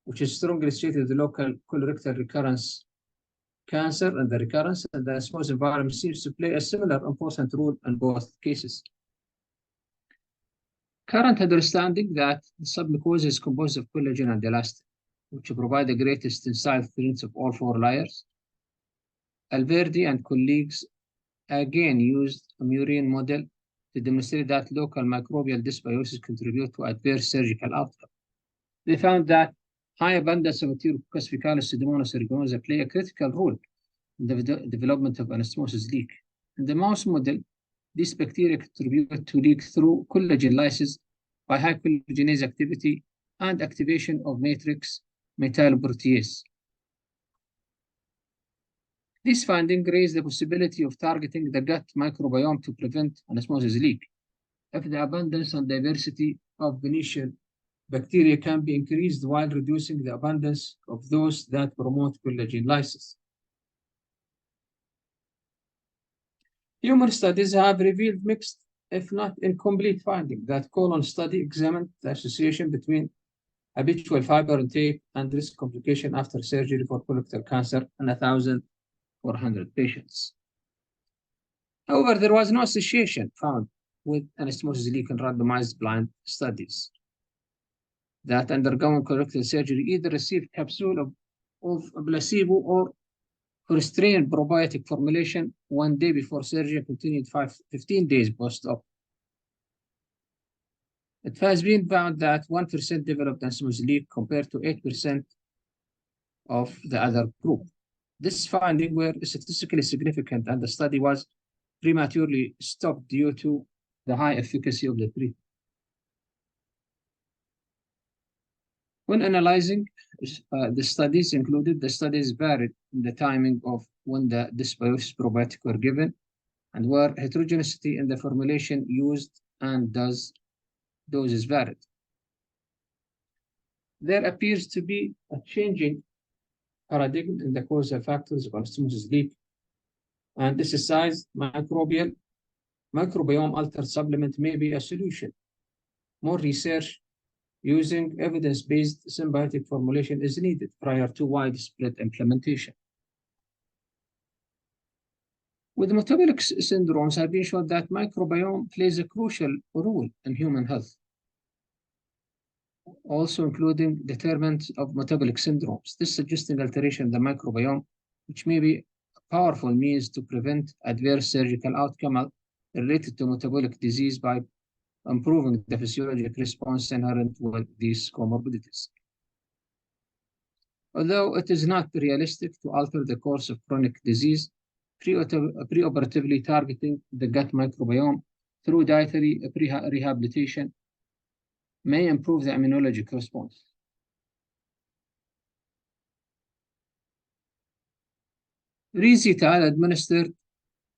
B: which is strongly associated with the local colorectal recurrence cancer, and the recurrence and the anastomosis environment seems to play a similar important role in both cases. Current understanding that the submucosa is composed of collagen and elastin, which provide the greatest tensile strength of all 4 layers. Alberdi and colleagues again used a murine model to demonstrate that local microbial dysbiosis contribute to adverse surgical outcome. They found that high abundance of Enterococcus faecalis pseudomonas aeruginosa play a critical role in the development of anastomosis leak. In the mouse model, these bacteria contribute to leak through collagen lysis by high collagenase activity and activation of matrix metalloprotease. This finding raised the possibility of targeting the gut microbiome to prevent anastomosis leak. If the abundance and diversity of beneficial bacteria can be increased while reducing the abundance of those that promote collagen lysis. Human studies have revealed mixed, if not incomplete, findings. That colon study examined the association between habitual fiber intake and risk complication after surgery for colorectal cancer in 1,400 patients. However, there was no association found with anastomosis leak in randomized blind studies that undergoing colorectal surgery either received capsule of a placebo or restrained probiotic formulation 1 day before surgery and continued 15 days post-op. It has been found that 1% developed anastomosis leak compared to 8% of the other group. This finding were statistically significant, and the study was prematurely stopped due to the high efficacy of the treatment. When analyzing the studies included, the studies varied in the timing of when the dysbiosis probiotic were given and where heterogeneity in the formulation used and doses varied. There appears to be a changing paradigm in the causal factors of anastomosis sleep and synthesized microbiome altered supplement may be a solution. More research using evidence-based symbiotic formulation is needed prior to widespread implementation. With metabolic syndromes have been shown that microbiome plays a crucial role in human health, also including determinants of metabolic syndromes. This suggesting alteration in the microbiome, which may be a powerful means to prevent adverse surgical outcome related to metabolic disease by improving the physiologic response inherent with these comorbidities. Although it is not realistic to alter the course of chronic disease, preoperatively targeting the gut microbiome through dietary rehabilitation may improve the immunologic response. Rizital administered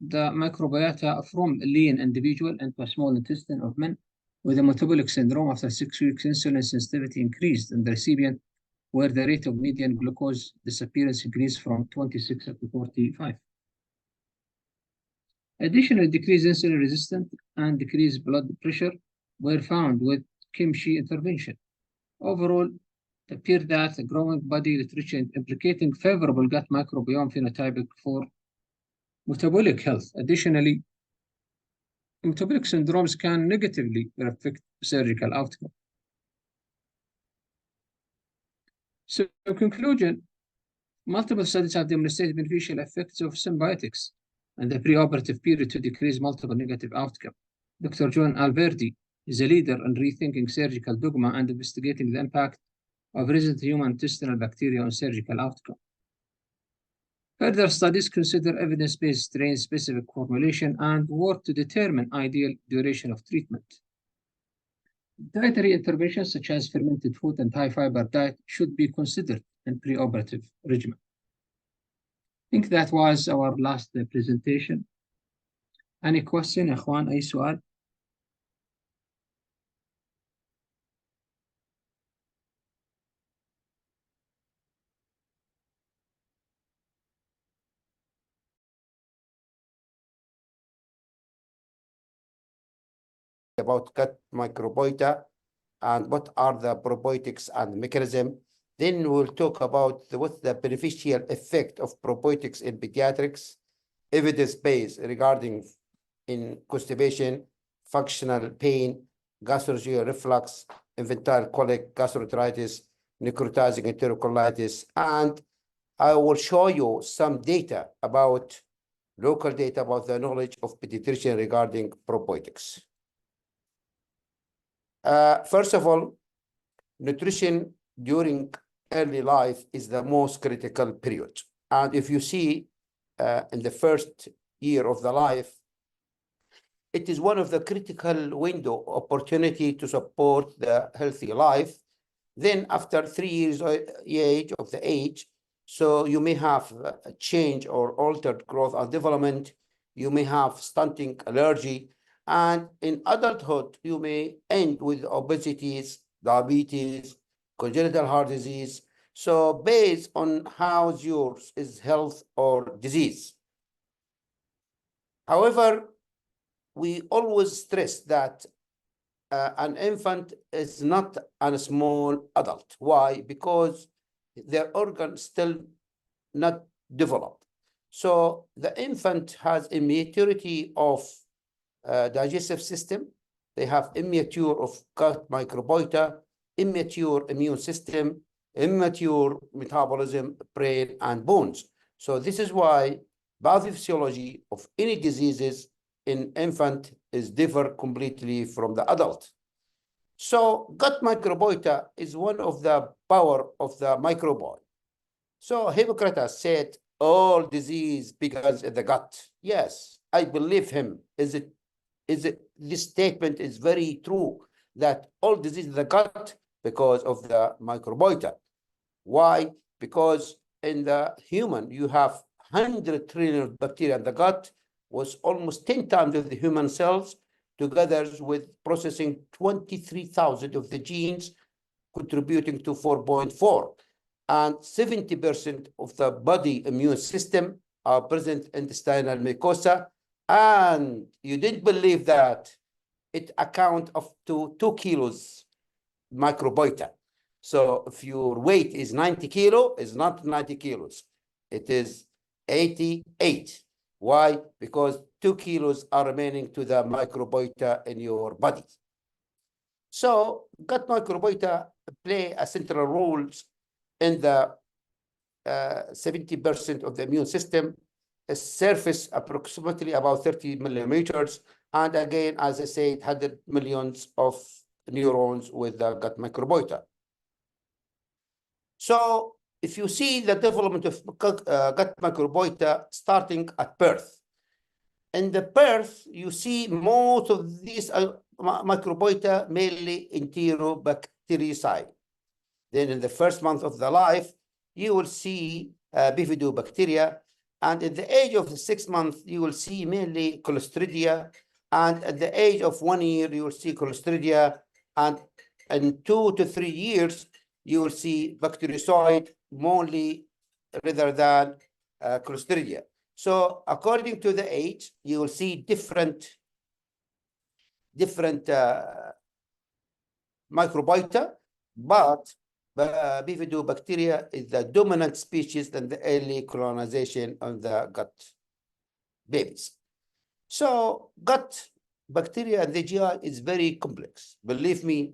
B: the microbiota from a lean individual into a small intestine of men with a metabolic syndrome. After 6 weeks, insulin sensitivity increased in the recipient, where the rate of median glucose disappearance increased from 26 up to 45. Additional decreased insulin resistance and decreased blood pressure were found with kimchi intervention. Overall, it appeared that a growing body literature implicating favorable gut microbiome phenotypic for metabolic health. Additionally, metabolic syndromes can negatively affect surgical outcome. So, in conclusion, multiple studies have demonstrated beneficial effects of symbiotics and the preoperative period to decrease multiple negative outcomes. Dr. John Alberti is a leader in rethinking surgical dogma and investigating the impact of resident human intestinal bacteria on surgical outcome. Further studies consider evidence-based strain-specific formulation and work to determine ideal duration of treatment. Dietary interventions such as fermented food and high-fiber diet should be considered in preoperative regimen. I think that was our last presentation. Any question, إخوان, أي سؤال؟
D: About gut microbiota and what are the probiotics and mechanism. Then we'll talk about what's the beneficial effect of probiotics in pediatrics, evidence-based regarding in constipation, functional pain, gastroesophageal reflux, infantile colic, gastroenteritis, necrotizing enterocolitis, and I will show you some data about local data about the knowledge of pediatrician regarding probiotics. First of all, nutrition during early life is the most critical period. And if you see in the first year of the life, it is one of the critical window opportunity to support the healthy life. Then after 3 years of the age, so you may have a change or altered growth and development. You may have stunting, allergy. And in adulthood, you may end with obesity, diabetes, congenital heart disease. So based on how yours is health or disease. However, we always stress that an infant is not a small adult. Why? Because their organs still not developed. So the infant has immaturity of digestive system, they have immature of gut microbiota, immature immune system, immature metabolism, brain, and bones. So this is why pathophysiology of any diseases in infant is differ completely from the adult. So gut microbiota is one of the power of the microbiome. So Hippocrates said all disease begins in the gut. Yes, I believe him. This statement is very true that all disease in the gut because of the microbiota. Why? Because in the human, you have 100 trillion bacteria in the gut, was almost 10 times of the human cells, together with processing 23,000 of the genes, contributing to 4.4. And 70% of the body immune system are present in the intestinal mucosa. And you didn't believe that it accounts up to 2 kilos microbiota. So if your weight is 90 kilo, it's not 90 kilos. It is 88. Why? Because 2 kilos are remaining to the microbiota in your body. So gut microbiota play a central role in the 70% of the immune system. A surface approximately about 30 millimeters. And again, as I said, 100 millions of neurons with the gut microbiota. So if you see the development of gut microbiota starting at birth, in the birth, you see most of these microbiota mainly enterobactericide. Then in the first month of the life, you will see bifidobacteria. And at the age of 6 months, you will see mainly Clostridia. And at the age of 1 year, you will see Clostridia. And in 2 to 3 years, you will see bactericide mainly rather than Clostridia. So according to the age, you will see different microbiota, but bifidobacteria is the dominant species in the early colonization of the gut babies. So gut bacteria and the GI is very complex. Believe me,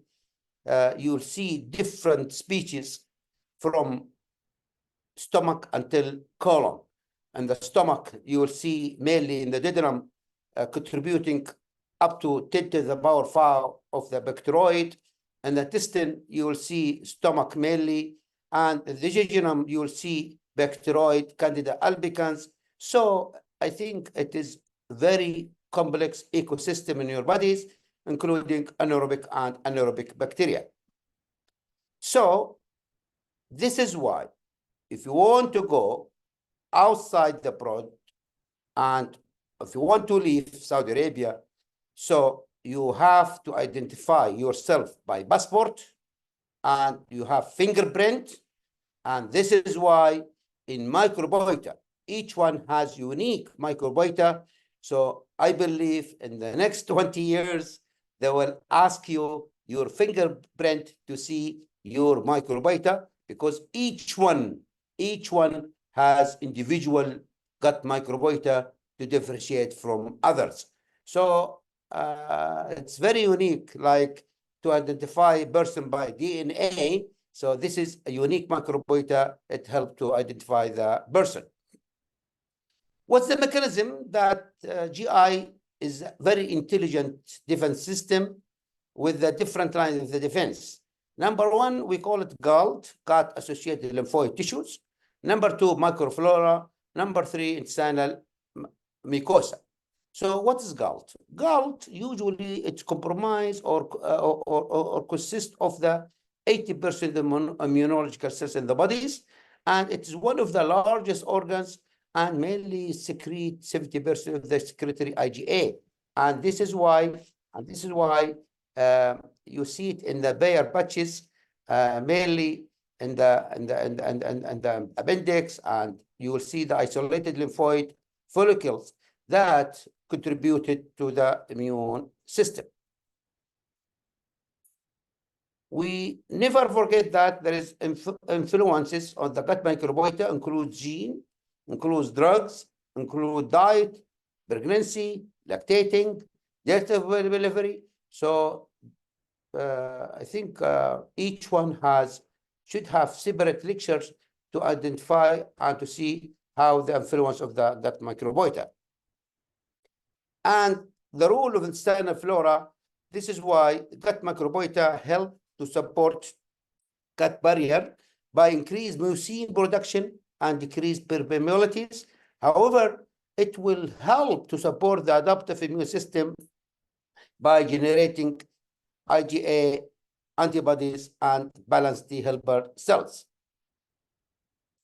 D: you'll see different species from stomach until colon. In the stomach, you will see mainly in the duodenum contributing up to 10 to the power 5 of the bacteroid. In the intestine, you will see stomach mainly, and the jejunum, you will see bacteroid, Candida albicans. So I think it is very complex ecosystem in your bodies, including anaerobic and anaerobic bacteria. So this is why, if you want to go outside the prod, and if you want to leave Saudi Arabia, so you have to identify yourself by passport, and you have fingerprint. And this is why in microbiota, each one has unique microbiota. So I believe in the next 20 years, they will ask you your fingerprint to see your microbiota, because each one has individual gut microbiota to differentiate from others. So it's very unique, like to identify a person by DNA. So this is a unique microbiota. It helps to identify the person. What's the mechanism that GI is a very intelligent defense system with the different lines of the defense? Number one, we call it GALT, gut-associated lymphoid tissues. Number two, microflora. Number three, intestinal mucosa. So what is GALT? GALT, usually it's compromised or consists of the 80% immunological cells in the bodies, and it is one of the largest organs and mainly secrete 70% of the secretory IgA. And this is why you see it in the Bayer patches, mainly in the appendix, and you will see the isolated lymphoid follicles that contributed to the immune system. We never forget that there is influences on the gut microbiota, includes gene, includes drugs, include diet, pregnancy, lactating, date of delivery. So I think each one should have separate lectures to identify and to see how the influence of the gut microbiota. And the role of intestinal flora, this is why gut microbiota help to support gut barrier by increased mucin production and decreased permeabilities. However, it will help to support the adaptive immune system by generating IgA antibodies and balanced T helper cells.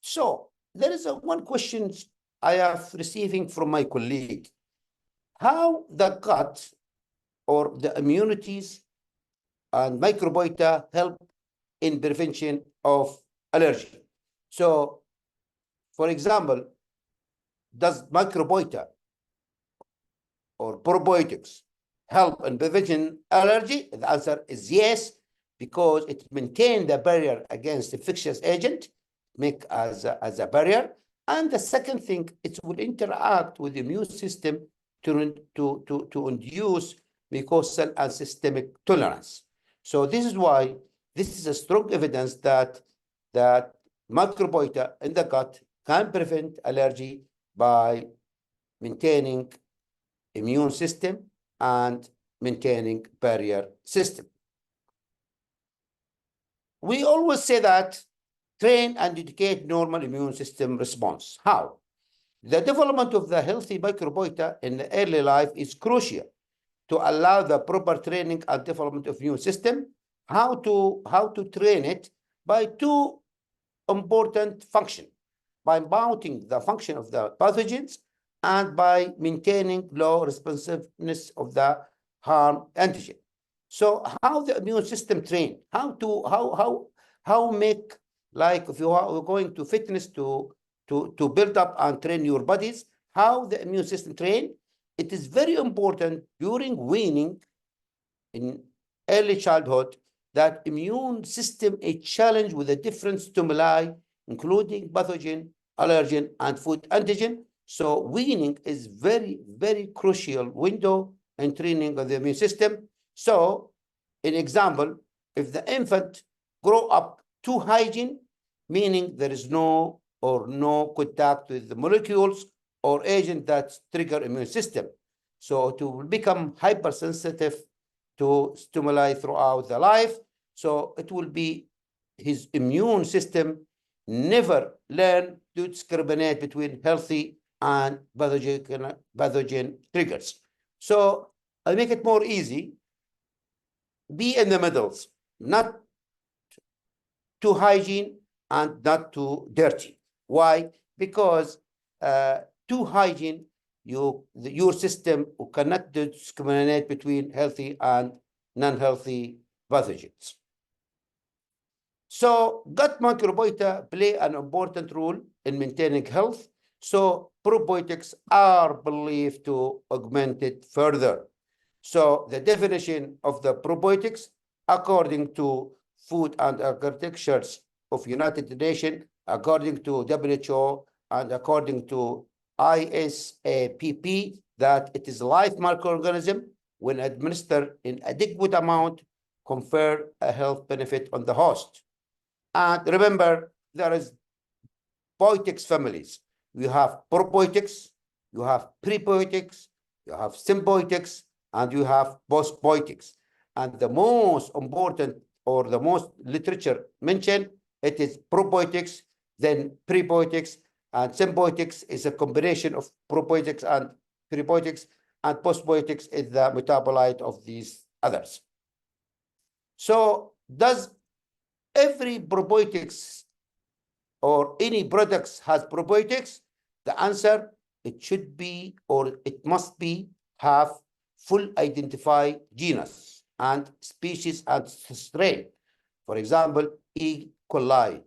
D: So there is one question I have receiving from my colleague. How the gut or the immunities and microbiota help in prevention of allergy? So, for example, does microbiota or probiotics help in prevention allergy? The answer is yes, because it maintains the barrier against infectious agent, make as a barrier. And the second thing, it will interact with the immune system to induce mucosal and systemic tolerance. So this is why this is a strong evidence that microbiota in the gut can prevent allergy by maintaining immune system and maintaining barrier system. We always say that train and educate normal immune system response. How? The development of the healthy microbiota in the early life is crucial to allow the proper training and development of immune system. How to train it? By two important functions: by mounting the function of the pathogens and by maintaining low responsiveness of the harm antigen. So how the immune system train? How make, like if you are going to fitness to build up and train your bodies, how the immune system train? It is very important during weaning in early childhood that immune system is challenged with a different stimuli, including pathogen, allergen, and food antigen. So weaning is very, very crucial window in training of the immune system. So, in example, if the infant grow up too hygiene, meaning there is no contact with the molecules or agent that trigger immune system. So it will become hypersensitive to stimuli throughout the life. So it will be his immune system never learn to discriminate between healthy and pathogen triggers. So I make it more easy. Be in the middles, not too hygiene and not too dirty. Why? Because too hygiene, your system cannot discriminate between healthy and non-healthy pathogens. So gut microbiota play an important role in maintaining health. So probiotics are believed to augment it further. So the definition of the probiotics, according to Food and Architectures of United Nations, according to WHO, and according to ISAPP, that it is a live microorganism when administered in adequate amount, confer a health benefit on the host. And remember, there is probiotics families. You have probiotics, you have prebiotics, you have symbiotics, and you have postbiotics. And the most important or the most literature mentioned, it is probiotics, then prebiotics, and symbiotics is a combination of probiotics and prebiotics, and postbiotics is the metabolite of these others. So does every probiotics or any products has probiotics? The answer, it should be, or it must be, have full identified genus and species and strain. For example, E. coli,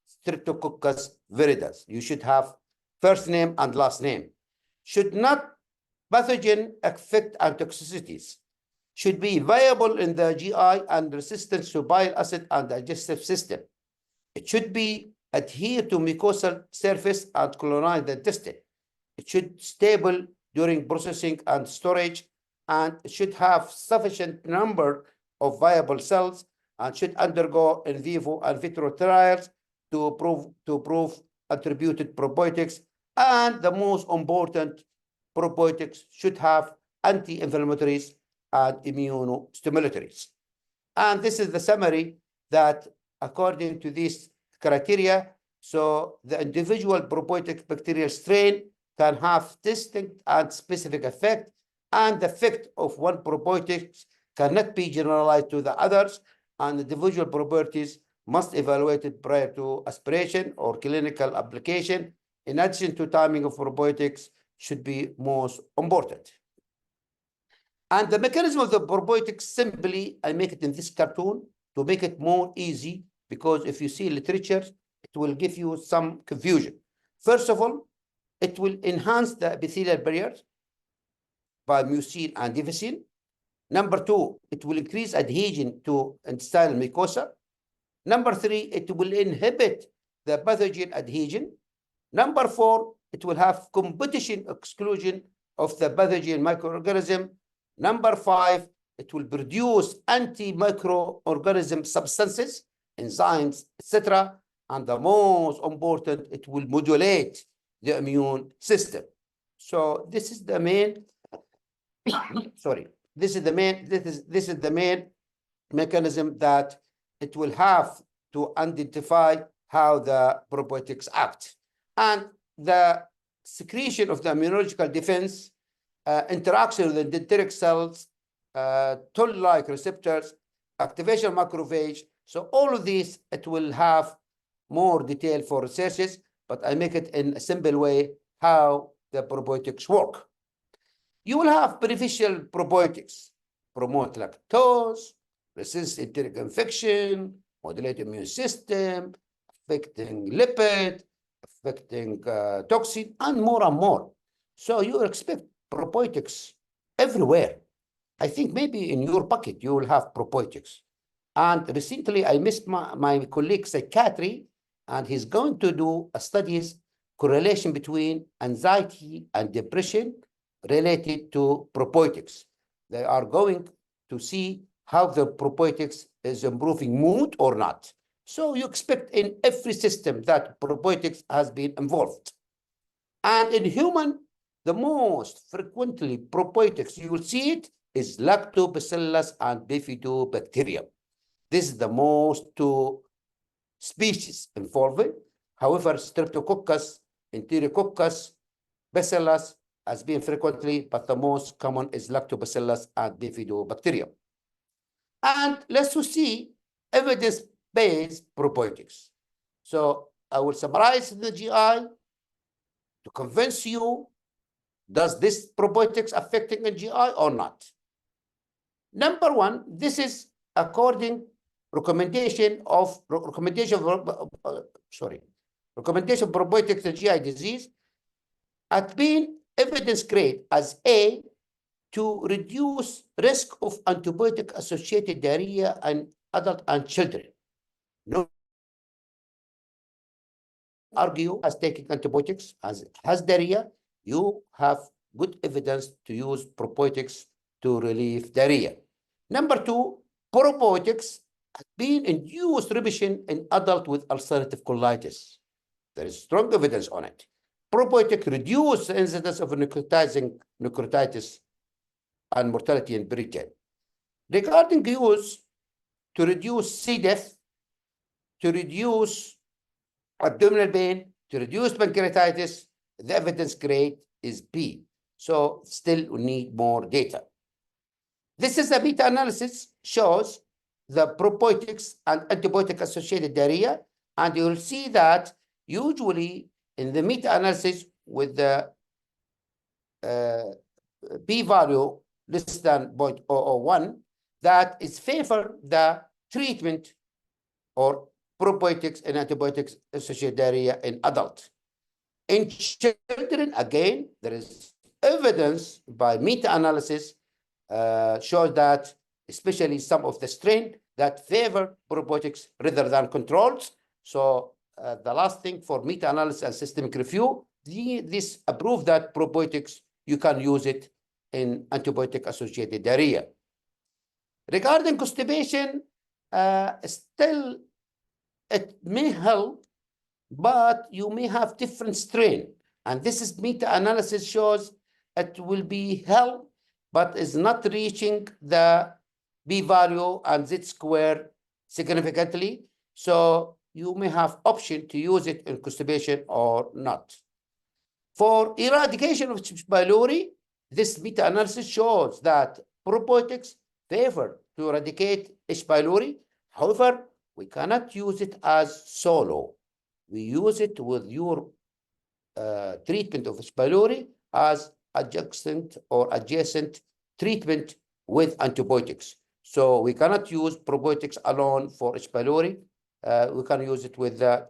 D: Streptococcus viridis. You should have first name and last name. Should not pathogen affect and toxicities. Should be viable in the GI and resistant to bile acid and digestive system. It should be adhere to mucosal surface and colonize the intestine. It should stable during processing and storage, and it should have sufficient number of viable cells and should undergo in vivo and vitro trials to prove attributed probiotics. And the most important, probiotics should have anti-inflammatories and immunostimulatories. And this is the summary that according to these criteria, so the individual probiotic bacterial strain can have distinct and specific effect, and the effect of one probiotic cannot be generalized to the others, and individual properties must evaluate it prior to aspiration or clinical application. In addition to timing of probiotics should be most important. And the mechanism of the probiotics, simply, I make it in this cartoon to make it more easy, because if you see literature, it will give you some confusion. First of all, it will enhance the epithelial barrier by mucin and difficin. Number two, it will increase adhesion to intestinal mucosa. Number three, it will inhibit the pathogen adhesion. Number four, it will have competition exclusion of the pathogen microorganism. Number five, it will produce anti-microorganism substances, enzymes, etc. And the most important, it will modulate the immune system. So this is the main, sorry, this is the main mechanism that it will have to identify how the probiotics act. And the secretion of the immunological defense, interaction with the dendritic cells, toll-like receptors, activation macrophage. So all of these, it will have more detail for researches, but I make it in a simple way how the probiotics work. You will have beneficial probiotics, promote lactose, resist enteric infection, modulate immune system, affecting lipid, affecting toxin, and more. So you expect probiotics everywhere. I think maybe in your pocket you will have probiotics. And recently I missed my colleague psychiatry, and he's going to do a studies correlation between anxiety and depression related to probiotics. They are going to see how the probiotics is improving mood or not. So you expect in every system that probiotics has been involved. And in human, the most frequently probiotics you will see it is lactobacillus and bifidobacterium. This is the most two species involved. However, streptococcus, enterococcus, bacillus has been frequently, but the most common is lactobacillus and bifidobacterium. And let's see evidence-based probiotics. So I will summarize the GI to convince you, does this probiotics affecting the GI or not? Number one, this is according recommendation probiotics in GI disease has been evidence grade as A to reduce risk of antibiotic-associated diarrhea in adult and children. No argue as taking antibiotics as has diarrhea, you have good evidence to use probiotics to relieve diarrhea. Number two, probiotics have been induced remission in adult with ulcerative colitis. There is strong evidence on it. Probiotic reduce the incidence of necrotitis and mortality in preterm. Regarding use to reduce C. diff, to reduce abdominal pain, to reduce pancreatitis, the evidence grade is B. So still we need more data. This is a meta-analysis, shows the probiotics and antibiotic-associated diarrhea, and you will see that usually in the meta-analysis with the p-value less than 0.001, that is favor the treatment or probiotics and antibiotics associated diarrhea in adult. In children, again, there is evidence by meta-analysis shows that especially some of the strain that favor probiotics rather than controls. So the last thing for meta-analysis and systemic review, this approved that probiotics, you can use it in antibiotic-associated diarrhea. Regarding constipation, still it may help, but you may have different strain. And this is meta-analysis shows it will be help, but is not reaching the p-value and z-square significantly. So you may have option to use it in constipation or not. For eradication of H. pylori, this meta-analysis shows that probiotics favor to eradicate H. pylori. However, we cannot use it as solo. We use it with your treatment of H. pylori as adjacent or adjacent treatment with antibiotics. So we cannot use probiotics alone for H. pylori. We can use it with the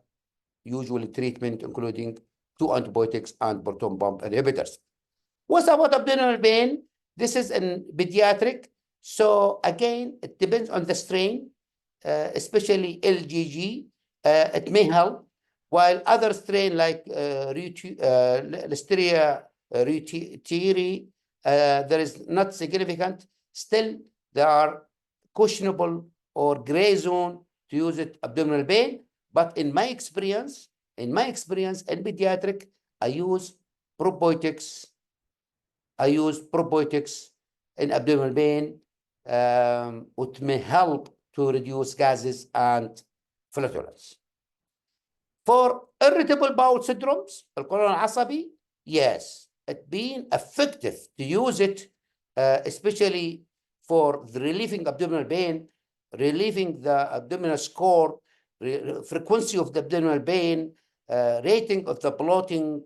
D: usual treatment, including 2 antibiotics and proton pump inhibitors. What's about abdominal pain? This is in pediatric. So again, it depends on the strain, especially LGG. It may help, while other strain like Listeria reuteri, there is not significant. Still, there are questionable or gray zone to use it abdominal pain. But in my experience in pediatric, I use probiotics. In abdominal pain, which may help to reduce gases and flatulence. For irritable bowel syndromes, القولون العصبي, yes, it's been effective to use it, especially for the relieving abdominal pain, relieving the abdominal score, frequency of the abdominal pain, rating of the bloating,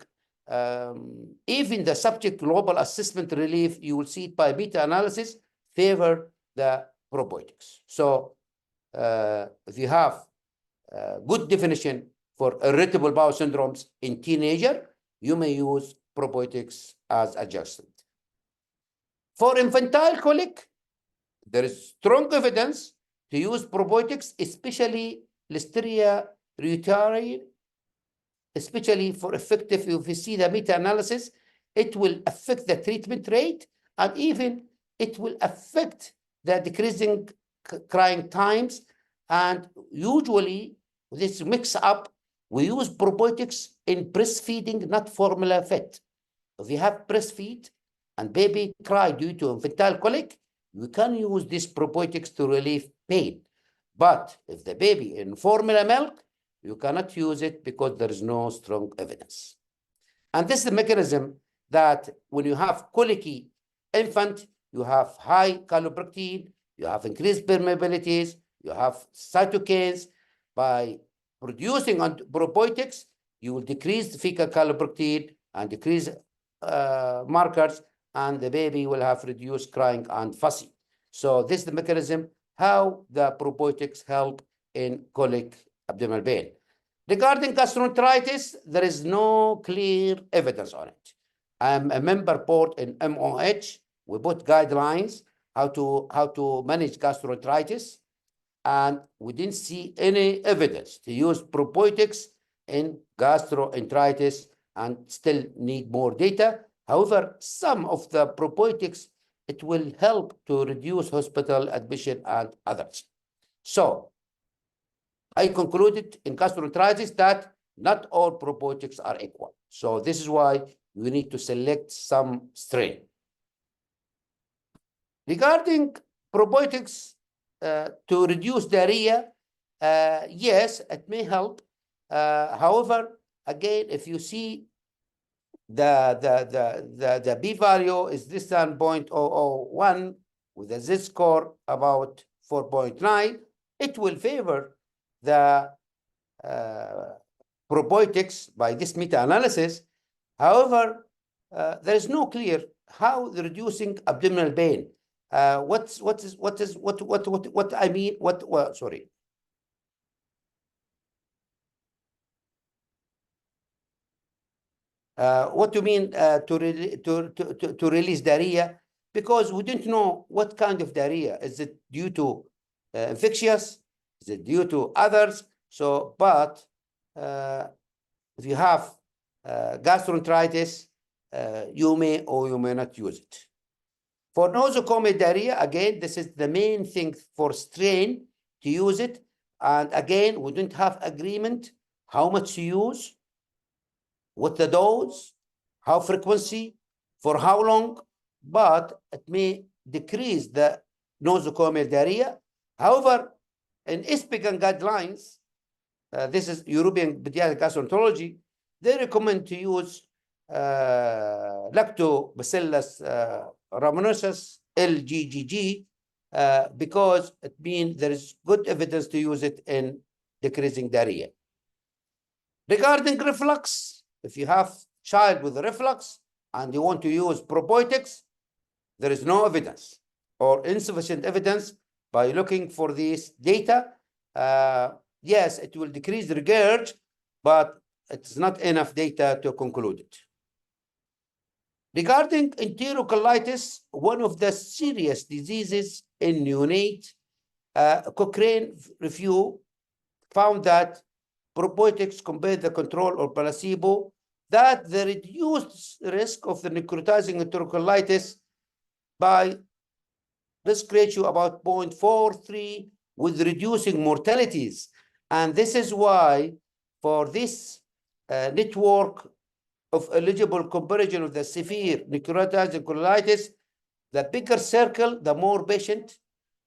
D: even the subject global assessment relief, you will see it by meta-analysis, favor the probiotics. So if you have a good definition for irritable bowel syndromes in teenager, you may use probiotics as adjacent. For infantile colic, there is strong evidence to use probiotics, especially Listeria reuteri, especially for effective. If you see the meta-analysis, it will affect the treatment rate, and even it will affect the decreasing crying times. And usually, this mix up, we use probiotics in breastfeeding, not formula fed. If you have breastfeed and baby cry due to infantile colic, you can use these probiotics to relieve pain. But if the baby in formula milk, you cannot use it because there is no strong evidence. And this is the mechanism that when you have colicky infant, you have high calprotectin, you have increased permeabilities, you have cytokines. By producing probiotics, you will decrease the fecal calprotectin and decrease markers, and the baby will have reduced crying and fussy. So this is the mechanism how the probiotics help in colic abdominal pain. Regarding gastroenteritis, there is no clear evidence on it. I'm a member board in MOH. We put guidelines how to manage gastroenteritis, and we didn't see any evidence to use probiotics in gastroenteritis, and still need more data. However, some of the probiotics, it will help to reduce hospital admission and others. So I concluded in gastroenteritis that not all probiotics are equal. So this is why we need to select some strain. Regarding probiotics to reduce diarrhea, yes, it may help. However, again, if you see the p-value is less than 0.001 with a z-score about 4.9, it will favor the probiotics by this meta-analysis. However, there is no clear how the reducing abdominal pain. What I mean? Sorry. What do you mean to release diarrhea? Because we didn't know what kind of diarrhea. Is it due to infectious? Is it due to others? So, but if you have gastroenteritis, you may or you may not use it. For nosocomial diarrhea, again, this is the main thing for strain to use it. And again, we didn't have agreement how much to use, what the dose, how frequency, for how long, but it may decrease the nosocomial diarrhea. However, in ISPIGAN guidelines, this is European Pediatric Gastroenterology, they recommend to use Lactobacillus rhamnosus, LGGG, because it means there is good evidence to use it in decreasing diarrhea. Regarding reflux, if you have child with reflux and you want to use probiotics, there is no evidence or insufficient evidence. By looking for this data, yes, it will decrease the regurg, but it's not enough data to conclude it. Regarding enterocolitis, one of the serious diseases in neonate, Cochrane review found that probiotics compared to the control or placebo, that the reduced risk of the necrotizing enterocolitis by risk ratio about 0.43 with reducing mortalities. And this is why for this network of eligible comparison of the severe necrotizing colitis, the bigger circle, the more patient,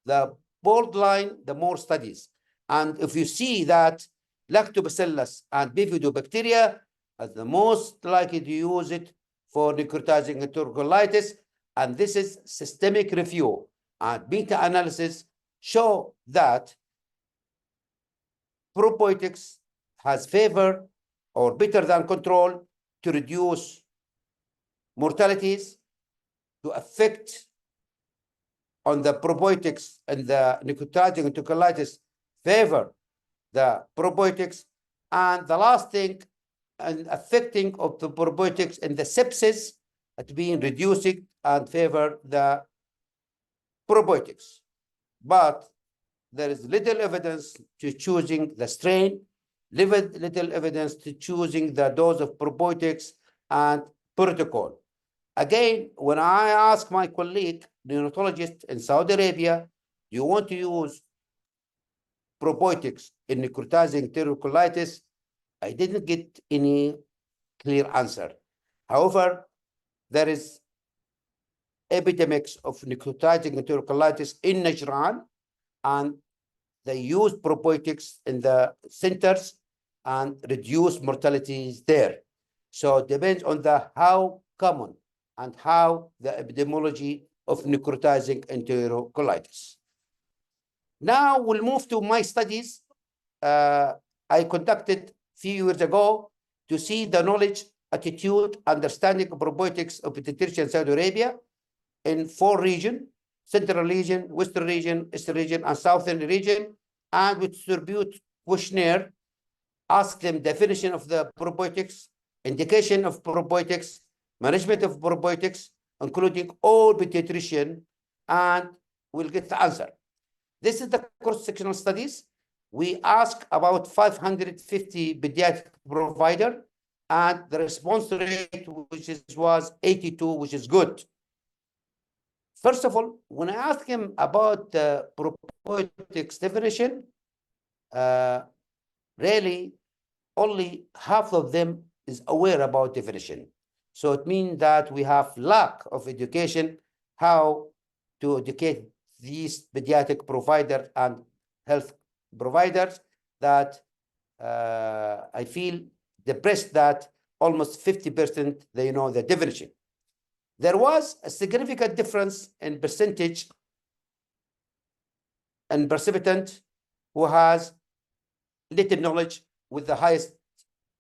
D: the bold line, the more studies. And if you see that lactobacillus and bifidobacteria are the most likely to use it for necrotizing enterocolitis, and this is systemic review and meta-analysis show that probiotics has favor or better than control to reduce mortalities, to affect on the probiotics and the necrotizing enterocolitis favor the probiotics. And the last thing, and affecting of the probiotics and the sepsis at being reducing and favor the probiotics. But there is little evidence to choosing the strain, little evidence to choosing the dose of probiotics and protocol. Again, when I ask my colleague, neonatologist in Saudi Arabia, do you want to use probiotics in necrotizing enterocolitis? I didn't get any clear answer. However, there is epidemics of necrotizing enterocolitis in Najran, and they use probiotics in the centers and reduce mortalities there. So it depends on the how common and how the epidemiology of necrotizing enterocolitis. Now we'll move to my studies I conducted a few years ago to see the knowledge, attitude, understanding of probiotics of pediatricians in Saudi Arabia in 4 regions: Central region, Western region, Eastern region, and Southern region. And we distribute questionnaire, ask them definition of the probiotics, indication of probiotics, management of probiotics, including all pediatrician, and we'll get the answer. This is the cross-sectional studies. We ask about 550 pediatric provider, and the response rate was 82, which is good. First of all, when I ask him about the probiotics definition, really only half of them is aware about definition. So it means that we have lack of education how to educate these pediatric providers and health providers, that I feel depressed that almost 50% they know the definition. There was a significant difference in percentage and participant who has little knowledge with the highest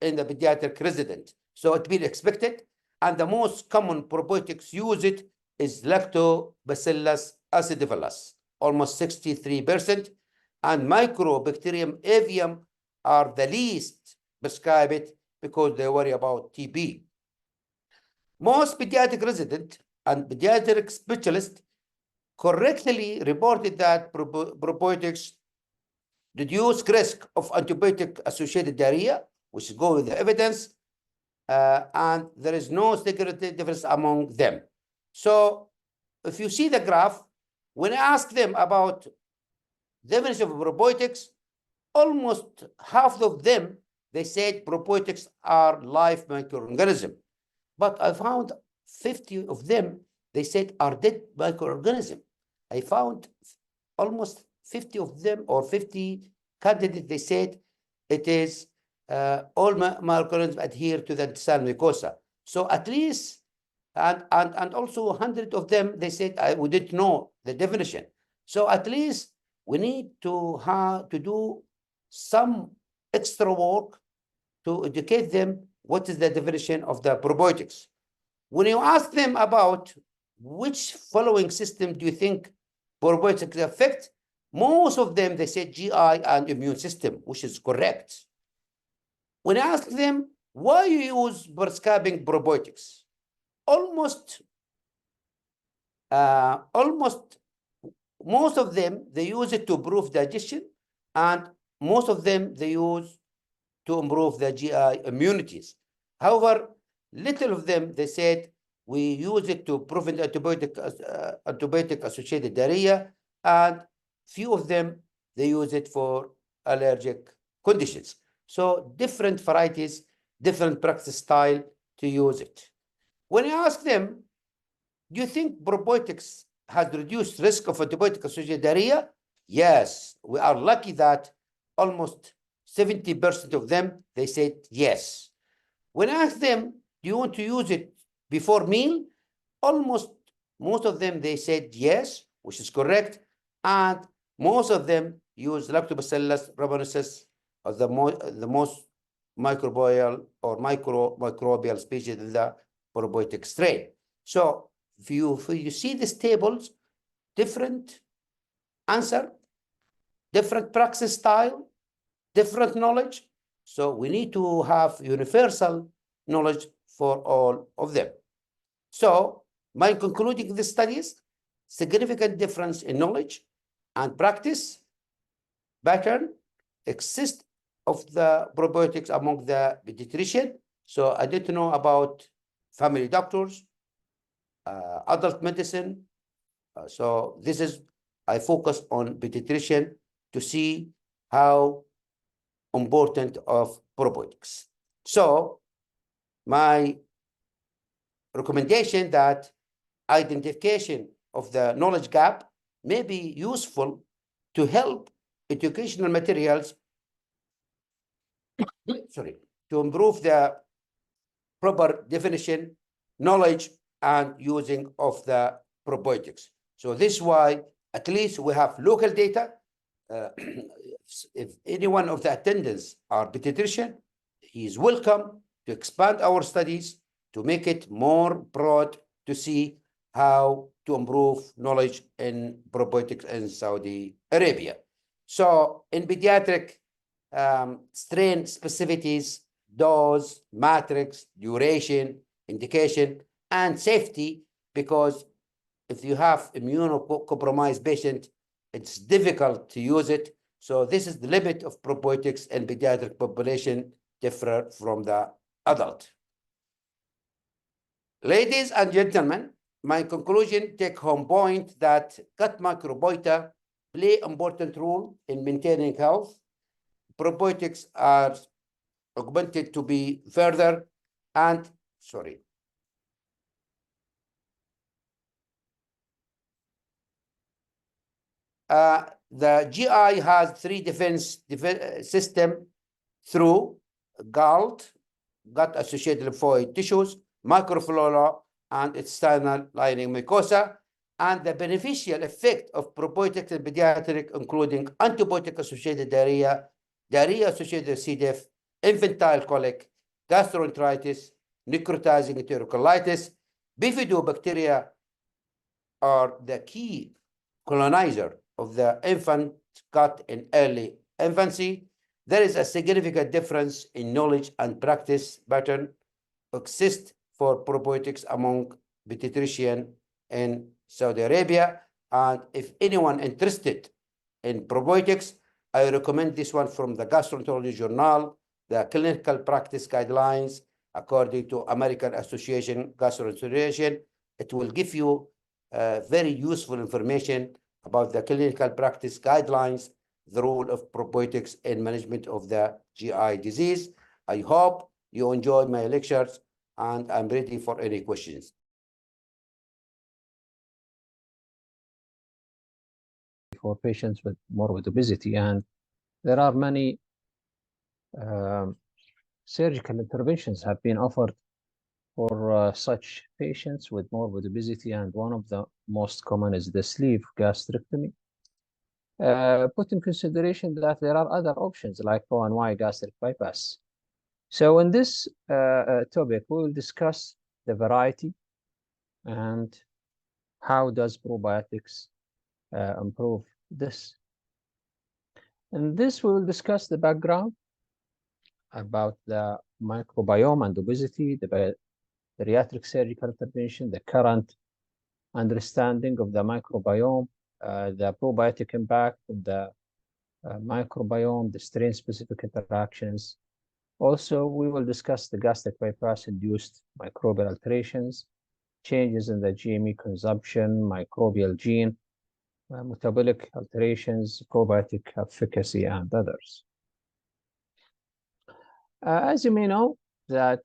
D: in the pediatric resident. So it been expected. And the most common probiotics used is Lactobacillus acidophilus, almost 63%. And Mycobacterium avium are the least prescribed because they worry about TB. Most pediatric resident and pediatric specialists correctly reported that probiotics reduce risk of antibiotic-associated diarrhea, which go with the evidence, and there is no significant difference among them. So if you see the graph, when I ask them about definition of probiotics, almost half of them, they said probiotics are live microorganisms. But I found 50 of them, they said are dead microorganisms. I found almost 50 of them, or 50 candidates, they said it is all microorganisms adhere to the intestinal mucosa. So at least, and also 100 of them, they said we didn't know the definition. So at least we need to do some extra work to educate them what is the definition of the probiotics. When you ask them about which following system do you think probiotics affect, most of them, they say GI and immune system, which is correct. When I ask them, why you use prescribing probiotics? Almost most of them, they use it to improve digestion, and most of them, they use to improve the GI immunities. However, little of them, they said, we use it to prevent antibiotic-associated diarrhea, and few of them, they use it for allergic conditions. So different varieties, different practice style to use it. When you ask them, do you think probiotics has reduced risk of antibiotic-associated diarrhea? Yes, we are lucky that almost 70% of them, they said yes. When I asked them, do you want to use it before meal? Most of them, they said yes, which is correct. And most of them use Lactobacillus rhamnosus as the most microbial or microbial species in the probiotic strain. So if you see these tables, different answer, different practice style, different knowledge. So we need to have universal knowledge for all of them. So by concluding the studies, significant difference in knowledge and practice pattern exist of the probiotics among the pediatrician. So I didn't know about family doctors, adult medicine. So this is, I focus on pediatrician to see how important of probiotics. So my recommendation that identification of the knowledge gap may be useful to help educational materials to improve the proper definition, knowledge, and using of the probiotics. So this is why at least we have local data. If any one of the attendants are pediatrician, he is welcome to expand our studies to make it more broad to see how to improve knowledge in probiotics in Saudi Arabia. So in pediatric, strain specificities, dose, matrix, duration, indication, and safety, because if you have immunocompromised patient, it's difficult to use it. So this is the limit of probiotics in pediatric population differ from the adult. Ladies and gentlemen, my conclusion take-home point that gut microbiota play important role in maintaining health. Probiotics are augmented to be further and, the GI has three defense system through GALT, gut-associated lymphoid tissues, microflora, and external lining mucosa, and the beneficial effect of probiotics in pediatric, including antibiotic-associated diarrhea, diarrhea-associated C. diff, infantile colic, gastroenteritis, necrotizing enterocolitis. Bifidobacteria are the key colonizer of the infant gut in early infancy. There is a significant difference in knowledge and practice pattern exist for probiotics among pediatricians in Saudi Arabia. And if anyone interested in probiotics, I recommend this one from the Gastroenterology Journal, the Clinical Practice Guidelines, according to American Association Gastroenterology. It will give you very useful information about the clinical practice guidelines, the role of probiotics in management of the GI disease. I hope you enjoy my lectures, and I'm ready for any questions.
B: For patients with morbid obesity, and there are many surgical interventions have been offered for such patients with morbid obesity, and one of the most common is the sleeve gastrectomy. put in consideration that there are other options like O&Y gastric bypass. So in this topic, we will discuss the variety and how does probiotics improve this. In this, we will discuss the background about the microbiome and obesity, the bariatric surgical intervention, the current understanding of the microbiome, the probiotic impact of the microbiome, the strain-specific interactions. Also, we will discuss the gastric bypass-induced microbial alterations, changes in the GME consumption, microbial gene, metabolic alterations, probiotic efficacy, and others. As you may know, that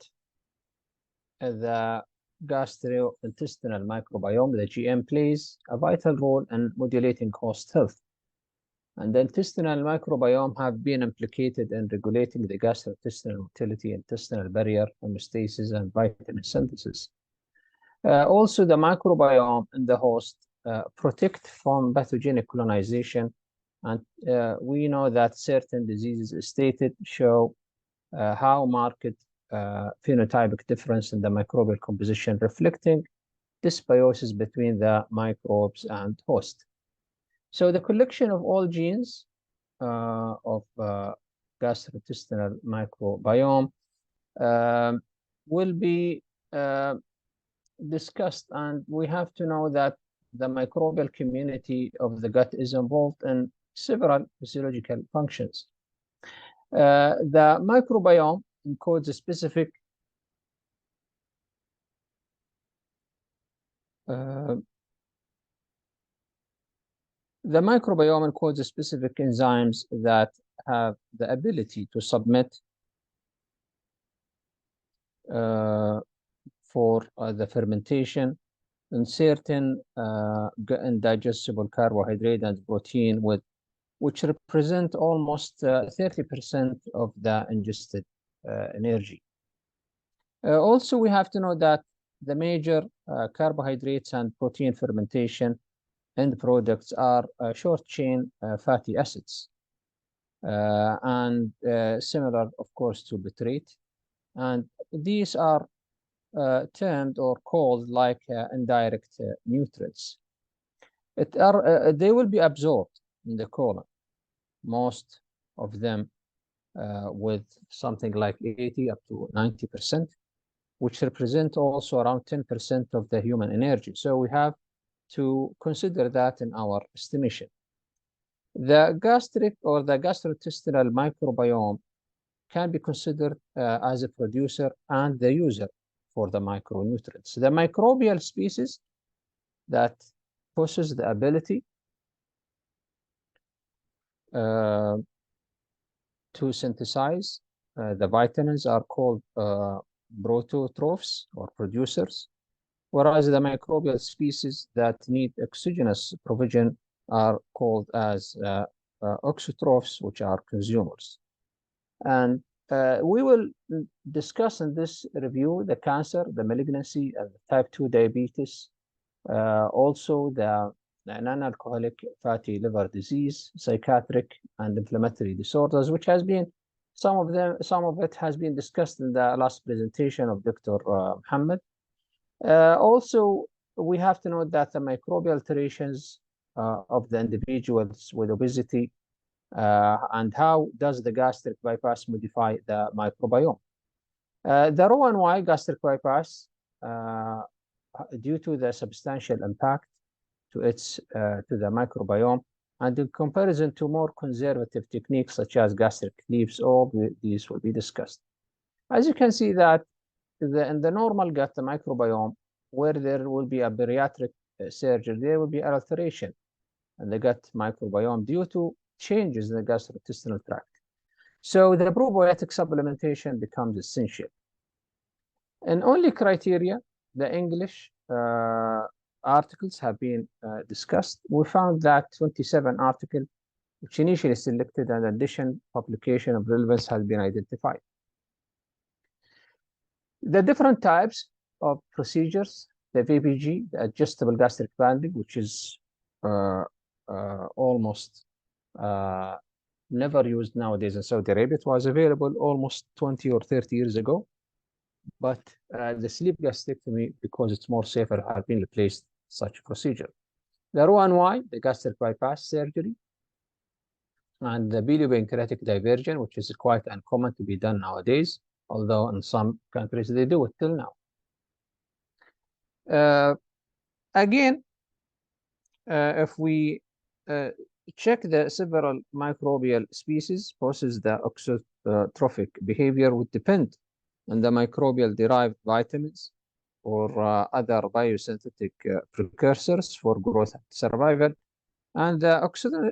B: the gastrointestinal microbiome, the GM, plays a vital role in modulating host health. And the intestinal microbiome have been implicated in regulating the gastrointestinal motility, intestinal barrier, homeostasis, and vitamin synthesis. Also, the microbiome in the host protect from pathogenic colonization. And we know that certain diseases stated show how marked phenotypic difference in the microbial composition, reflecting dysbiosis between the microbes and host. So the collection of all genes of gastrointestinal microbiome will be discussed, and we have to know that the microbial community of the gut is involved in several physiological functions. The microbiome encodes a specific enzymes that have the ability to submit for the fermentation in certain indigestible carbohydrate and protein, which represent almost 30% of the ingested energy. Also, we have to know that the major carbohydrates and protein fermentation end products are short-chain fatty acids, and similar, of course, to bitrate. And these are termed or called like indirect nutrients. They will be absorbed in the colon, most of them with something like 80 up to 90%, which represent also around 10% of the human energy. So we have to consider that in our estimation. The gastric or the gastrointestinal microbiome can be considered as a producer and the user for the micronutrients. The microbial species that possess the ability to synthesize the vitamins are called prototrophs or producers, whereas the microbial species that need exogenous provision are called as auxotrophs, which are consumers. And we will discuss in this review the cancer, the malignancy, and the type 2 diabetes, also the non-alcoholic fatty liver disease, psychiatric and inflammatory disorders, which has been some of it has been discussed in the last presentation of Dr. Muhammad. Also, we have to note that the microbial alterations of the individuals with obesity and how does the gastric bypass modify the microbiome. The Roux-en-Y gastric bypass, due to the substantial impact to the microbiome, and in comparison to more conservative techniques such as gastric sleeves, all these will be discussed. As you can see that in the normal gut, the microbiome, where there will be a bariatric surgery, there will be an alteration in the gut microbiome due to changes in the gastrointestinal tract. So the probiotic supplementation becomes essential. And only criteria, the English articles have been discussed. We found that 27 articles, which initially selected, and addition publication of relevance has been identified. The different types of procedures, the VBG, the adjustable gastric banding, which is almost never used nowadays in Saudi Arabia. It was available almost 20 or 30 years ago. But the sleeve gastrectomy, because it's more safer, have been replaced such procedure. The Roux-en-Y, the gastric bypass surgery, and the biliopancreatic diversion, which is quite uncommon to be done nowadays, although in some countries they do it till now. Again, if we check the several microbial species, process the oxytrophic behavior would depend on the microbial derived vitamins or other biosynthetic precursors for growth and survival, and the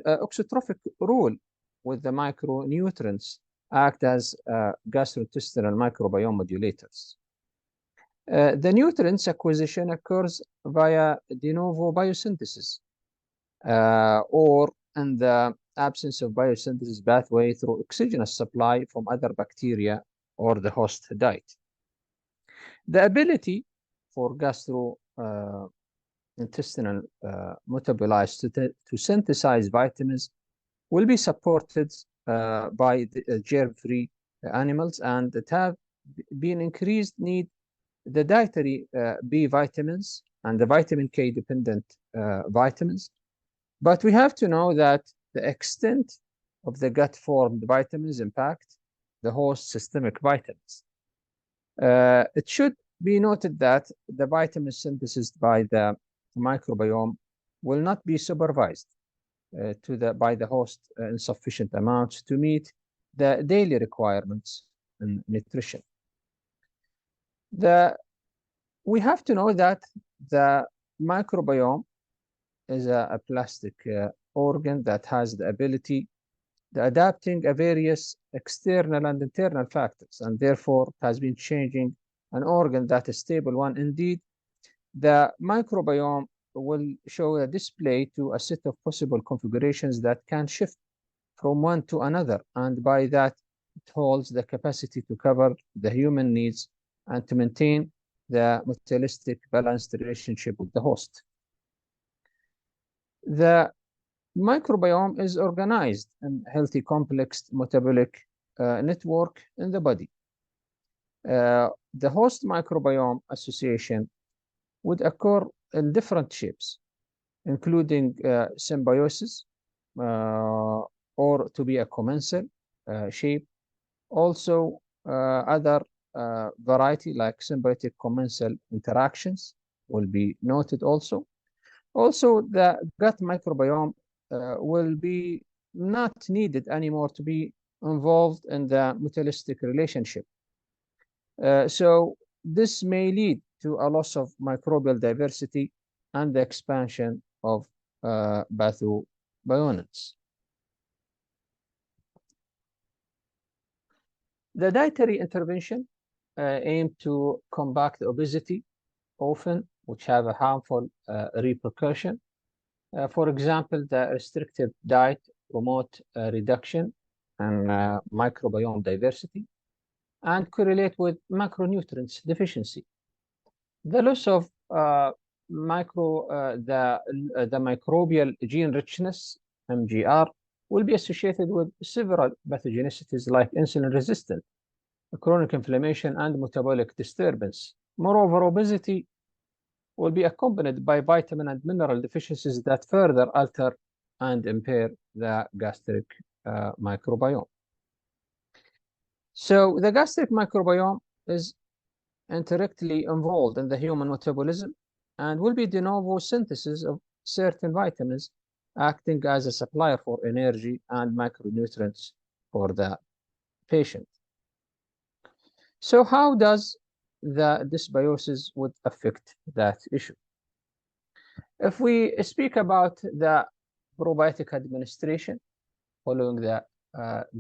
B: oxytrophic rule with the micronutrients act as gastrointestinal microbiome modulators. The nutrients acquisition occurs via de novo biosynthesis or in the absence of biosynthesis pathway through exogenous supply from other bacteria or the host diet. The ability for gastrointestinal metabolites to synthesize vitamins will be supported by the germ-free animals, and that have been increased need the dietary B vitamins and the vitamin K dependent vitamins. But we have to know that the extent of the gut-formed vitamins impact the host systemic vitamins. It should be noted that the vitamin synthesis by the microbiome will not be supervised by the host in sufficient amounts to meet the daily requirements in nutrition. We have to know that the microbiome is a plastic organ that has the ability to adapting a various external and internal factors, and therefore has been changing an organ that is stable one. Indeed, the microbiome will show a display to a set of possible configurations that can shift from one to another, and by that it holds the capacity to cover the human needs and to maintain the mutualistic balanced relationship with the host. The microbiome is organized in healthy complex metabolic network in the body. The host microbiome association would occur in different shapes, including symbiosis or to be a commensal shape. Also, other variety like symbiotic commensal interactions will be noted also. Also, the gut microbiome will be not needed anymore to be involved in the mutualistic relationship. So this may lead to a loss of microbial diversity and the expansion of pathobionts. The dietary intervention aim to combat obesity, often which have a harmful repercussion. For example, the restrictive diet promote reduction in microbiome diversity and correlate with macronutrients deficiency. The loss of the microbial gene richness, MGR, will be associated with several pathogenicities like insulin resistant, chronic inflammation, and metabolic disturbance. Moreover, obesity will be accompanied by vitamin and mineral deficiencies that further alter and impair the gastric microbiome. So the gastric microbiome is indirectly involved in the human metabolism and will be de novo synthesis of certain vitamins, acting as a supplier for energy and micronutrients for the patient. So how does the dysbiosis would affect that issue? If we speak about the probiotic administration following the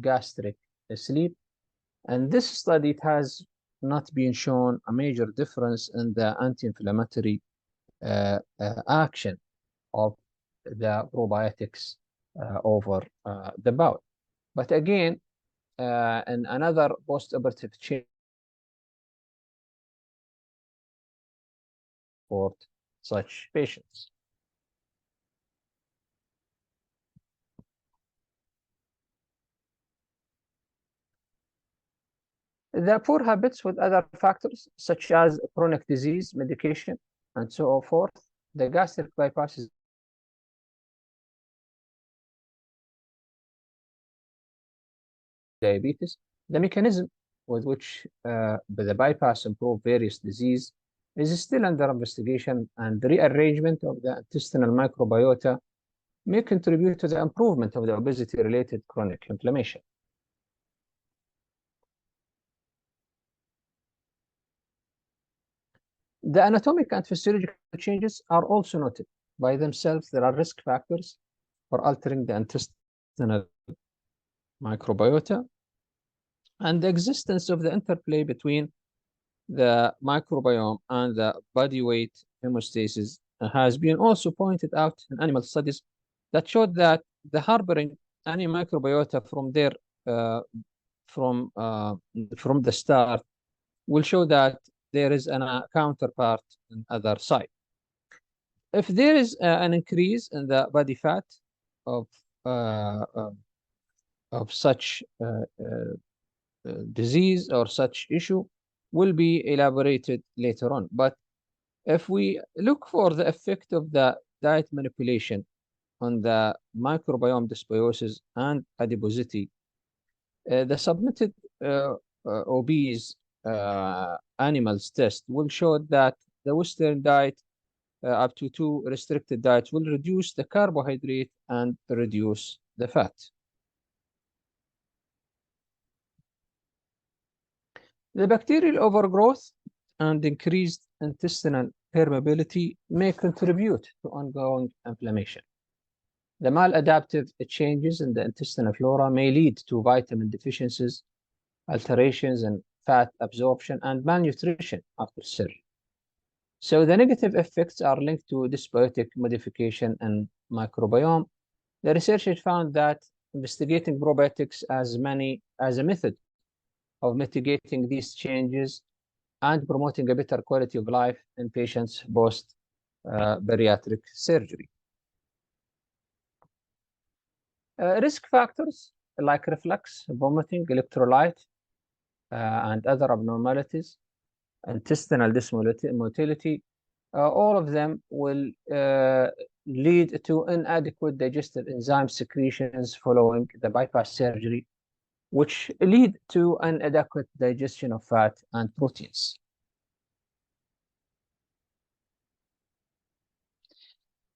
B: gastric sleeve, and this study has not been shown a major difference in the anti-inflammatory action of the probiotics over the bowel. But again, in another post-operative change for such patients. The poor habits with other factors, such as chronic disease, medication, and so forth, the gastric bypass is diabetes. The mechanism with which the bypass improve various disease is still under investigation, and the rearrangement of the intestinal microbiota may contribute to the improvement of the obesity-related chronic inflammation. The anatomic and physiological changes are also noted. By themselves, there are risk factors for altering the intestinal microbiota, and the existence of the interplay between the microbiome and the body weight homeostasis has been also pointed out in animal studies that showed that the harboring any microbiota from their from the start will show that there is a counterpart on the other side. If there is an increase in the body fat of such disease or such issue will be elaborated later on. But if we look for the effect of the diet manipulation on the microbiome dysbiosis and adiposity, the submitted obese animals test will show that the Western diet up to 2 restricted diets will reduce the carbohydrate and reduce the fat. The bacterial overgrowth and increased intestinal permeability may contribute to ongoing inflammation. The maladaptive changes in the intestinal flora may lead to vitamin deficiencies, alterations in fat absorption, and malnutrition after surgery. So the negative effects are linked to dysbiotic modification and microbiome. The researchers found that investigating probiotics as a method of mitigating these changes and promoting a better quality of life in patients post bariatric surgery. Risk factors like reflux, vomiting, electrolyte, and other abnormalities, intestinal dysmotility, all of them will lead to inadequate digestive enzyme secretions following the bypass surgery, which lead to inadequate digestion of fat and proteins.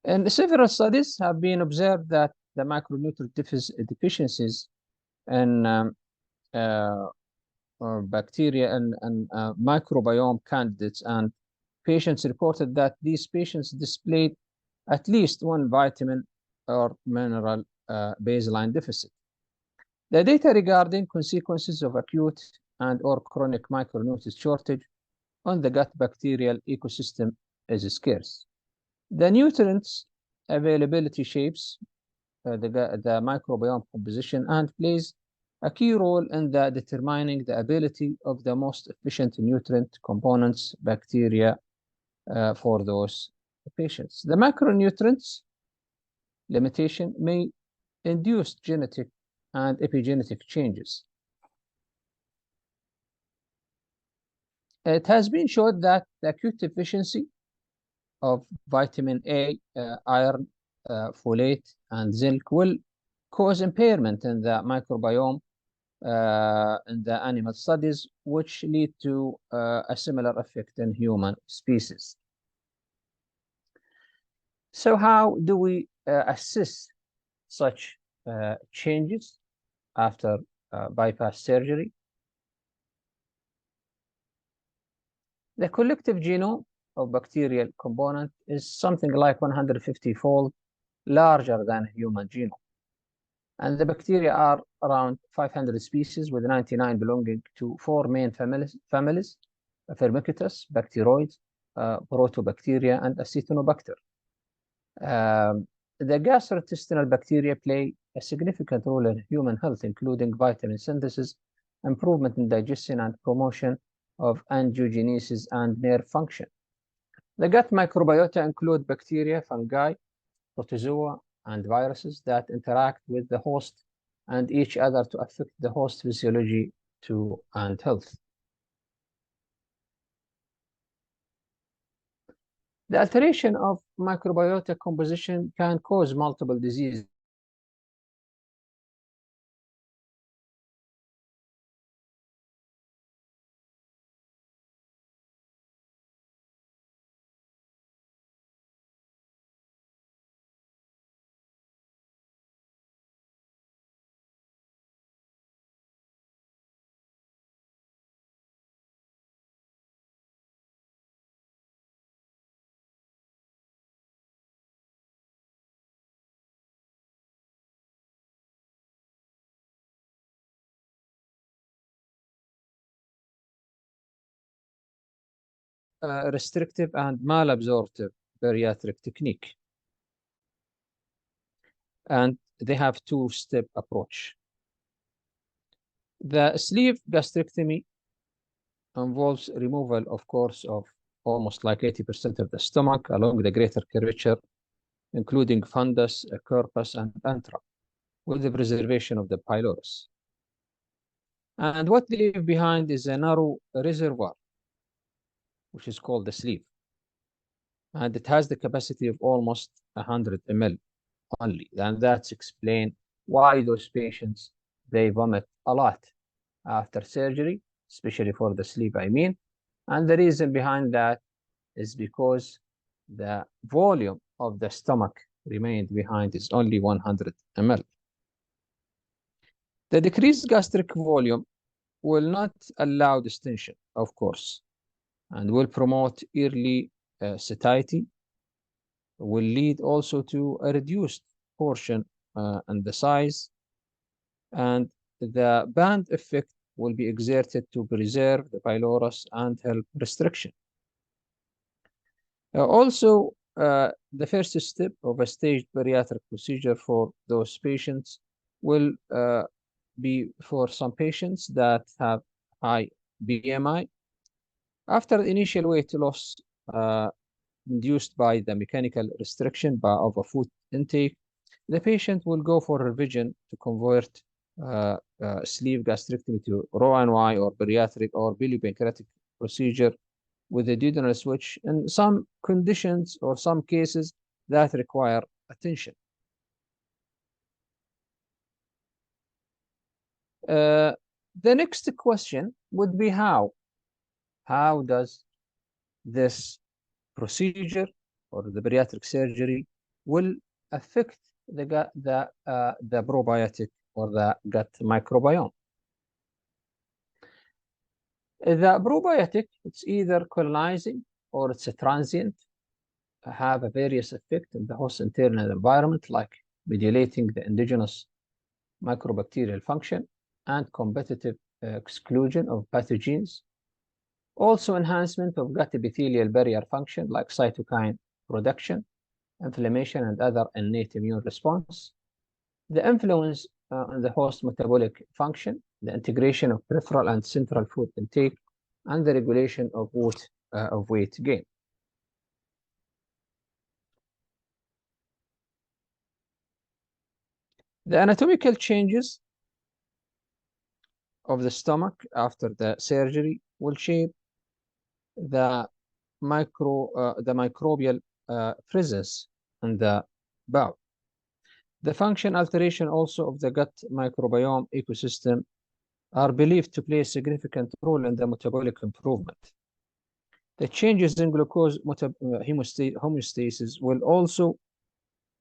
B: And several studies have been observed that the macronutrient deficiencies in or bacteria and microbiome candidates, and patients reported that these patients displayed at least one vitamin or mineral baseline deficit. The data regarding consequences of acute and or chronic micronutrient shortage on the gut bacterial ecosystem is scarce. The nutrients availability shapes the microbiome composition and plays a key role in determining the ability of the most efficient nutrient components, bacteria, for those patients. The macronutrients limitation may induce genetic and epigenetic changes. It has been shown that the acute deficiency of vitamin A, iron, folate, and zinc will cause impairment in the microbiome in the animal studies, which lead to a similar effect in human species. So how do we assess such changes after bypass surgery? The collective genome of bacterial component is something like 150-fold larger than human genome. And the bacteria are around 500 species, with 99 belonging to 4 main families, Firmicutes, Bacteroides, Protobacteria, and Acetonobacter. The gastrointestinal bacteria play a significant role in human health, including vitamin synthesis, improvement in digestion, and promotion of angiogenesis and nerve function. The gut microbiota include bacteria, fungi, protozoa, and viruses that interact with the host and each other to affect the host physiology and health. The alteration of microbiota composition can cause multiple diseases. Restrictive and malabsorptive bariatric technique. And they have two-step approach. The sleeve gastrectomy involves removal, of course, of almost like 80% of the stomach along the greater curvature, including fundus, corpus, and antrum, with the preservation of the pylorus. And what they leave behind is a narrow reservoir, which is called the sleeve. And it has the capacity of almost 100 ml only. And that's explained why those patients, they vomit a lot after surgery, especially for the sleeve, I mean. And the reason behind that is because the volume of the stomach remained behind is only 100 ml. The decreased gastric volume will not allow distension, of course, and will promote early satiety, will lead also to a reduced portion and the size, and the band effect will be exerted to preserve the pylorus and help restriction. Also, the first step of a staged bariatric procedure for those patients will be for some patients that have high BMI. After initial weight loss induced by the mechanical restriction of a food intake, the patient will go for revision to convert sleeve gastrectomy to RONY or bariatric or biliopancreatic procedure with a duodenal switch in some conditions or some cases that require attention. The next question would be how? How does this procedure or the bariatric surgery will affect the probiotic or the gut microbiome? The probiotic, it's either colonizing or it's a transient, have a various effect in the host internal environment, like modulating the endogenous microbacterial function and competitive exclusion of pathogens. Also enhancement of gut epithelial barrier function, like cytokine production, inflammation, and other innate immune response. The influence on the host metabolic function, the integration of peripheral and central food intake, and the regulation of weight gain. The anatomical changes of the stomach after the surgery will shape the microbial presence in the bowel. The function alteration also of the gut microbiome ecosystem are believed to play a significant role in the metabolic improvement. The changes in glucose homeostasis will also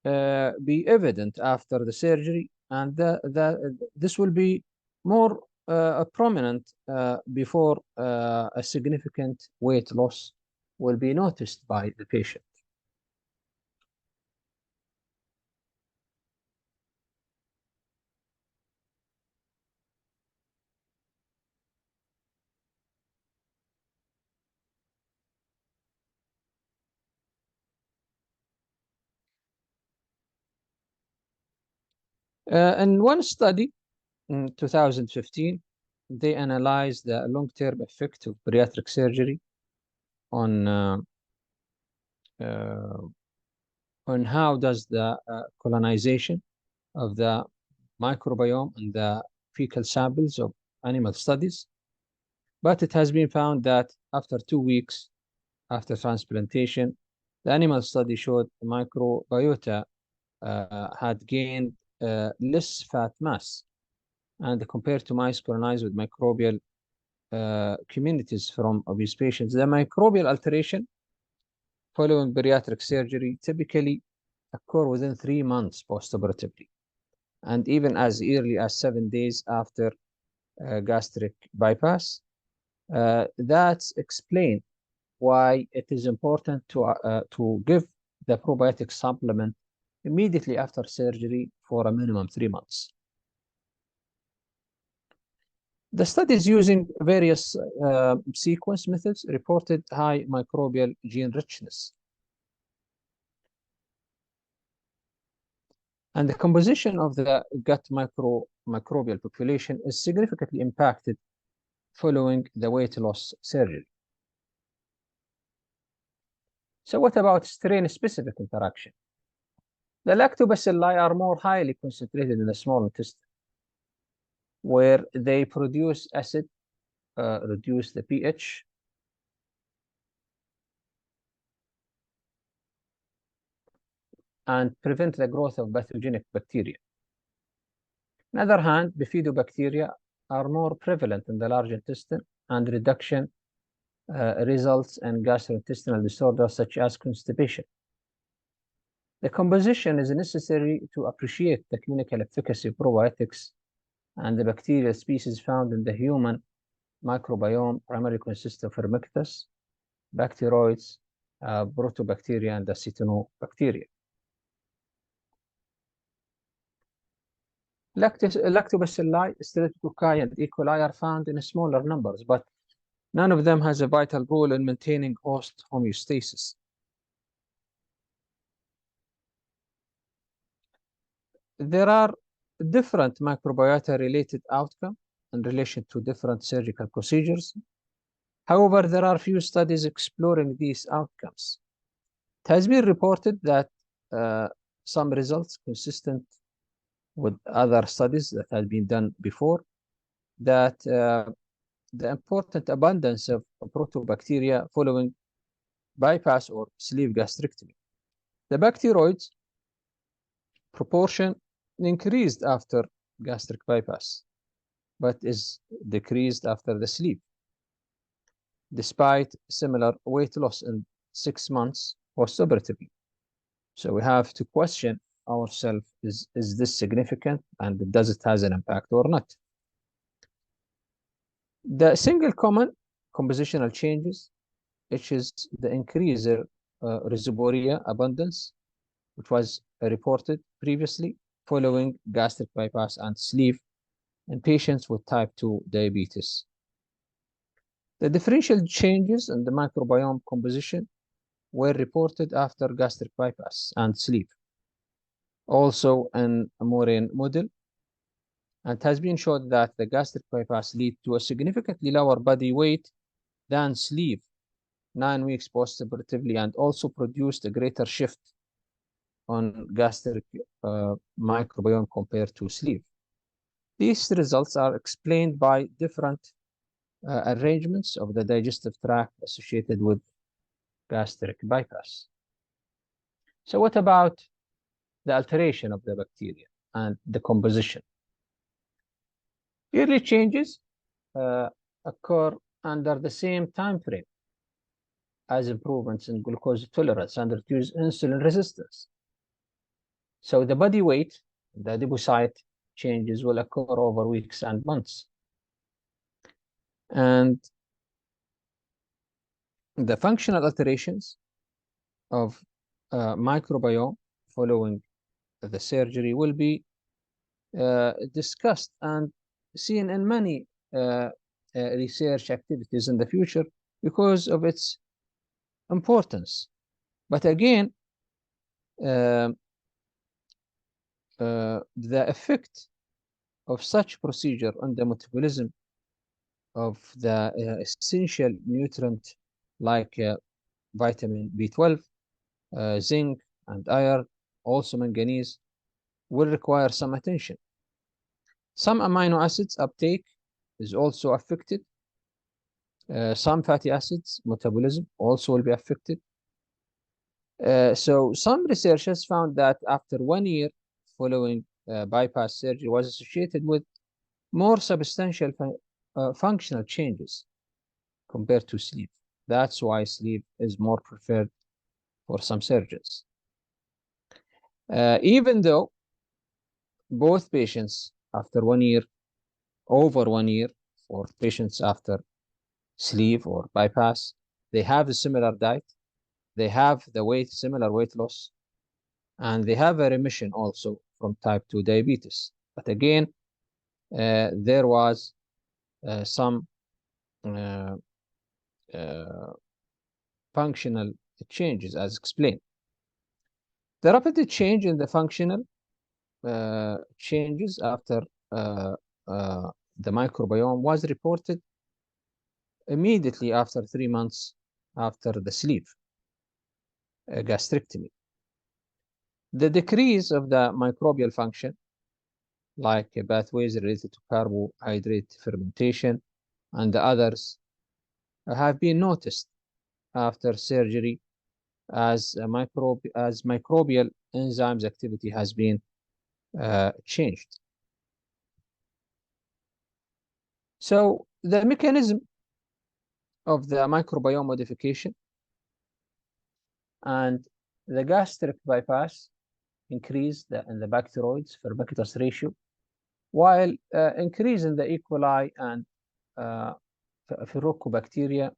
B: be evident after the surgery, and this will be more prominent before a significant weight loss will be noticed by the patient. In one study in 2015, they analyzed the long-term effect of bariatric surgery on how does the colonization of the microbiome and the fecal samples of animal studies. But it has been found that after 2 weeks after transplantation, The animal study showed microbiota had gained less fat mass, and compared to mice colonized with microbial communities from obese patients, the microbial alteration following bariatric surgery typically occur within 3 months postoperatively, and even as early as 7 days after gastric bypass. That's explained why it is important to give the probiotic supplement immediately after surgery for a minimum 3 months. The studies using various sequence methods reported high microbial gene richness. And the composition of the gut microbial population is significantly impacted following the weight loss surgery. So what about strain-specific interaction? The lactobacilli are more highly concentrated in the small intestine, where they produce acid, reduce the pH, and prevent the growth of pathogenic bacteria. On the other hand, bifidobacteria are more prevalent in the large intestine, and reduction results in gastrointestinal disorders such as constipation. The composition is necessary to appreciate the clinical efficacy of probiotics, and the bacterial species found in the human microbiome primarily consist of Firmicutes, bacteroids, Protobacteria, and Acetobacteria. Lactobacilli, Streptococci, and E. coli are found in smaller numbers, but none of them has a vital role in maintaining host homeostasis. There are different microbiota-related outcomes in relation to different surgical procedures. However, there are few studies exploring these outcomes. It has been reported that some results consistent with other studies that had been done before, that the important abundance of Protobacteria following bypass or sleeve gastrectomy. The bacteroids proportion increased after gastric bypass, but is decreased after the sleeve, despite similar weight loss in 6 months postoperatively. So we have to question ourselves, is this significant, and does it has an impact or not? The single common compositional changes, which is the increase in Rhizoporia abundance, which was reported previously following gastric bypass and sleeve in patients with type 2 diabetes. The differential changes in the microbiome composition were reported after gastric bypass and sleeve, also in a Moran model, and it has been shown that the gastric bypass lead to a significantly lower body weight than sleeve 9 weeks postoperatively, and also produced a greater shift on gastric microbiome compared to sleeve. These results are explained by different arrangements of the digestive tract associated with gastric bypass. So what about the alteration of the bacteria and the composition? Early changes occur under the same time frame as improvements in glucose tolerance and reduced insulin resistance. So the body weight, the adipocyte changes will occur over weeks and months. And the functional alterations of microbiome following the surgery will be discussed and seen in many research activities in the future because of its importance. But again, the effect of such procedure on the metabolism of the essential nutrient like vitamin B12, zinc, and iron, also manganese, will require some attention. Some amino acids uptake is also affected. Some fatty acids metabolism also will be affected. So some researchers found that after 1 year following bypass surgery was associated with more substantial functional changes compared to sleep. That's why sleep is more preferred for some surgeons. Even though both patients after 1 year, over 1 year for patients after sleeve or bypass, they have a similar diet, they have the similar weight loss, and they have a remission also from type 2 diabetes. But again, there was some functional changes as explained. The rapid change in the functional changes after the microbiome was reported immediately after 3 months after the sleeve gastrectomy. The decrease of the microbial function, like pathways related to carbohydrate fermentation and the others, have been noticed after surgery as microbial enzymes activity has been changed. So the mechanism of the microbiome modification and the gastric bypass increase in the bacteroids Firmicutes ratio, while increasing the E. coli and Furucobacteria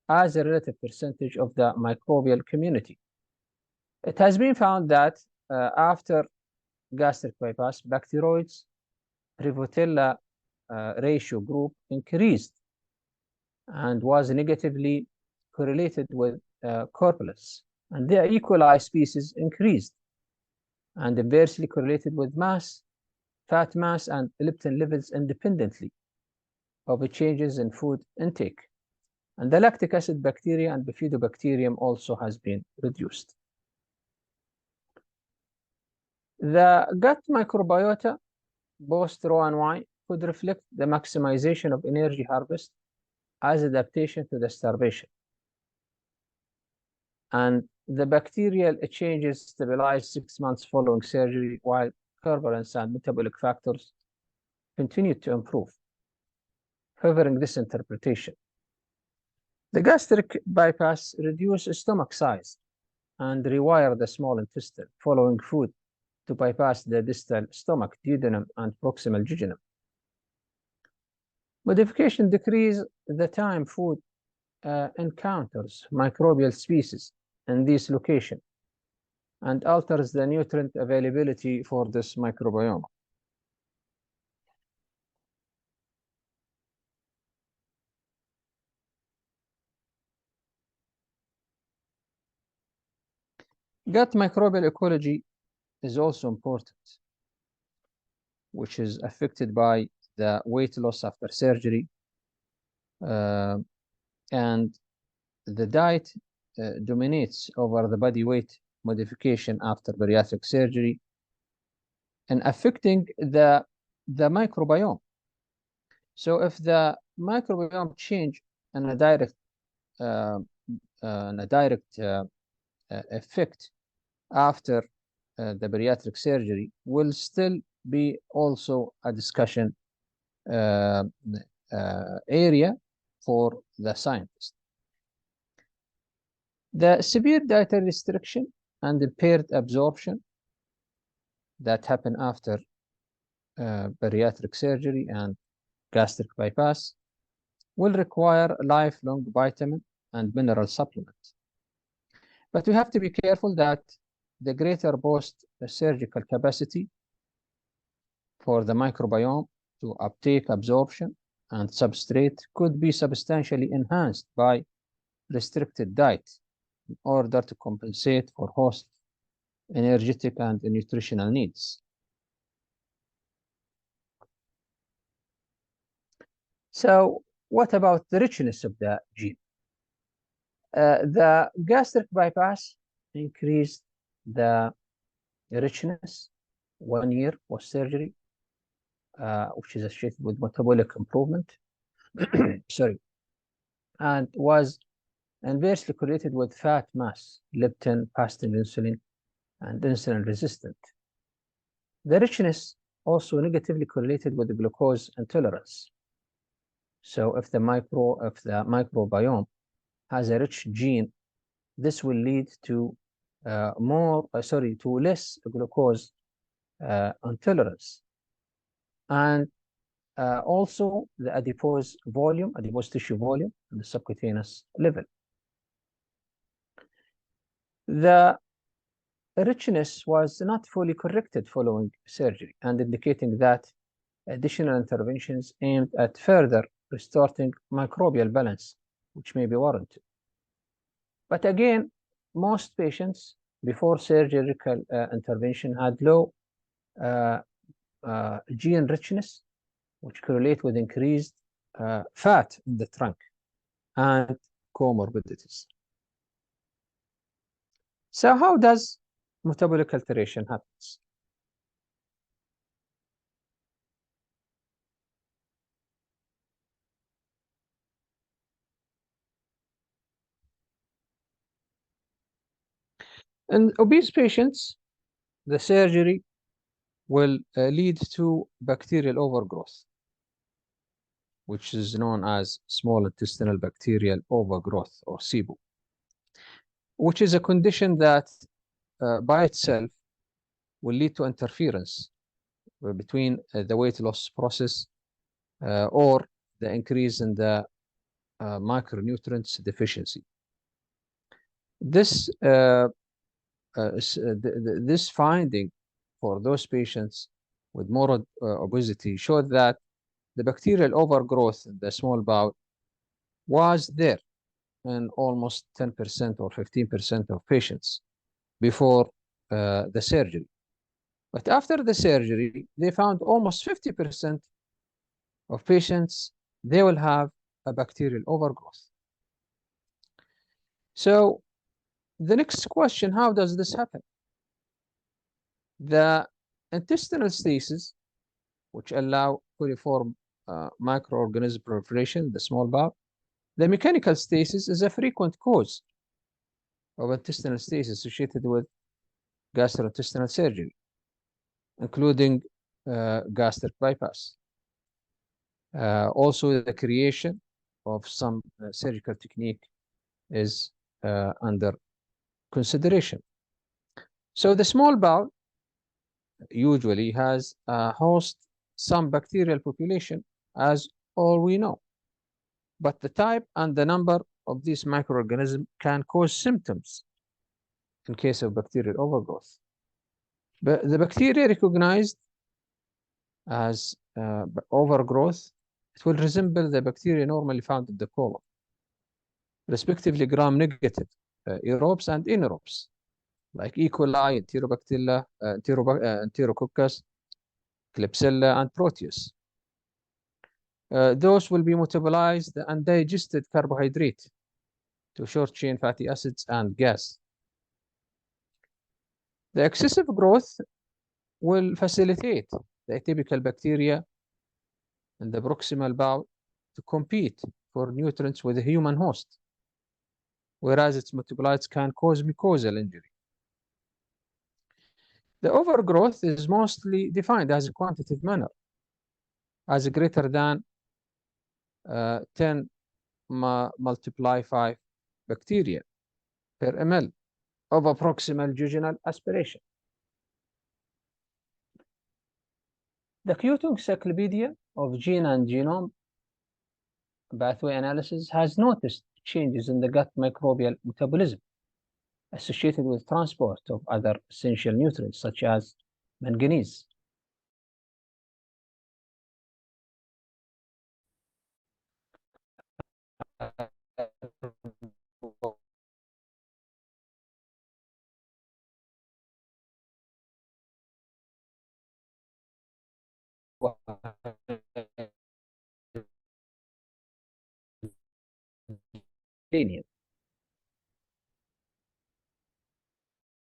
B: as a relative percentage of the microbial community. It has been found that after gastric bypass, bacteroids Prevotella ratio group increased and was negatively correlated with corpulence, and the E. coli species increased and inversely correlated with mass, fat mass, and leptin levels independently of the changes in food intake. And the lactic acid bacteria and bifidobacterium also has been reduced. The gut microbiota post-Roux-en-Y could reflect the maximization of energy harvest as adaptation to the starvation. And the bacterial changes stabilized 6 months following surgery, while corpulence and metabolic factors continued to improve, favoring this interpretation. The gastric bypass reduced stomach size and rewired the small intestine following food to bypass the distal stomach, duodenum, and proximal jejunum. Modification decreased the time food encounters microbial species in this location and alters the nutrient availability for this microbiome. Gut microbial ecology is also important, which is affected by the weight loss after surgery, and the diet dominates over the body weight modification after bariatric surgery and affecting the microbiome. So if the microbiome change in a direct effect after the bariatric surgery will still be also a discussion area for the scientist. The severe dietary restriction and impaired absorption that happen after bariatric surgery and gastric bypass will require lifelong vitamin and mineral supplement. But we have to be careful that the greater post-surgical capacity for the microbiome to uptake absorption and substrate could be substantially enhanced by restricted diet in order to compensate for host energetic and nutritional needs. So what about the richness of the gene? The gastric bypass increased the richness 1 year post-surgery, which is associated with metabolic improvement, sorry, and was inversely correlated with fat mass, leptin, fasting insulin, and insulin resistant. The richness also negatively correlated with the glucose intolerance. So if the microbiome has a rich gene, this will lead to less glucose intolerance. And also the adipose tissue volume, and the subcutaneous level. The richness was not fully corrected following surgery, and indicating that additional interventions aimed at further restoring microbial balance, which may be warranted. But again, most patients before surgical intervention had low gene richness, which correlate with increased fat in the trunk and comorbidities. So how does metabolic alteration happens? In obese patients, the surgery will lead to bacterial overgrowth, which is known as small intestinal bacterial overgrowth, or SIBO, which is a condition that by itself will lead to interference between the weight loss process or the increase in the micronutrients deficiency. This finding for those patients with morbid obesity showed that the bacterial overgrowth in the small bowel was there in almost 10% or 15% of patients before the surgery. But after the surgery, they found almost 50% of patients, they will have a bacterial overgrowth. So the next question, how does this happen? The intestinal stasis, which allow coliform microorganism proliferation in the small bowel, the mechanical stasis is a frequent cause of intestinal stasis associated with gastrointestinal surgery, including gastric bypass. Also, the creation of some surgical technique is under consideration. So the small bowel usually has some bacterial population, as all we know. But the type and the number of these microorganisms can cause symptoms in case of bacterial overgrowth. But the bacteria recognized as overgrowth, it will resemble the bacteria normally found in the colon, respectively gram-negative aerobes and anaerobes, like E. coli, Enterobacteria, Enterococcus, Klebsiella, and Proteus. Those will be metabolized and digested carbohydrate to short-chain fatty acids and gas. The excessive growth will facilitate the atypical bacteria in the proximal bowel to compete for nutrients with a human host, whereas its metabolites can cause mucosal injury. The overgrowth is mostly defined as a quantitative manner, as greater than 10 multiply 5 bacteria per ml of a proximal jejunal aspiration. The Keating Encyclopedia of Gene and Genome Pathway Analysis has noticed changes in the gut microbial metabolism associated with transport of other essential nutrients such as manganese.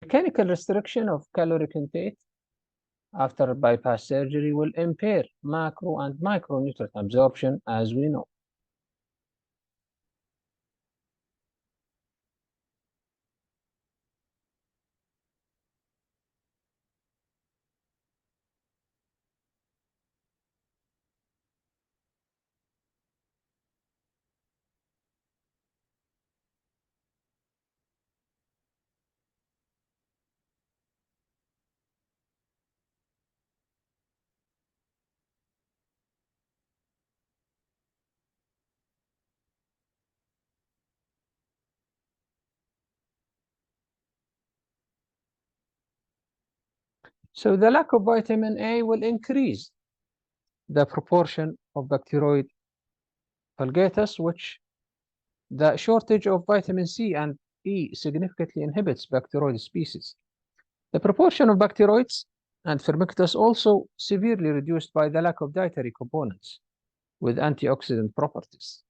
B: Mechanical restriction of caloric intake after bypass surgery will impair macro and micronutrient absorption, as we know. So the lack of vitamin A will increase the proportion of bacteroid fulgatus, which the shortage of vitamin C and E significantly inhibits bacteroid species. The proportion of bacteroids and firmicutes also severely reduced by the lack of dietary components with antioxidant properties.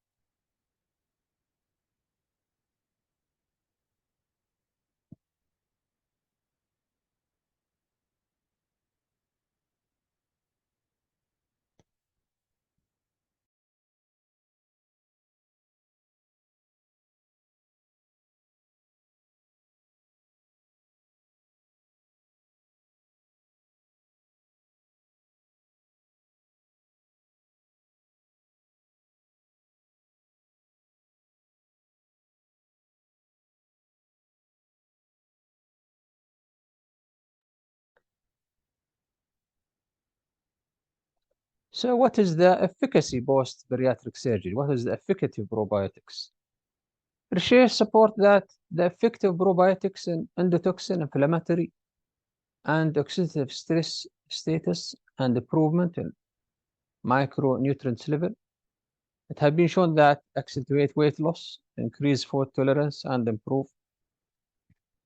B: So what is the efficacy post-bariatric surgery? What is the efficacy of probiotics? Research support that the effect of probiotics in endotoxin, inflammatory, and oxidative stress status and improvement in micronutrients level. It has been shown that accentuate weight loss, increase food tolerance, and improve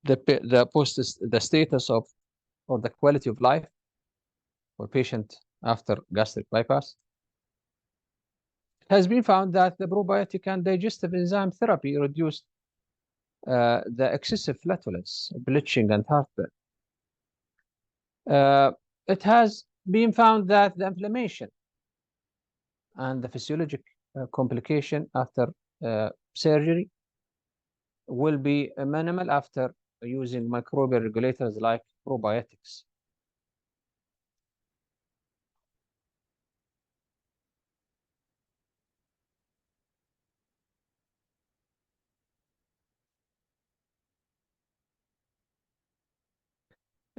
B: the status of or the quality of life for patient after gastric bypass. It has been found that the probiotic and digestive enzyme therapy reduced the excessive flatulence, bleaching, and heartburn. It has been found that the inflammation and the physiologic complication after surgery will be minimal after using microbial regulators like probiotics.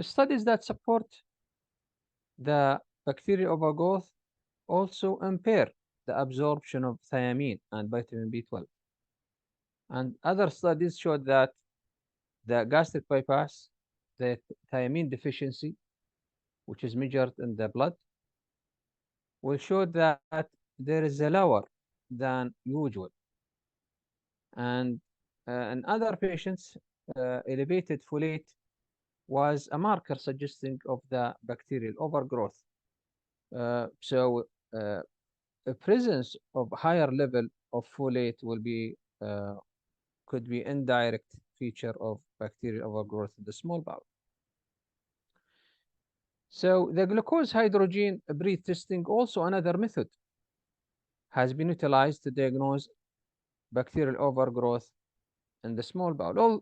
B: Studies that support the bacterial overgrowth also impair the absorption of thiamine and vitamin B12. And other studies showed that the gastric bypass, the thiamine deficiency, which is measured in the blood, will show that there is a lower than usual. And in other patients, elevated folate was a marker suggesting of the bacterial overgrowth. So the presence of higher level of folate will be could be indirect feature of bacterial overgrowth in the small bowel. So the glucose hydrogen breath testing, also another method, has been utilized to diagnose bacterial overgrowth in the small bowel.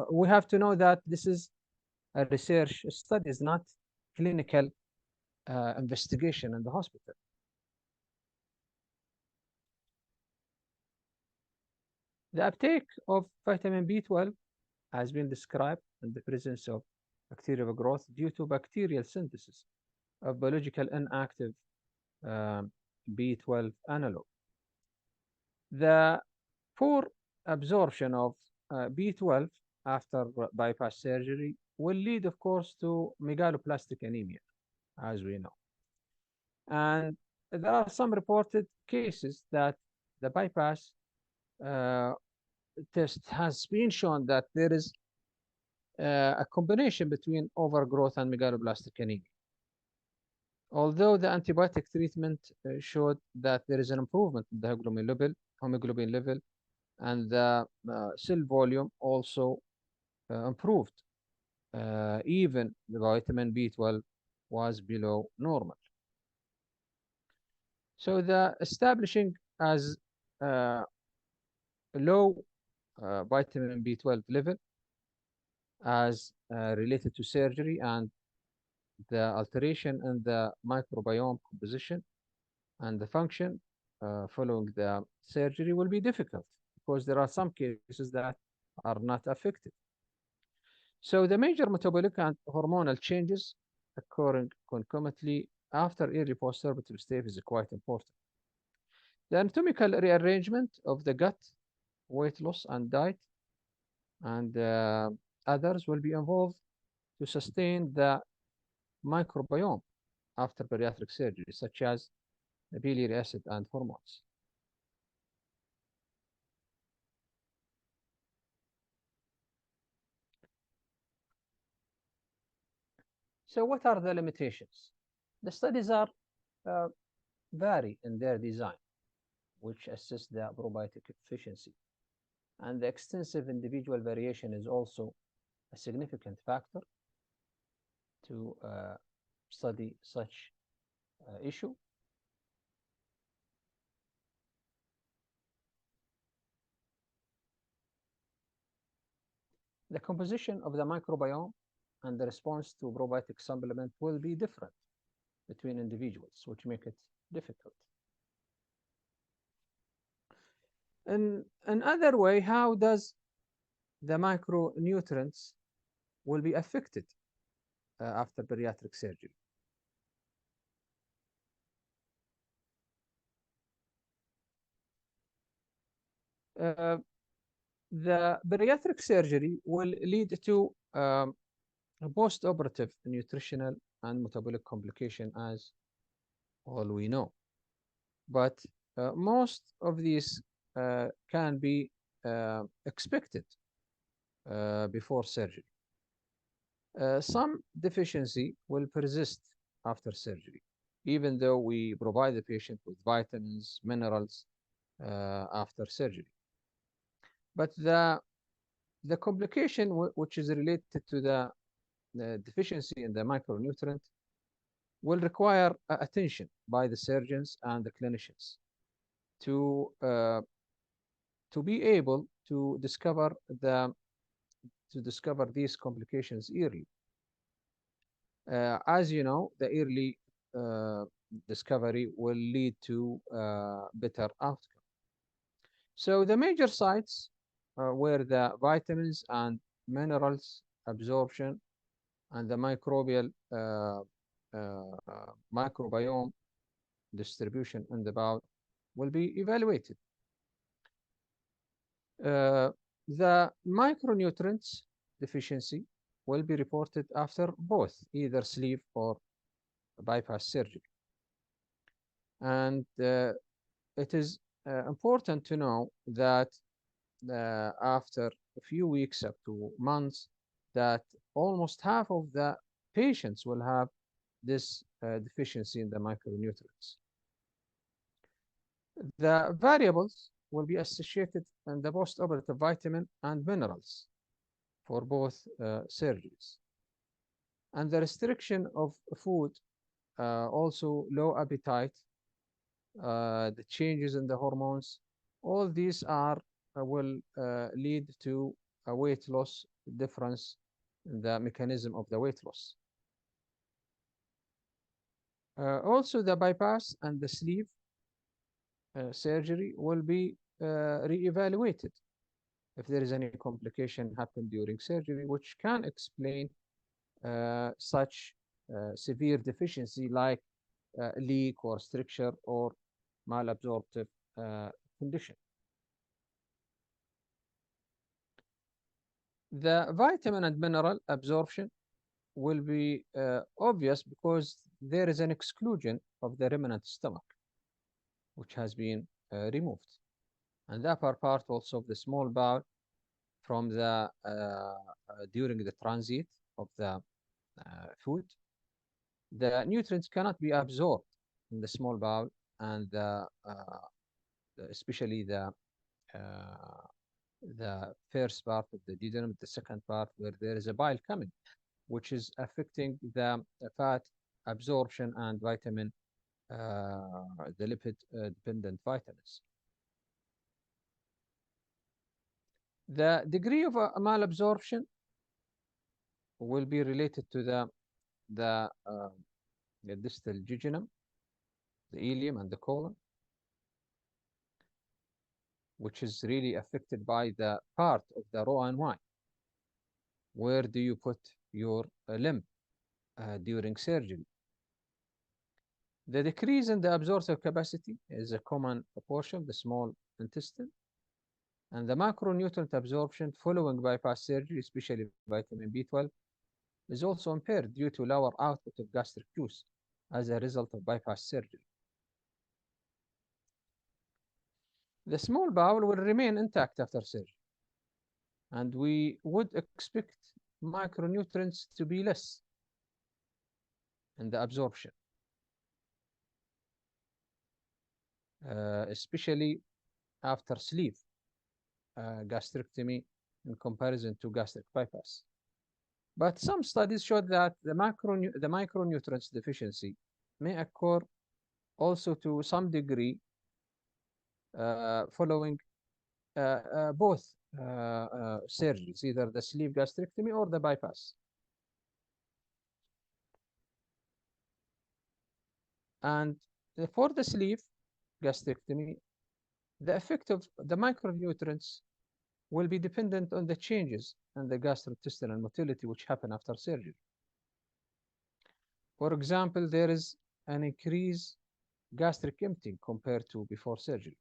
B: We have to know that this is a research study, is not clinical investigation in the hospital. The uptake of vitamin B12 has been described in the presence of bacterial overgrowth due to bacterial synthesis of biological inactive B12 analog. The poor absorption of B12 after bypass surgery will lead, of course, to megaloblastic anemia, as we know. And there are some reported cases that the bypass test has been shown that there is a combination between overgrowth and megaloblastic anemia. Although the antibiotic treatment showed that there is an improvement in the hemoglobin level, and the cell volume also improved, even the vitamin B12 was below normal. So the establishing as low vitamin B12 level as related to surgery and the alteration in the microbiome composition and the function following the surgery will be difficult because there are some cases that are not affected. So the major metabolic and hormonal changes occurring concomitantly after early postoperative stage is quite important. The anatomical rearrangement of the gut, weight loss, and diet, and others will be involved to sustain the microbiome after bariatric surgery, such as the biliary acid and hormones. So what are the limitations? The studies are vary in their design, which assess the probiotic efficiency. And the extensive individual variation is also a significant factor to study such issue. The composition of the microbiome and the response to probiotic supplement will be different between individuals, which make it difficult. In another way, how does the micronutrients will be affected after bariatric surgery? The bariatric surgery will lead to a post-operative nutritional and metabolic complication, as all we know. But most of these can be expected before surgery. Some deficiency will persist after surgery, even though we provide the patient with vitamins, minerals after surgery. But the complication which is related to the deficiency in the micronutrient will require attention by the surgeons and the clinicians to be able to discover these complications early. As you know, the early discovery will lead to better outcome. So the major sites where the vitamins and minerals absorption and the microbiome distribution in the bowel will be evaluated. The micronutrients deficiency will be reported after both either sleeve or bypass surgery. And it is important to know that after a few weeks up to months, that almost half of the patients will have this deficiency in the micronutrients. The variables will be associated in the post-operative vitamin and minerals for both surgeries. And the restriction of food, also low appetite, the changes in the hormones, all these will lead to a weight loss difference in the mechanism of the weight loss. Also, the bypass and the sleeve surgery will be re-evaluated if there is any complication happen during surgery, which can explain such severe deficiency like leak or stricture or malabsorptive condition. The vitamin and mineral absorption will be obvious because there is an exclusion of the remnant stomach, which has been removed, and the upper part also of the small bowel from the during the transit of the food. The nutrients cannot be absorbed in the small bowel, and especially the first part of the duodenum, the second part where there is a bile coming, which is affecting the fat absorption and vitamin, the lipid dependent vitamins. The degree of malabsorption will be related to the distal jejunum, the ileum, and the colon, which is really affected by the part of the Roux and Y. Where do you put your limb during surgery? The decrease in the absorptive capacity is a common portion of the small intestine, and the macronutrient absorption following bypass surgery, especially vitamin B12, is also impaired due to lower output of gastric juice as a result of bypass surgery. The small bowel will remain intact after surgery, and we would expect micronutrients to be less in the absorption, especially after sleeve gastrectomy in comparison to gastric bypass. But some studies showed that the micronutrients deficiency may occur also to some degree following both surgeries, either the sleeve gastrectomy or the bypass. And for the sleeve gastrectomy, the effect of the micronutrients will be dependent on the changes in the gastrointestinal motility which happen after surgery. For example, there is an increased gastric emptying compared to before surgery.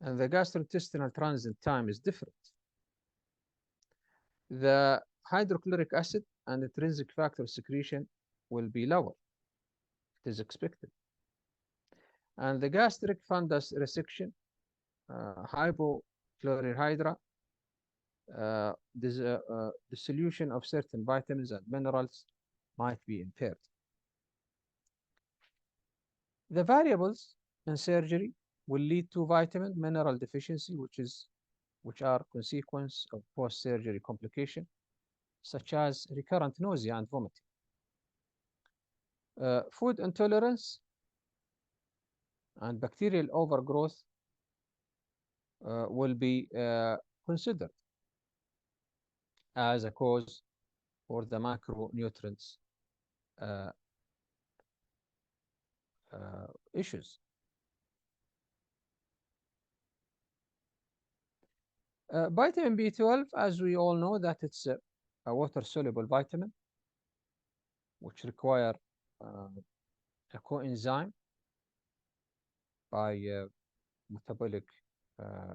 B: And the gastrointestinal transit time is different. The hydrochloric acid and intrinsic factor secretion will be lower. It is expected. And the gastric fundus resection, hypochlorhydra, dissolution of certain vitamins and minerals might be impaired. The variables in surgery will lead to vitamin mineral deficiency, which are consequence of post-surgery complication, such as recurrent nausea and vomiting. Food intolerance and bacterial overgrowth will be considered as a cause for the macronutrients issues. Vitamin B12, as we all know, that it's a water-soluble vitamin, which require a coenzyme by metabolic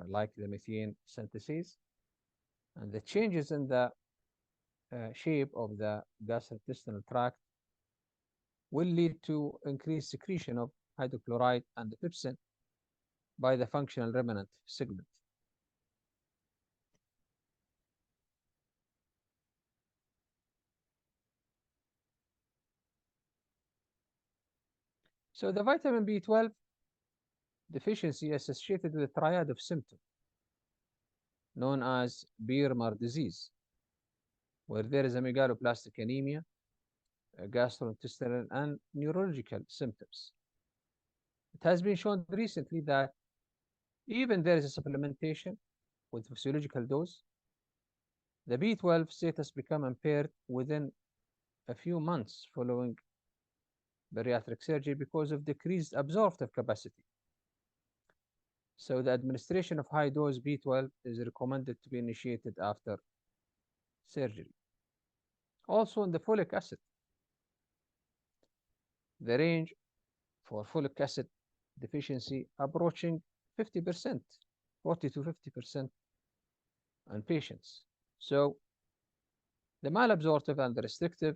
B: like the methane synthesis, and the changes in the shape of the gastrointestinal tract will lead to increased secretion of hydrochloride and pepsin by the functional remnant segment. So the vitamin B12 deficiency is associated with a triad of symptoms known as Birmer disease, where there is a megaloblastic anemia, gastrointestinal and neurological symptoms. It has been shown recently that even there is a supplementation with physiological dose, the B12 status become impaired within a few months following bariatric surgery because of decreased absorptive capacity. So the administration of high-dose B12 is recommended to be initiated after surgery. Also in the folic acid, the range for folic acid deficiency approaching 50%, 40 to 50% in patients. So the malabsorptive and the restrictive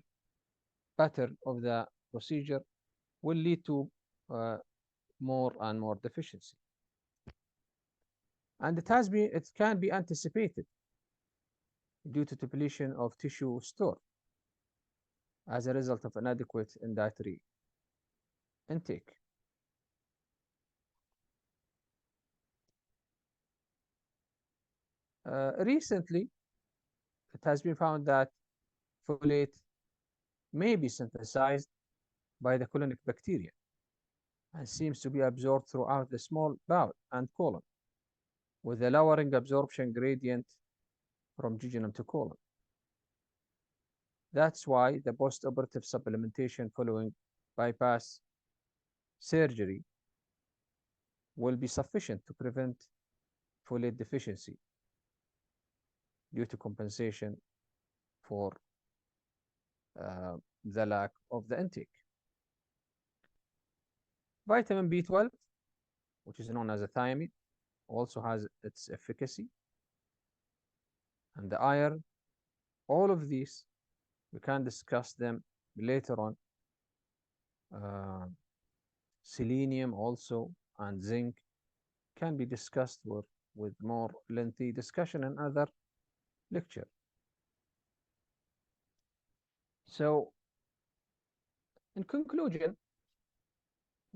B: pattern of the procedure will lead to more and more deficiency. And it can be anticipated due to depletion of tissue store as a result of inadequate dietary intake. Recently, it has been found that folate may be synthesized by the colonic bacteria and seems to be absorbed throughout the small bowel and colon, with a lowering absorption gradient from jejunum to colon. That's why the post-operative supplementation following bypass surgery will be sufficient to prevent folate deficiency due to compensation for the lack of the intake. Vitamin B12, which is known as a thiamine, also has its efficacy, and the iron all of these, we can discuss them later on. Selenium also and zinc can be discussed with more lengthy discussion in other lecture. So, in conclusion,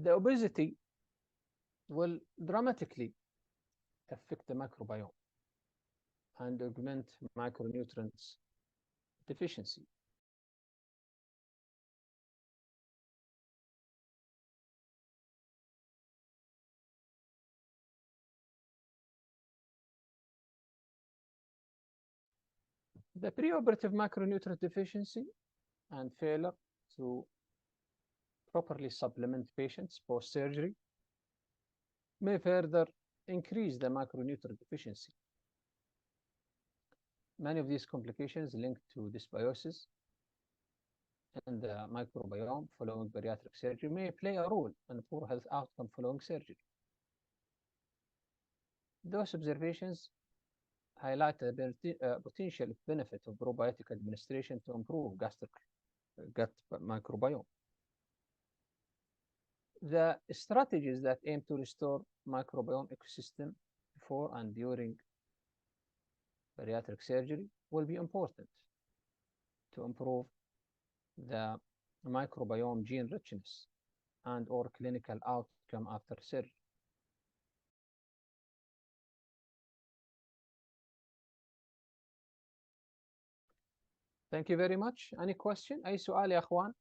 B: the obesity will dramatically affect the microbiome and augment micronutrients deficiency. The preoperative macronutrient deficiency and failure to properly supplement patients post-surgery may further increase the macronutrient deficiency. Many of these complications linked to dysbiosis in the microbiome following bariatric surgery may play a role in poor health outcome following surgery. Those observations highlight the potential benefit of probiotic administration to improve gut microbiome. The strategies that aim to restore microbiome ecosystem before and during bariatric surgery will be important to improve the microbiome gene richness and or clinical outcome after surgery. Thank you very much. Any question? أي سؤال يا أخوان؟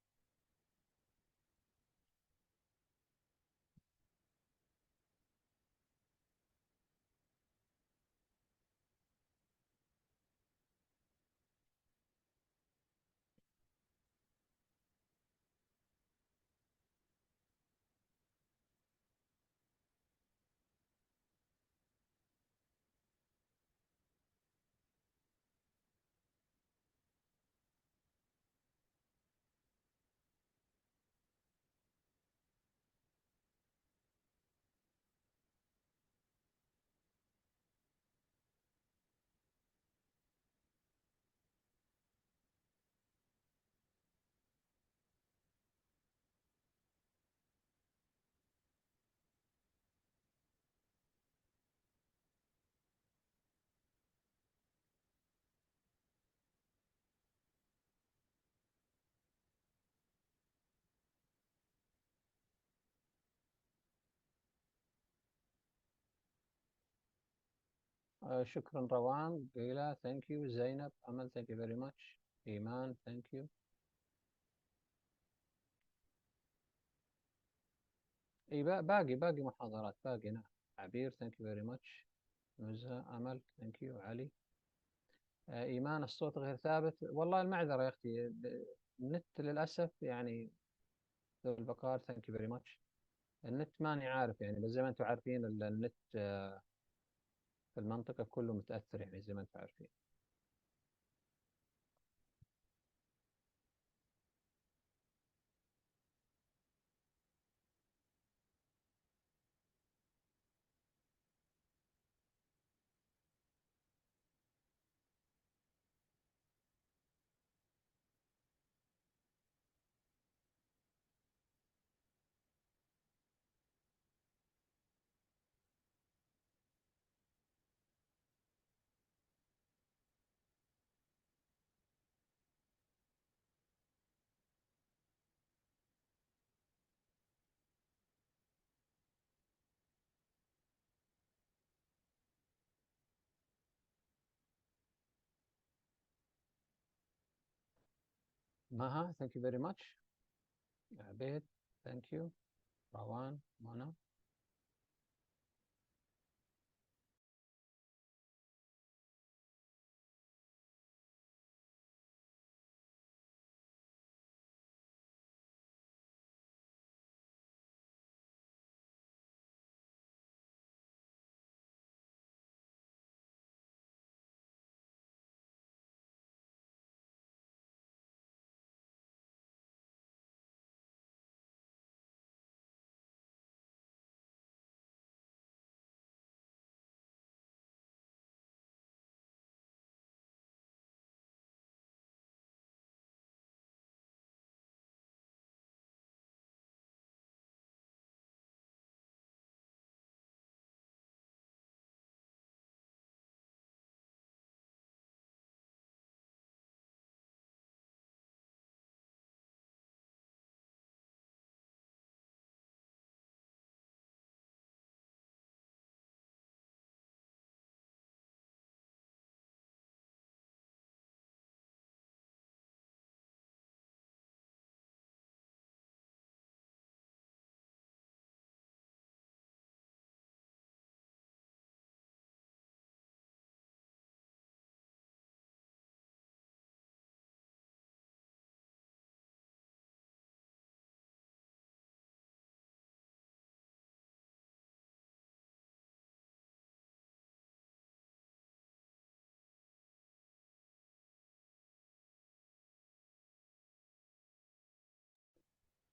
B: شكرا روان. قيلة thank you. زينب أمل thank you very much. إيمان thank you. اي باقي محاضرات باقي. نعم. عبير thank you very much. نزهة أمل thank you. علي إيمان الصوت غير ثابت. والله المعذرة يا أختي، النت للأسف يعني ذو البقار thank you very much. النت ماني عارف يعني، بس زي ما أنتم عارفين النت في المنطقة كله متأثر يعني زي ما أنتم عارفين. مها thank you very much. عبيد thank you. روان منى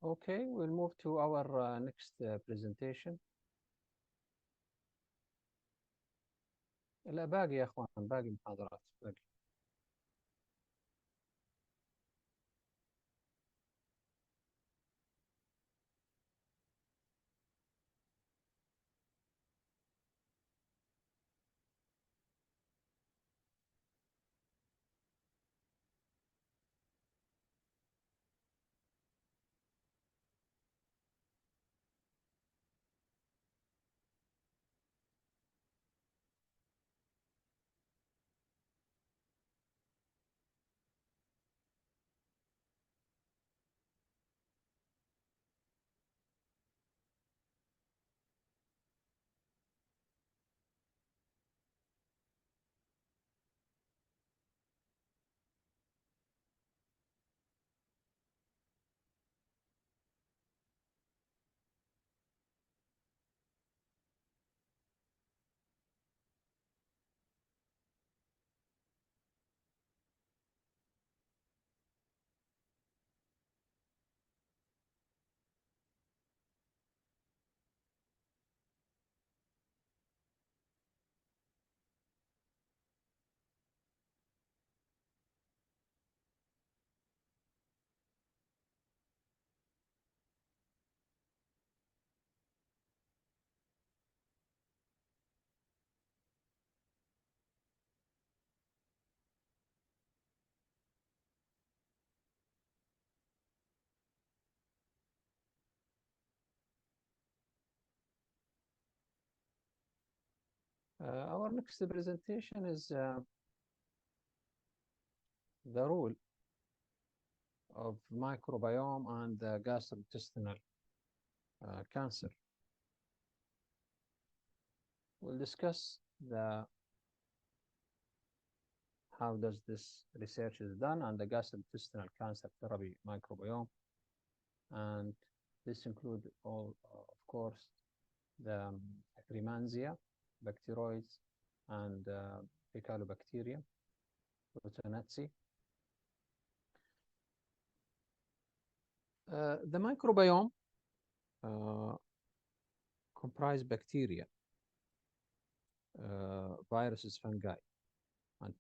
B: Okay, we'll move to our next presentation. لا باقي يا اخوان، باقي محاضرات باقي. Our next presentation is the role of microbiome and gastrointestinal cancer. We'll discuss how does this research is done on the gastrointestinal cancer therapy microbiome, and this includes all, of course, the Akkermansia, bacteroids, and Faecalibacterium, Rotenetsi. The microbiome comprise bacteria, viruses, fungi, and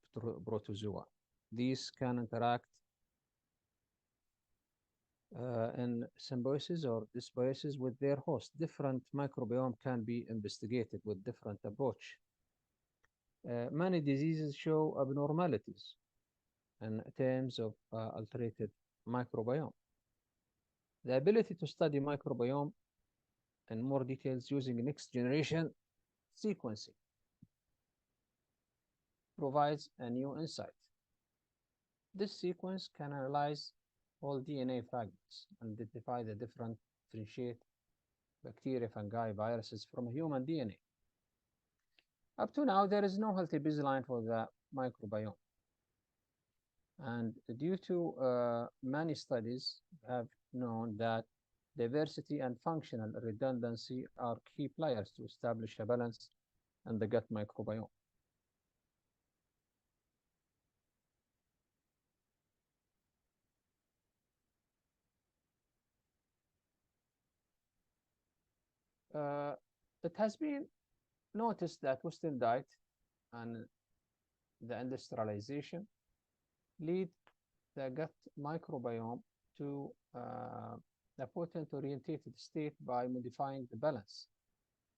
B: protozoa. These can interact in symbiosis or dysbiosis with their host. Different microbiome can be investigated with different approach. Many diseases show abnormalities in terms of alterated microbiome. The ability to study microbiome in more details using next generation sequencing provides a new insight. This sequence can analyze all DNA fragments and identify the differentiate bacteria, fungi, viruses from human DNA. Up to now, there is no healthy baseline for the microbiome. And due to many studies have known that diversity and functional redundancy are key players to establish a balance in the gut microbiome. It has been noticed that Western diet and the industrialization lead the gut microbiome to a potent orientated state by modifying the balance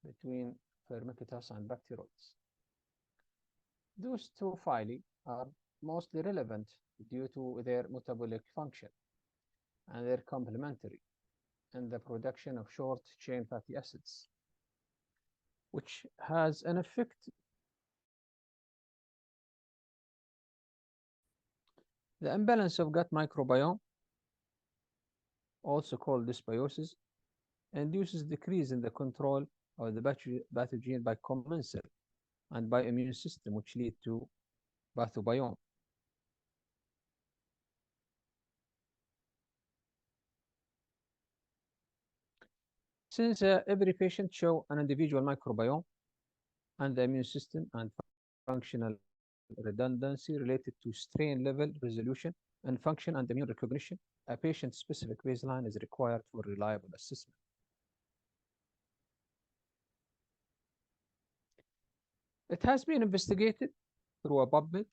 B: between Firmicutes and bacteroids. Those two phyla are mostly relevant due to their metabolic function, and they're complementary in the production of short-chain fatty acids, which has an effect. The imbalance of gut microbiome, also called dysbiosis, induces decrease in the control of the pathogen by commensal and by immune system, which lead to pathobiome. Since every patient shows an individual microbiome and the immune system and functional redundancy related to strain level resolution in function and immune recognition, a patient-specific baseline is required for reliable assessment. It has been investigated through a PubMed,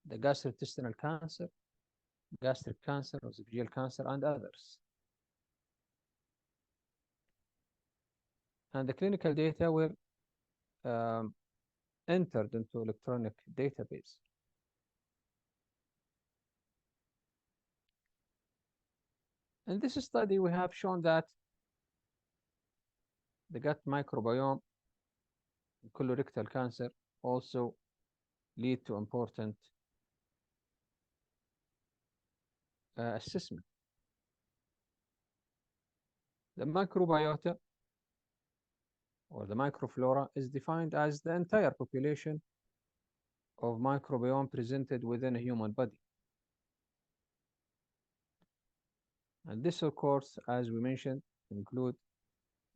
B: the gastrointestinal cancer, gastric cancer, esophageal cancer, and others. And the clinical data were entered into electronic database. In this study, we have shown that the gut microbiome in colorectal cancer also lead to important assessment. The microbiota or the microflora is defined as the entire population of microbiome presented within a human body. And this, of course, as we mentioned, include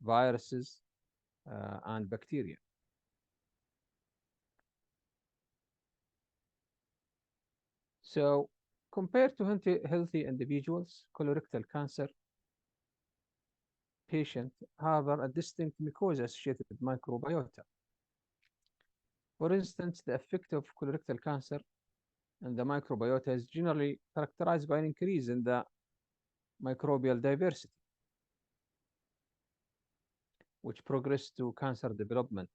B: viruses and bacteria. So compared to healthy individuals, colorectal cancer patients harbor a distinct mucosa-associated microbiota. For instance, the effect of colorectal cancer and the microbiota is generally characterized by an increase in the microbial diversity, which progress to cancer development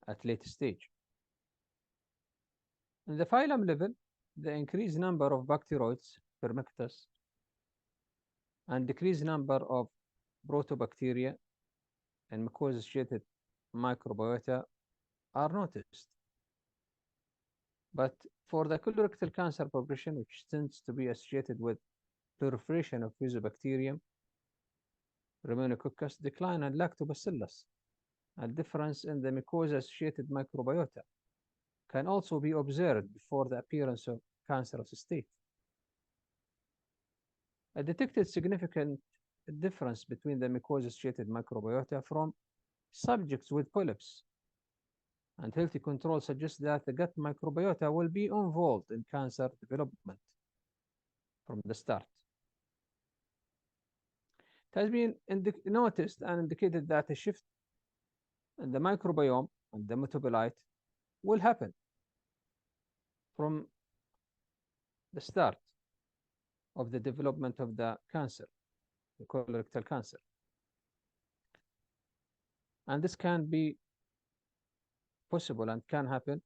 B: at late stage. In the phylum level, the increased number of bacteroids, Firmicutes, and decreased number of protobacteria and mucosa-associated microbiota are noticed. But for the colorectal cancer progression, which tends to be associated with proliferation of Fusobacterium, Rhamnococcus, decline, and Lactobacillus, a difference in the mucosa-associated microbiota can also be observed before the appearance of cancerous state. A detected significant difference between the mucosa-associated microbiota from subjects with polyps and healthy control suggests that the gut microbiota will be involved in cancer development from the start. It has been noticed and indicated that a shift in the microbiome and the metabolite will happen from the start of the development of the cancer, the colorectal cancer. And this can be possible and can happen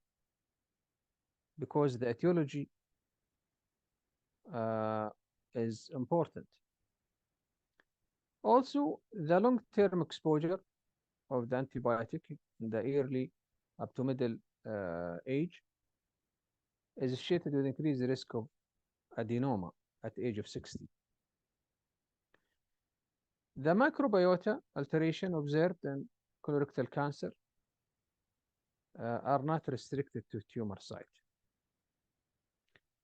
B: because the etiology is important. Also, the long-term exposure of the antibiotic in the early up to middle age is associated with increased risk of adenoma at the age of 60. The microbiota alteration observed in colorectal cancer are not restricted to tumor site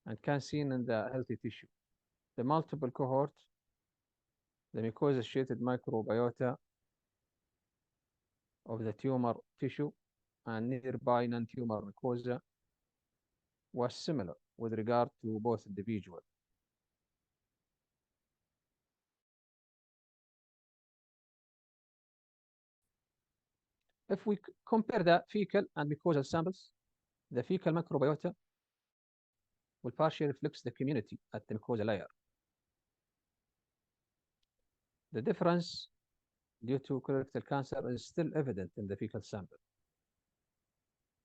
B: and can be seen in the healthy tissue. The multiple cohort, the mucosa-associated microbiota of the tumor tissue and nearby non-tumor mucosa was similar with regard to both individuals. If we compare the fecal and mucosal samples, the fecal microbiota will partially reflect the community at the mucosa layer. The difference due to colorectal cancer is still evident in the fecal sample.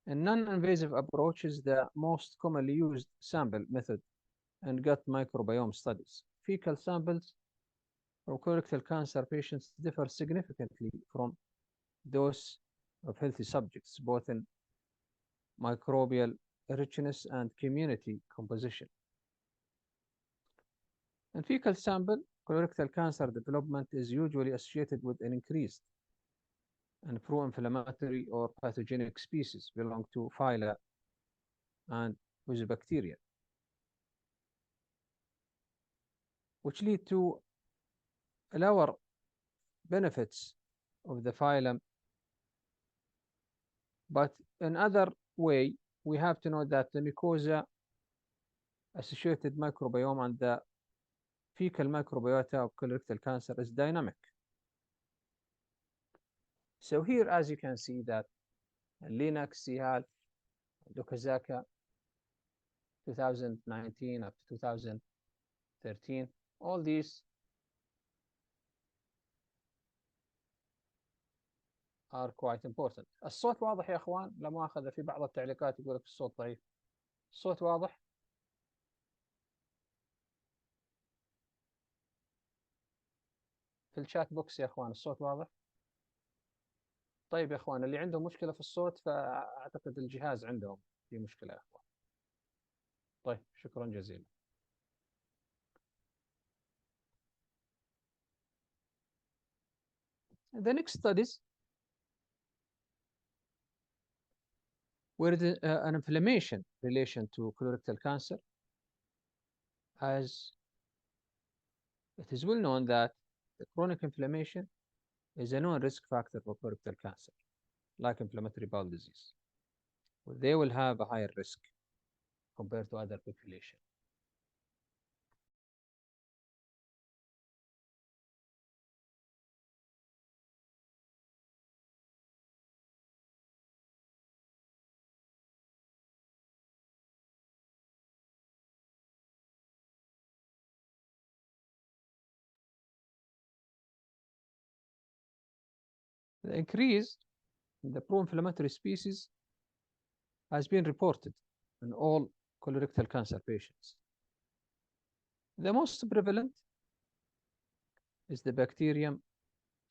B: In non-invasive approaches, the most commonly used sample method in gut microbiome studies, fecal samples from colorectal cancer patients differ significantly from those of healthy subjects, both in microbial richness and community composition. In fecal sample, colorectal cancer development is usually associated with an increased and pro-inflammatory or pathogenic species belong to phyla and Fusobacteria, which lead to lower benefits of the phylum. But in other way, we have to know that the mucosa associated microbiome and the fecal microbiota of colorectal cancer is dynamic. So here, as you can see, that Linux, CHAL, Dokazaka, 2019 up to 2013, all these are quite important. الصوت واضح يا اخوان؟ لا مؤاخذة، في بعض التعليقات يقول لك الصوت ضعيف. الصوت واضح؟ في الشات بوكس يا اخوان الصوت واضح؟ طيب يا اخوان، اللي عندهم مشكلة في الصوت فاعتقد الجهاز عندهم في مشكلة يا اخوان. طيب شكرا جزيلا. The next studies where the, an inflammation relation to colorectal cancer, as it is well known that the chronic inflammation is a known risk factor for colorectal cancer, like inflammatory bowel disease. They will have a higher risk compared to other population. The increase in the pro-inflammatory species has been reported in all colorectal cancer patients. The most prevalent is the bacterium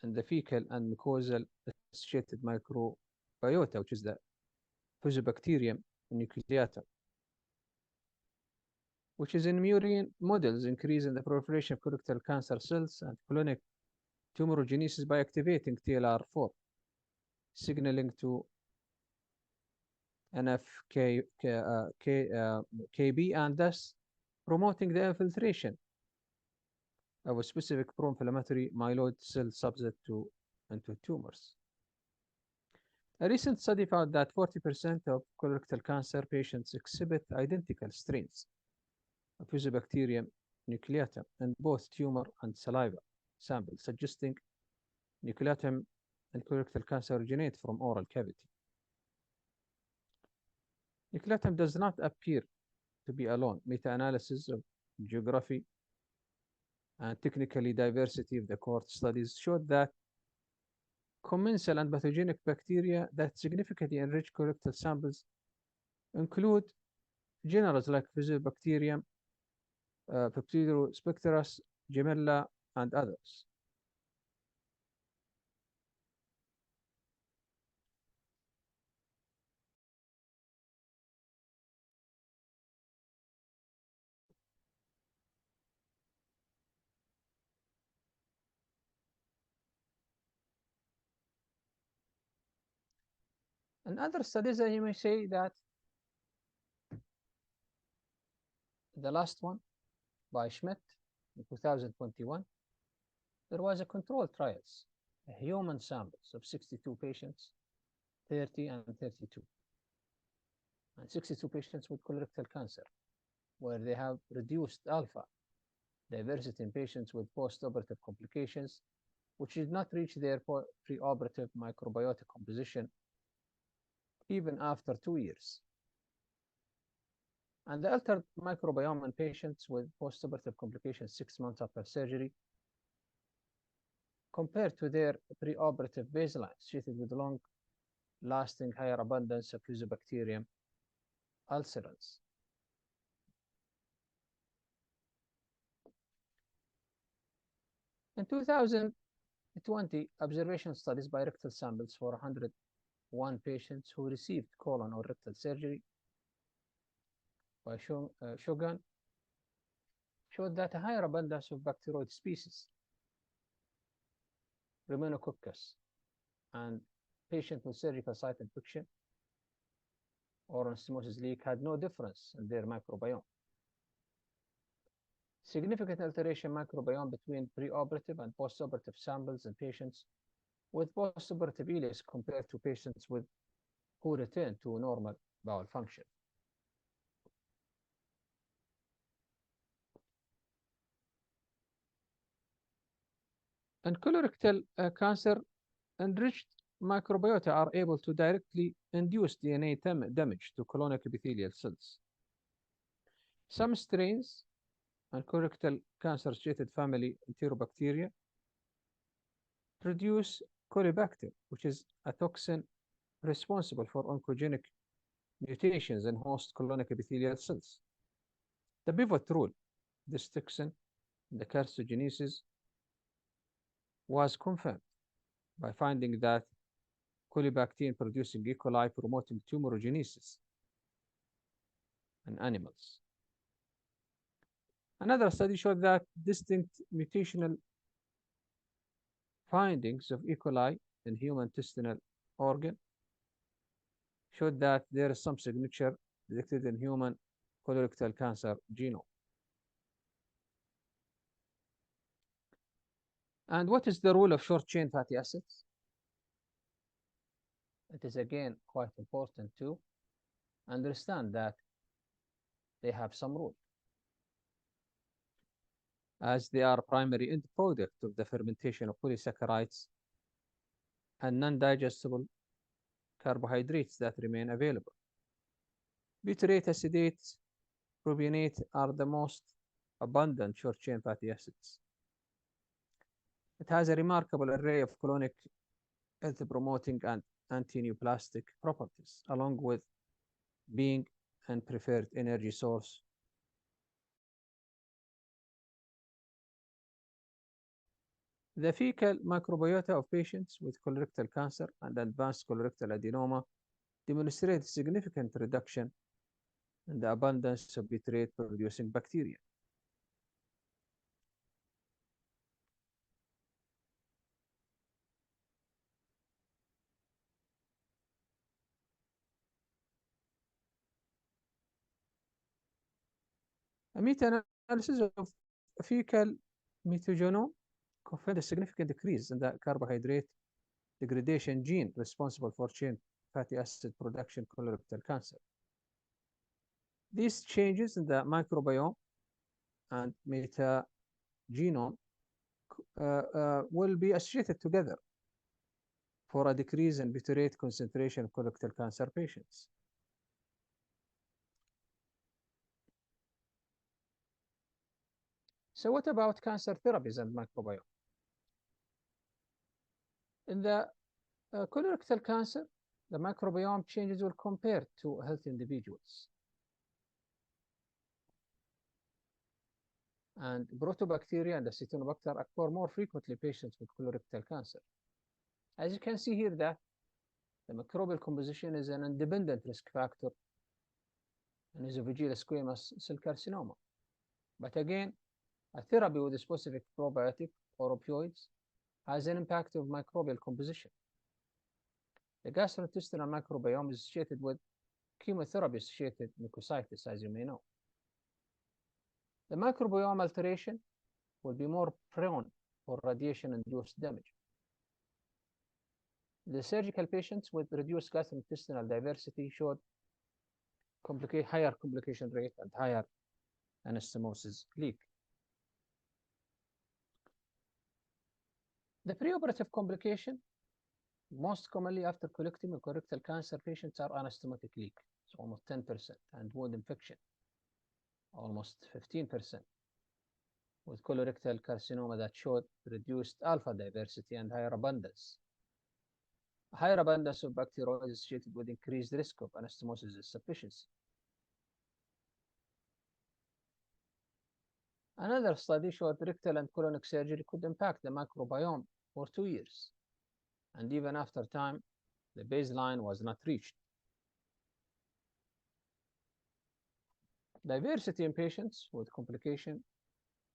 B: in the fecal and mucosal associated microbiota, which is the Fusobacterium nucleatum, which is in murine models increase in the proliferation of colorectal cancer cells and colonic tumorigenesis by activating TLR4, signaling to NF-κB and thus promoting the infiltration of a specific pro-inflammatory myeloid cell subset into tumors. A recent study found that 40% of colorectal cancer patients exhibit identical strains of Fusobacterium nucleatum in both tumor and saliva samples, suggesting nucleatum and colorectal cancer originate from oral cavity. Nucleatum does not appear to be alone. Meta-analysis of geography and technically diversity of the cohort studies showed that commensal and pathogenic bacteria that significantly enrich colorectal samples include genera like Fusobacterium, Peptidospectrus, Gemella, and others. In other studies, you may say that the last one by Schmidt in 2021, there was a controlled trials, human samples of 62 patients, 30 and 32, and 62 patients with colorectal cancer, where they have reduced alpha diversity in patients with post-operative complications, which did not reach their preoperative microbiota composition even after 2 years. And the altered microbiome in patients with post-operative complications 6 months after surgery compared to their preoperative baselines treated with long-lasting higher abundance of Fusobacterium ulcerans. In 2020, observation studies by rectal samples for 101 patients who received colon or rectal surgery by Shogun showed that a higher abundance of bacteroid species, Rhinococcus, and patients with surgical site infection or anastomosis leak had no difference in their microbiome. Significant alteration microbiome between preoperative and postoperative samples in patients with postoperative ileus compared to patients who return to normal bowel function. And colorectal cancer enriched microbiota are able to directly induce DNA damage to colonic epithelial cells. Some strains and colorectal cancer-associated family Enterobacteria produce Colibacter, which is a toxin responsible for oncogenic mutations in host colonic epithelial cells. The pivot rule, this toxin, the carcinogenesis, was confirmed by finding that Colibactin producing E. coli promoting tumorigenesis in animals. Another study showed that distinct mutational findings of E. coli in human intestinal organ showed that there is some signature detected in human colorectal cancer genome. And what is the role of short-chain fatty acids? It is again quite important to understand that they have some role, as they are primary end product of the fermentation of polysaccharides and non-digestible carbohydrates that remain available. Butyrate, acetate, propionate are the most abundant short-chain fatty acids. It has a remarkable array of colonic health-promoting and anti-neoplastic properties, along with being a preferred energy source. The fecal microbiota of patients with colorectal cancer and advanced colorectal adenoma demonstrate significant reduction in the abundance of butyrate-producing bacteria. A meta-analysis of fecal metagenome confirmed a significant decrease in the carbohydrate degradation gene responsible for chain fatty acid production colorectal cancer. These changes in the microbiome and metagenome will be associated together for a decrease in butyrate concentration in colorectal cancer patients. So what about cancer therapies and microbiome? In the colorectal cancer, the microbiome changes were compared to healthy individuals. And Protobacteria and Acinetobacter occur more frequently in patients with colorectal cancer. As you can see here, that the microbial composition is an independent risk factor in esophageal squamous cell carcinoma. But again, a therapy with a specific probiotic or opioids has an impact of microbial composition. The gastrointestinal microbiome is associated with chemotherapy-associated mucositis, as you may know. The microbiome alteration will be more prone for radiation-induced damage. The surgical patients with reduced gastrointestinal diversity showed higher complication rate and higher anastomosis leak. The preoperative complication, most commonly after colectomy of colorectal cancer patients, are anastomotic leak, so almost 10%, and wound infection, almost 15%, with colorectal carcinoma that showed reduced alpha diversity and higher abundance. A higher abundance of bacteroids is associated with increased risk of anastomosis insufficiency. Another study showed rectal and colonic surgery could impact the microbiome for 2 years, and even after time, the baseline was not reached. Diversity in patients with complication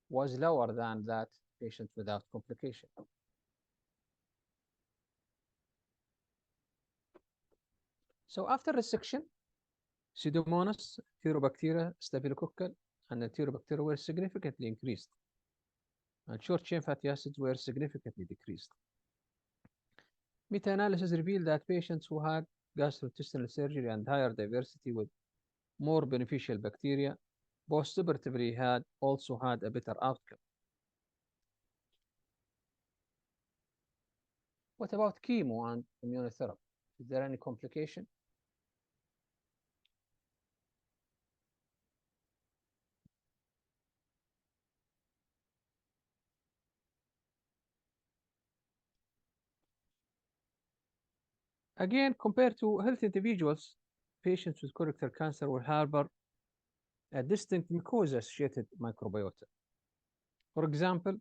B: was lower than that patients without complication. So after resection, Pseudomonas, Enterobacteria, Staphylococcal, and Enterobacteria were significantly increased, and short-chain fatty acids were significantly decreased. Meta-analysis revealed that patients who had gastrointestinal surgery and higher diversity with more beneficial bacteria postoperatively also had a better outcome. What about chemo and immunotherapy? Is there any complication? Again, compared to healthy individuals, patients with colorectal cancer will harbor a distinct mucosa-associated microbiota. For example,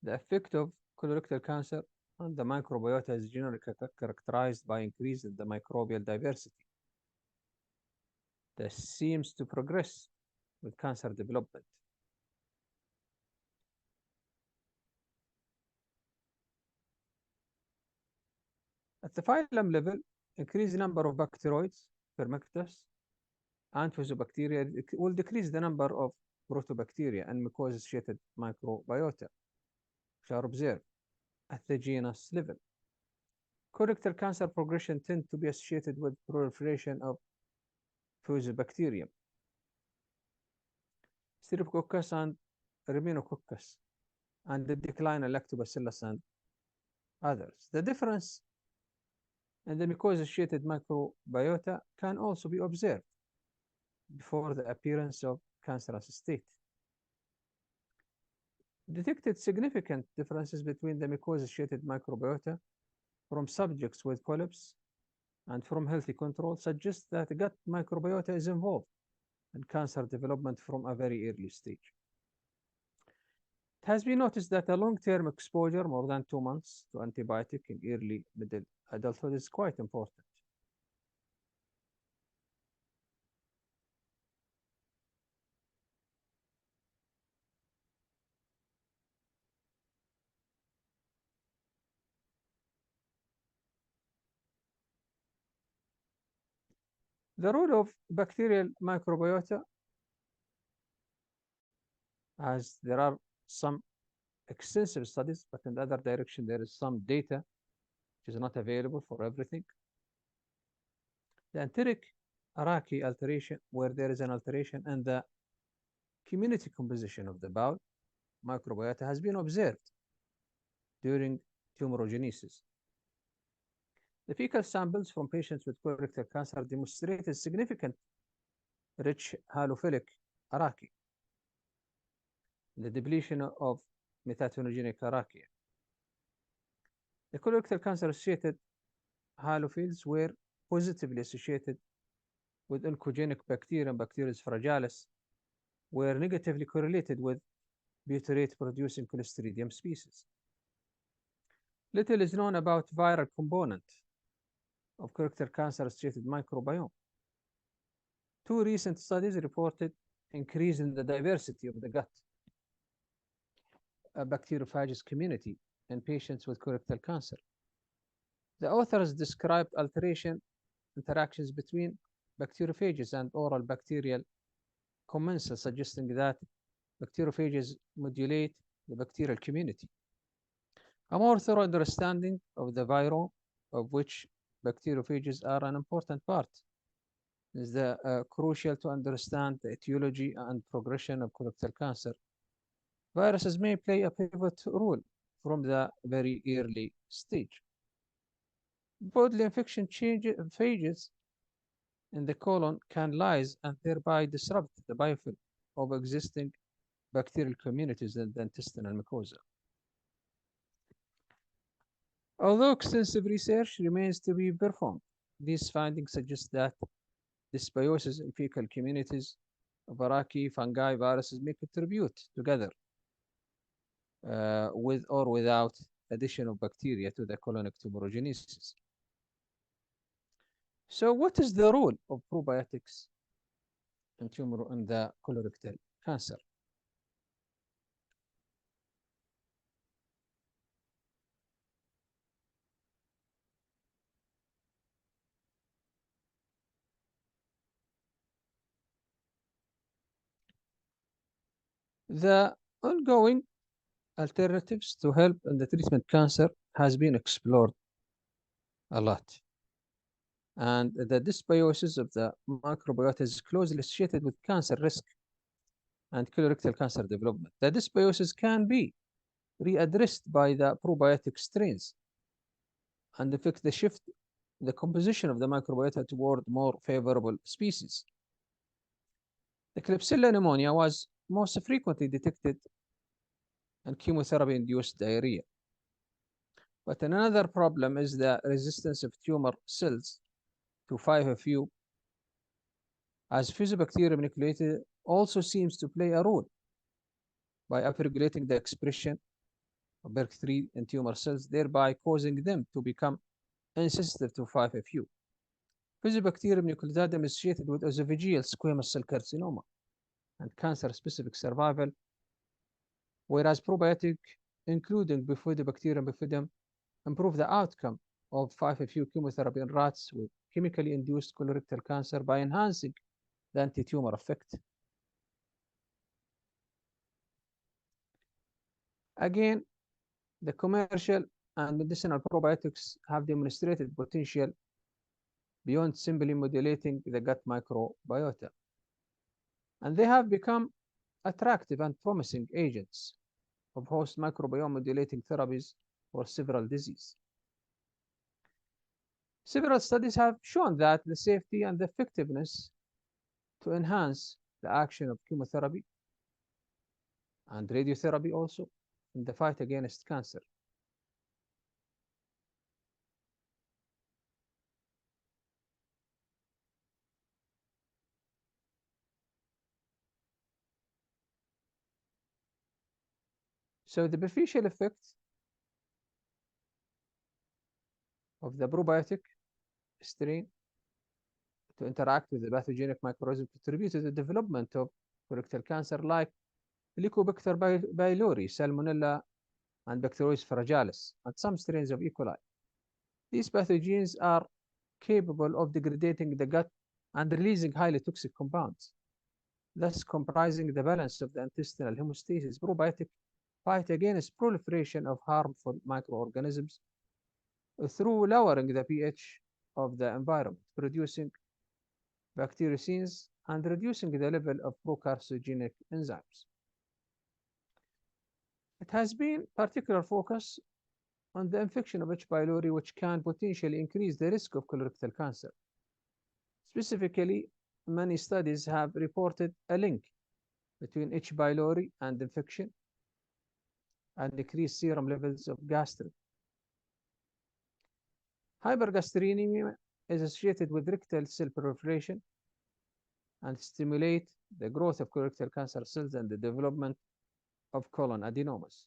B: the effect of colorectal cancer on the microbiota is generally characterized by increase in the microbial diversity that seems to progress with cancer development. At the phylum level, increased number of bacteroids, Firmicutes, and fusobacteria will decrease the number of protobacteria and mucosa-associated microbiota, which are observed at the genus level. Colorectal cancer progression tends to be associated with proliferation of fusobacterium, Streptococcus and Rhinococcus, and the decline of Lactobacillus and others. The difference in the mucosa-associated microbiota can also be observed before the appearance of cancerous state. Detected significant differences between the mucosa-associated microbiota from subjects with polyps and from healthy control suggest that gut microbiota is involved in cancer development from a very early stage. It has been noticed that a long-term exposure, more than 2 months, to antibiotic in early middle adulthood is quite important. The role of bacterial microbiota, as there are some extensive studies, but in the other direction, there is some data which is not available for everything. The enteric Arachidonic alteration, where there is an alteration in the community composition of the bowel microbiota, has been observed during tumorigenesis. The fecal samples from patients with colorectal cancer demonstrated significant rich halophilic arachia, the depletion of metatonogenic arachia. The colorectal cancer-associated halophils were positively associated with oncogenic bacterium, Bacterius fragilis, were negatively correlated with butyrate-producing Clostridium species. Little is known about viral component of colorectal cancer-associated microbiome. 2 recent studies reported increase in the diversity of the gut bacteriophagous community in patients with colorectal cancer. The authors described alteration interactions between bacteriophages and oral bacterial commensals, suggesting that bacteriophages modulate the bacterial community. A more thorough understanding of the virome, of which bacteriophages are an important part, is crucial to understand the etiology and progression of colorectal cancer. Viruses may play a pivotal role from the very early stage. Bodily infection phages in the colon can lyse and thereby disrupt the biofilm of existing bacterial communities in the intestinal mucosa. Although extensive research remains to be performed, these findings suggest that dysbiosis in fecal communities of arachidonic, fungi, viruses may contribute together with or without addition of bacteria to the colonic tumorigenesis. So what is the role of probiotics in the colorectal cancer? The ongoing alternatives to help in the treatment cancer has been explored a lot. And the dysbiosis of the microbiota is closely associated with cancer risk and colorectal cancer development. The dysbiosis can be readdressed by the probiotic strains and affect the composition of the microbiota toward more favorable species. The Klebsiella pneumonia was most frequently detected in chemotherapy-induced diarrhea. But another problem is the resistance of tumor cells to 5-FU, as Fusobacterium nucleated also seems to play a role by upregulating the expression of BERK3 in tumor cells, thereby causing them to become insensitive to 5-FU. Fusobacterium nucleatum is associated with esophageal squamous cell carcinoma and cancer-specific survival, whereas probiotic, including Bifidobacterium bifidum, improve the outcome of 5-FU chemotherapy in rats with chemically induced colorectal cancer by enhancing the anti-tumor effect. Again, the commercial and medicinal probiotics have demonstrated potential beyond simply modulating the gut microbiota, and they have become attractive and promising agents of host microbiome modulating therapies for several diseases. Several studies have shown that the safety and effectiveness to enhance the action of chemotherapy and radiotherapy also in the fight against cancer. So the beneficial effect of the probiotic strain to interact with the pathogenic microorganism contribute to the development of colorectal cancer like Helicobacter pylori, Salmonella, and Bacteroides fragilis, and some strains of E. coli. These pathogens are capable of degrading the gut and releasing highly toxic compounds, thus compromising the balance of the intestinal homeostasis. Probiotic fight against proliferation of harmful microorganisms through lowering the pH of the environment, producing bacteriocins and reducing the level of procarcinogenic enzymes. It has been particular focus on the infection of H. pylori, which can potentially increase the risk of colorectal cancer. Specifically, many studies have reported a link between H. pylori and infection and decreased serum levels of gastrin. Hypergastриnemia is associated with rectal cell proliferation and stimulate the growth of colorectal cancer cells and the development of colon adenomas.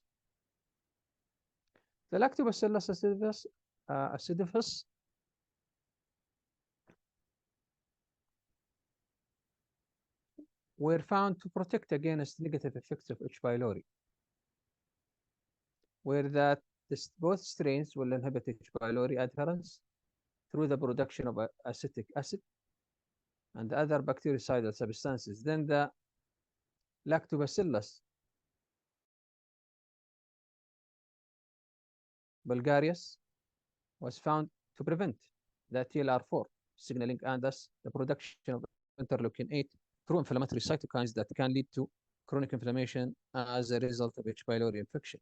B: The Lactobacillus acidophilus were found to protect against negative effects of H. pylori, where both strains will inhibit H. pylori adherence through the production of acetic acid and other bactericidal substances. Then the Lactobacillus bulgarius was found to prevent the TLR4 signaling and thus the production of interleukin 8 through inflammatory cytokines that can lead to chronic inflammation as a result of H. pylori infection.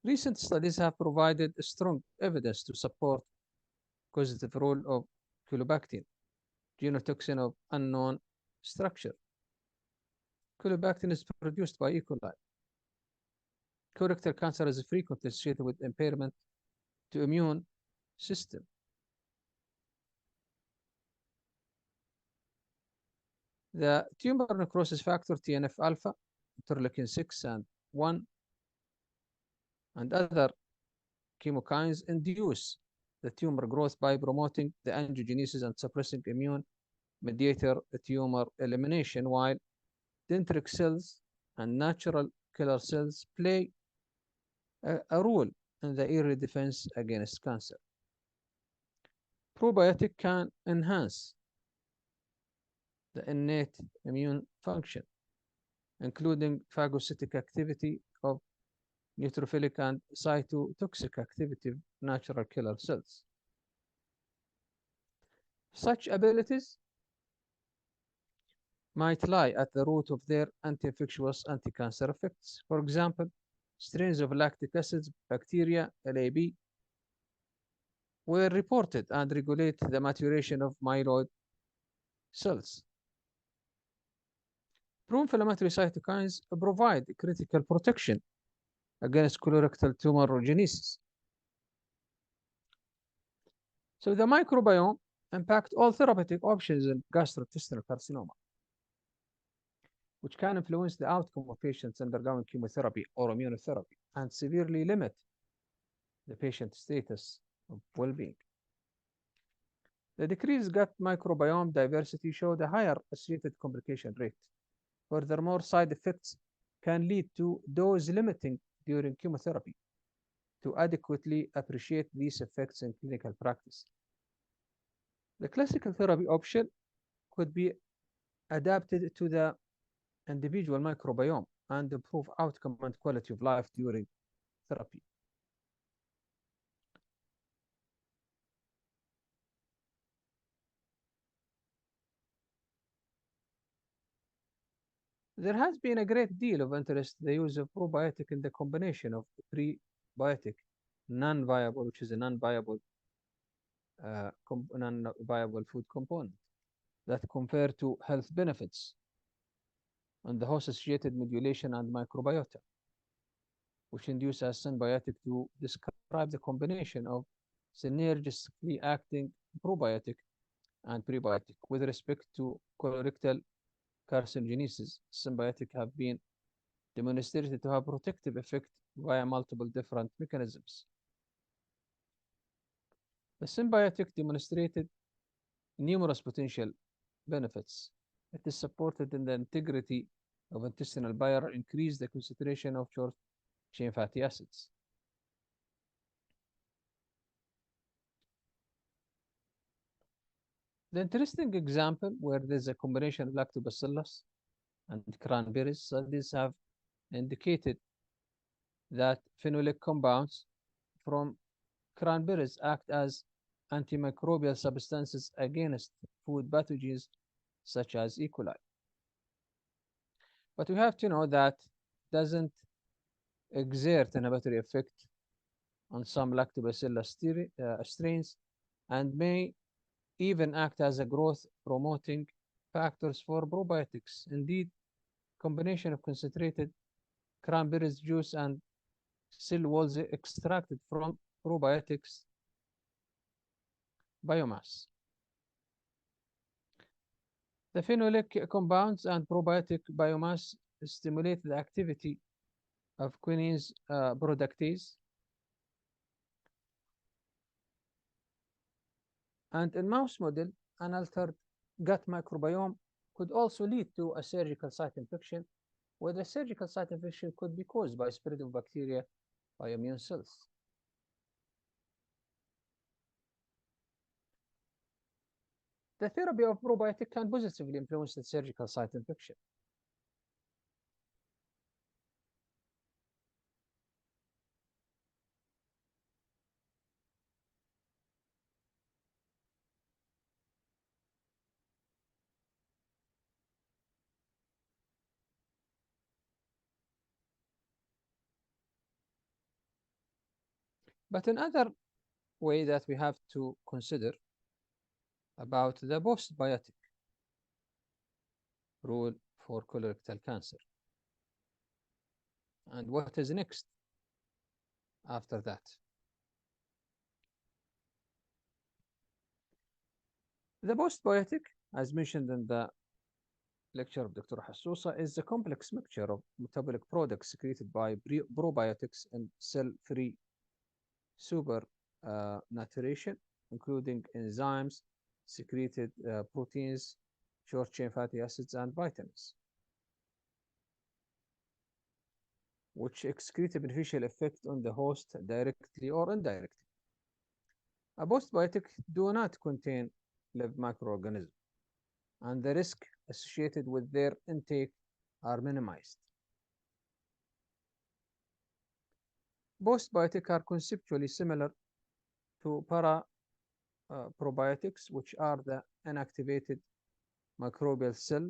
B: Recent studies have provided strong evidence to support causative role of Caulobactin, genotoxin of unknown structure. Caulobactin is produced by E. coli. Colorectal cancer is frequently associated with impairment to immune system. The tumor necrosis factor TNF alpha, interleukin 6 and 1, and other chemokines induce the tumor growth by promoting the angiogenesis and suppressing immune mediator tumor elimination, while dendritic cells and natural killer cells play a role in the early defense against cancer. Probiotic can enhance the innate immune function, including phagocytic activity of neutrophilic and cytotoxic activity of natural killer cells. Such abilities might lie at the root of their anti-infectious, anti-cancer effects. For example, strains of lactic acid bacteria, LAB, were reported and regulate the maturation of myeloid cells. Pro-inflammatory cytokines provide critical protection against colorectal tumorigenesis. So the microbiome impacts all therapeutic options in gastrointestinal carcinoma, which can influence the outcome of patients undergoing chemotherapy or immunotherapy and severely limit the patient's status of well-being. The decreased gut microbiome diversity showed a higher associated complication rate. Furthermore, side effects can lead to dose limiting during chemotherapy. To adequately appreciate these effects in clinical practice, the classical therapy option could be adapted to the individual microbiome and improve outcome and quality of life during therapy. There has been a great deal of interest in the use of probiotic in the combination of prebiotic, non-viable, which is a non-viable food component that compare to health benefits and the host-associated modulation and microbiota, which induce a symbiotic to describe the combination of synergistically acting probiotic and prebiotic with respect to colorectal carcinogenesis. Symbiotic have been demonstrated to have protective effect via multiple different mechanisms. The symbiotic demonstrated numerous potential benefits. It is supported in the integrity of intestinal barrier, increase the concentration of short-chain fatty acids. The interesting example where there's a combination of lactobacillus and cranberries, studies have indicated that phenolic compounds from cranberries act as antimicrobial substances against food pathogens such as E. coli. But we have to know that doesn't exert an inhibitory effect on some lactobacillus strains and may even act as a growth promoting factors for probiotics. Indeed, combination of concentrated cranberries juice and cell walls extracted from probiotics biomass. The phenolic compounds and probiotic biomass stimulate the activity of quinine productase. And in mouse model, an altered gut microbiome could also lead to a surgical site infection, where the surgical site infection could be caused by spread of bacteria by immune cells. The therapy of probiotic can positively influence the surgical site infection. But another way that we have to consider about the postbiotic rule for colorectal cancer. And what is next after that? The postbiotic, as mentioned in the lecture of Dr. Hassousa, is a complex mixture of metabolic products secreted by probiotics and cell-free supernaturation, including enzymes, secreted proteins, short-chain fatty acids, and vitamins, which excrete a beneficial effect on the host directly or indirectly. A postbiotic do not contain live microorganisms, and the risk associated with their intake are minimized. Postbiotics are conceptually similar to probiotics, which are the inactivated microbial cell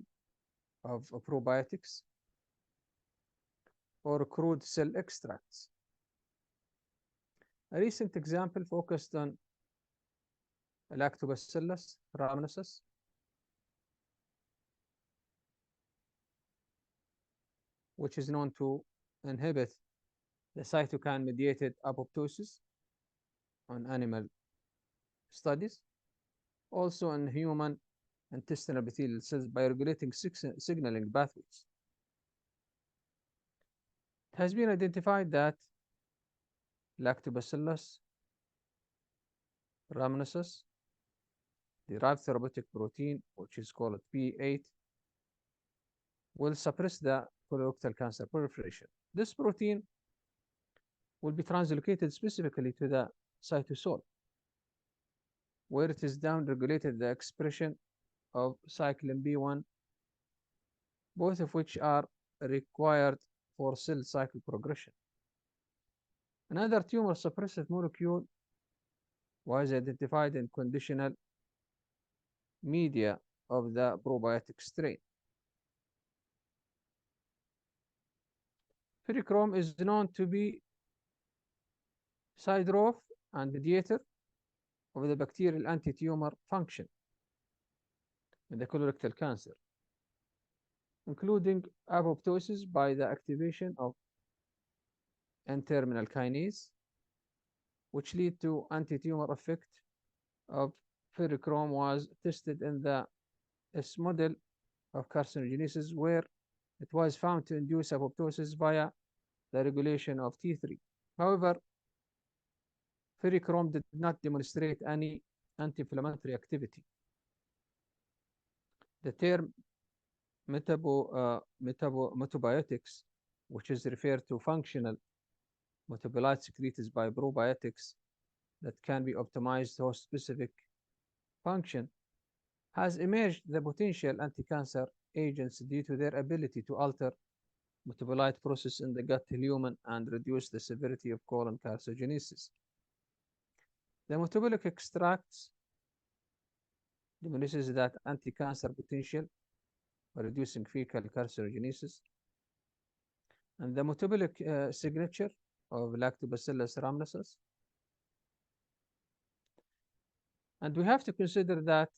B: of probiotics or crude cell extracts. A recent example focused on Lactobacillus rhamnosus, which is known to inhibit the cytokine-mediated apoptosis on animal studies, also in human intestinal epithelial cells by regulating signaling pathways. It has been identified that Lactobacillus rhamnosus derived therapeutic protein, which is called P8, will suppress the colorectal cancer proliferation. This protein will be translocated specifically to the cytosol, where it is down-regulated the expression of cyclin B1, both of which are required for cell cycle progression. Another tumor suppressive molecule was identified in conditional media of the probiotic strain. Ferrichrome is known to be sideroff and mediator of the bacterial anti-tumor function in the colorectal cancer, including apoptosis by the activation of N-terminal kinase, which lead to anti-tumor effect of ferrichrome was tested in the S model of carcinogenesis, where it was found to induce apoptosis via the regulation of T3. However, ferrichrome did not demonstrate any anti-inflammatory activity. The term metabiotics, which is referred to functional metabolites secreted by probiotics that can be optimized to host-specific function, has emerged the potential anti-cancer agents due to their ability to alter metabolite process in the gut lumen and reduce the severity of colon carcinogenesis. The metabolic extracts diminishes that anti-cancer potential by reducing fecal carcinogenesis, and the metabolic signature of Lactobacillus rhamnosus. And we have to consider that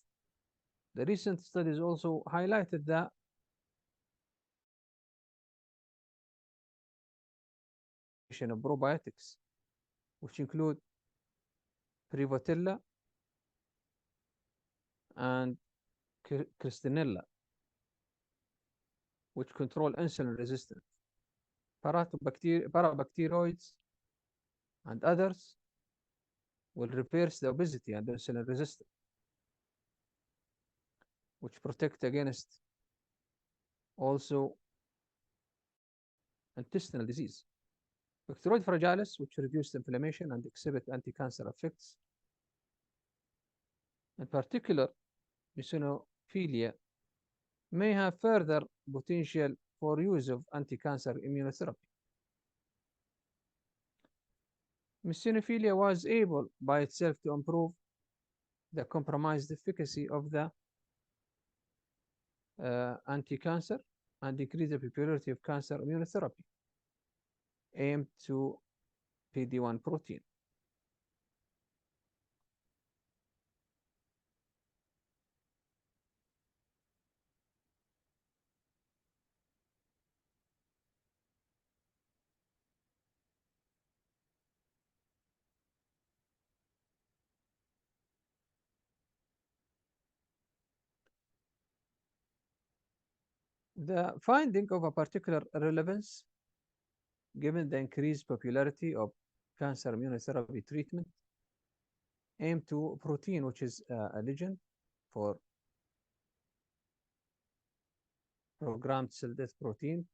B: the recent studies also highlighted that of probiotics, which include Prevotella and Cristinella, which control insulin resistance, parabacteroids, and others will reverse the obesity and insulin resistance, which protect against also intestinal disease. Bacteroid fragilis, which reduce inflammation and exhibit anti-cancer effects. In particular, eosinophilia may have further potential for use of anti-cancer immunotherapy. Eosinophilia was able by itself to improve the compromised efficacy of the anti-cancer and decrease the popularity of cancer immunotherapy aimed to PD-1 protein. The finding of a particular relevance, given the increased popularity of cancer immunotherapy treatment, aimed to protein, which is a ligand for programmed cell death protein,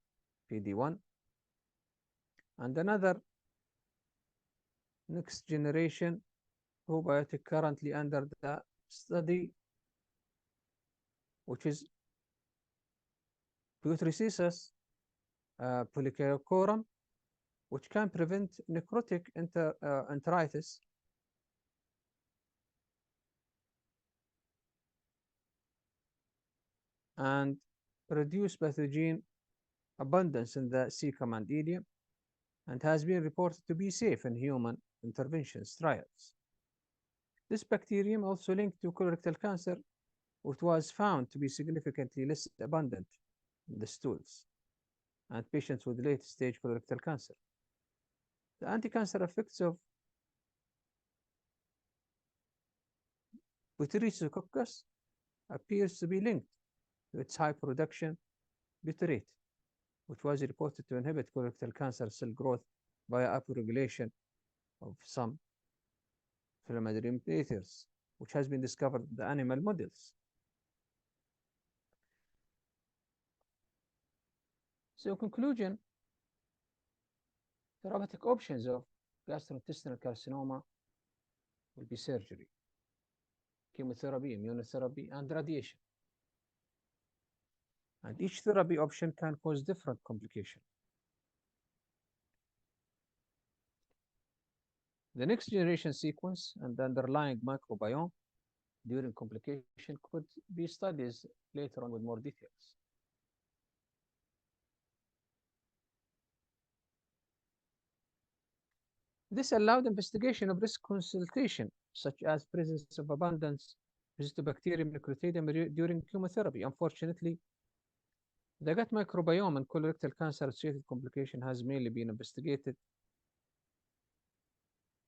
B: PD-1, and another next generation probiotic currently under the study, which is Butyricesus polycharocorum, which can prevent necrotic enteritis and reduce pathogen abundance in the cecum and ileum, and has been reported to be safe in human interventions trials. This bacterium also linked to colorectal cancer, which was found to be significantly less abundant in the stools and patients with late stage colorectal cancer. The anti-cancer effects of Butyriciococcus appears to be linked to its high production butyrate, which was reported to inhibit colorectal cancer cell growth via upregulation of some inflammatory mediators, which has been discovered in the animal models. So, in conclusion, therapeutic options of gastrointestinal carcinoma will be surgery, chemotherapy, immunotherapy, and radiation. And each therapy option can cause different complications. The next generation sequence and the underlying microbiome during complication could be studied later on with more details. This allowed investigation of risk consultation, such as presence of abundance Bacterium necrotidium during chemotherapy. Unfortunately, the gut microbiome and colorectal cancer-associated complication has mainly been investigated,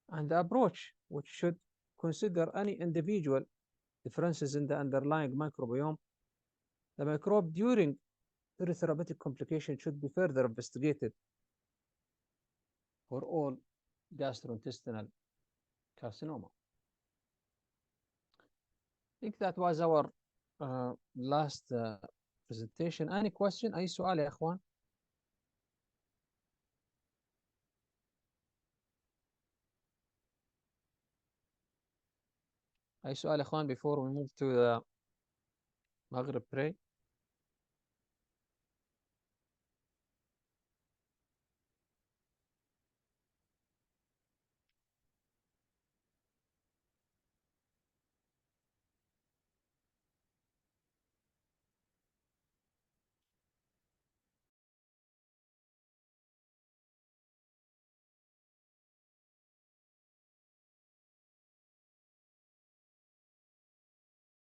B: and the approach, which should consider any individual differences in the underlying microbiome, the microbe during the therapeutic complication should be further investigated for all gastrointestinal carcinoma. I think that was our last presentation. Any question؟ أي سؤال يا إخوان؟ أي سؤال يا إخوان before we move to the Maghrib prayer?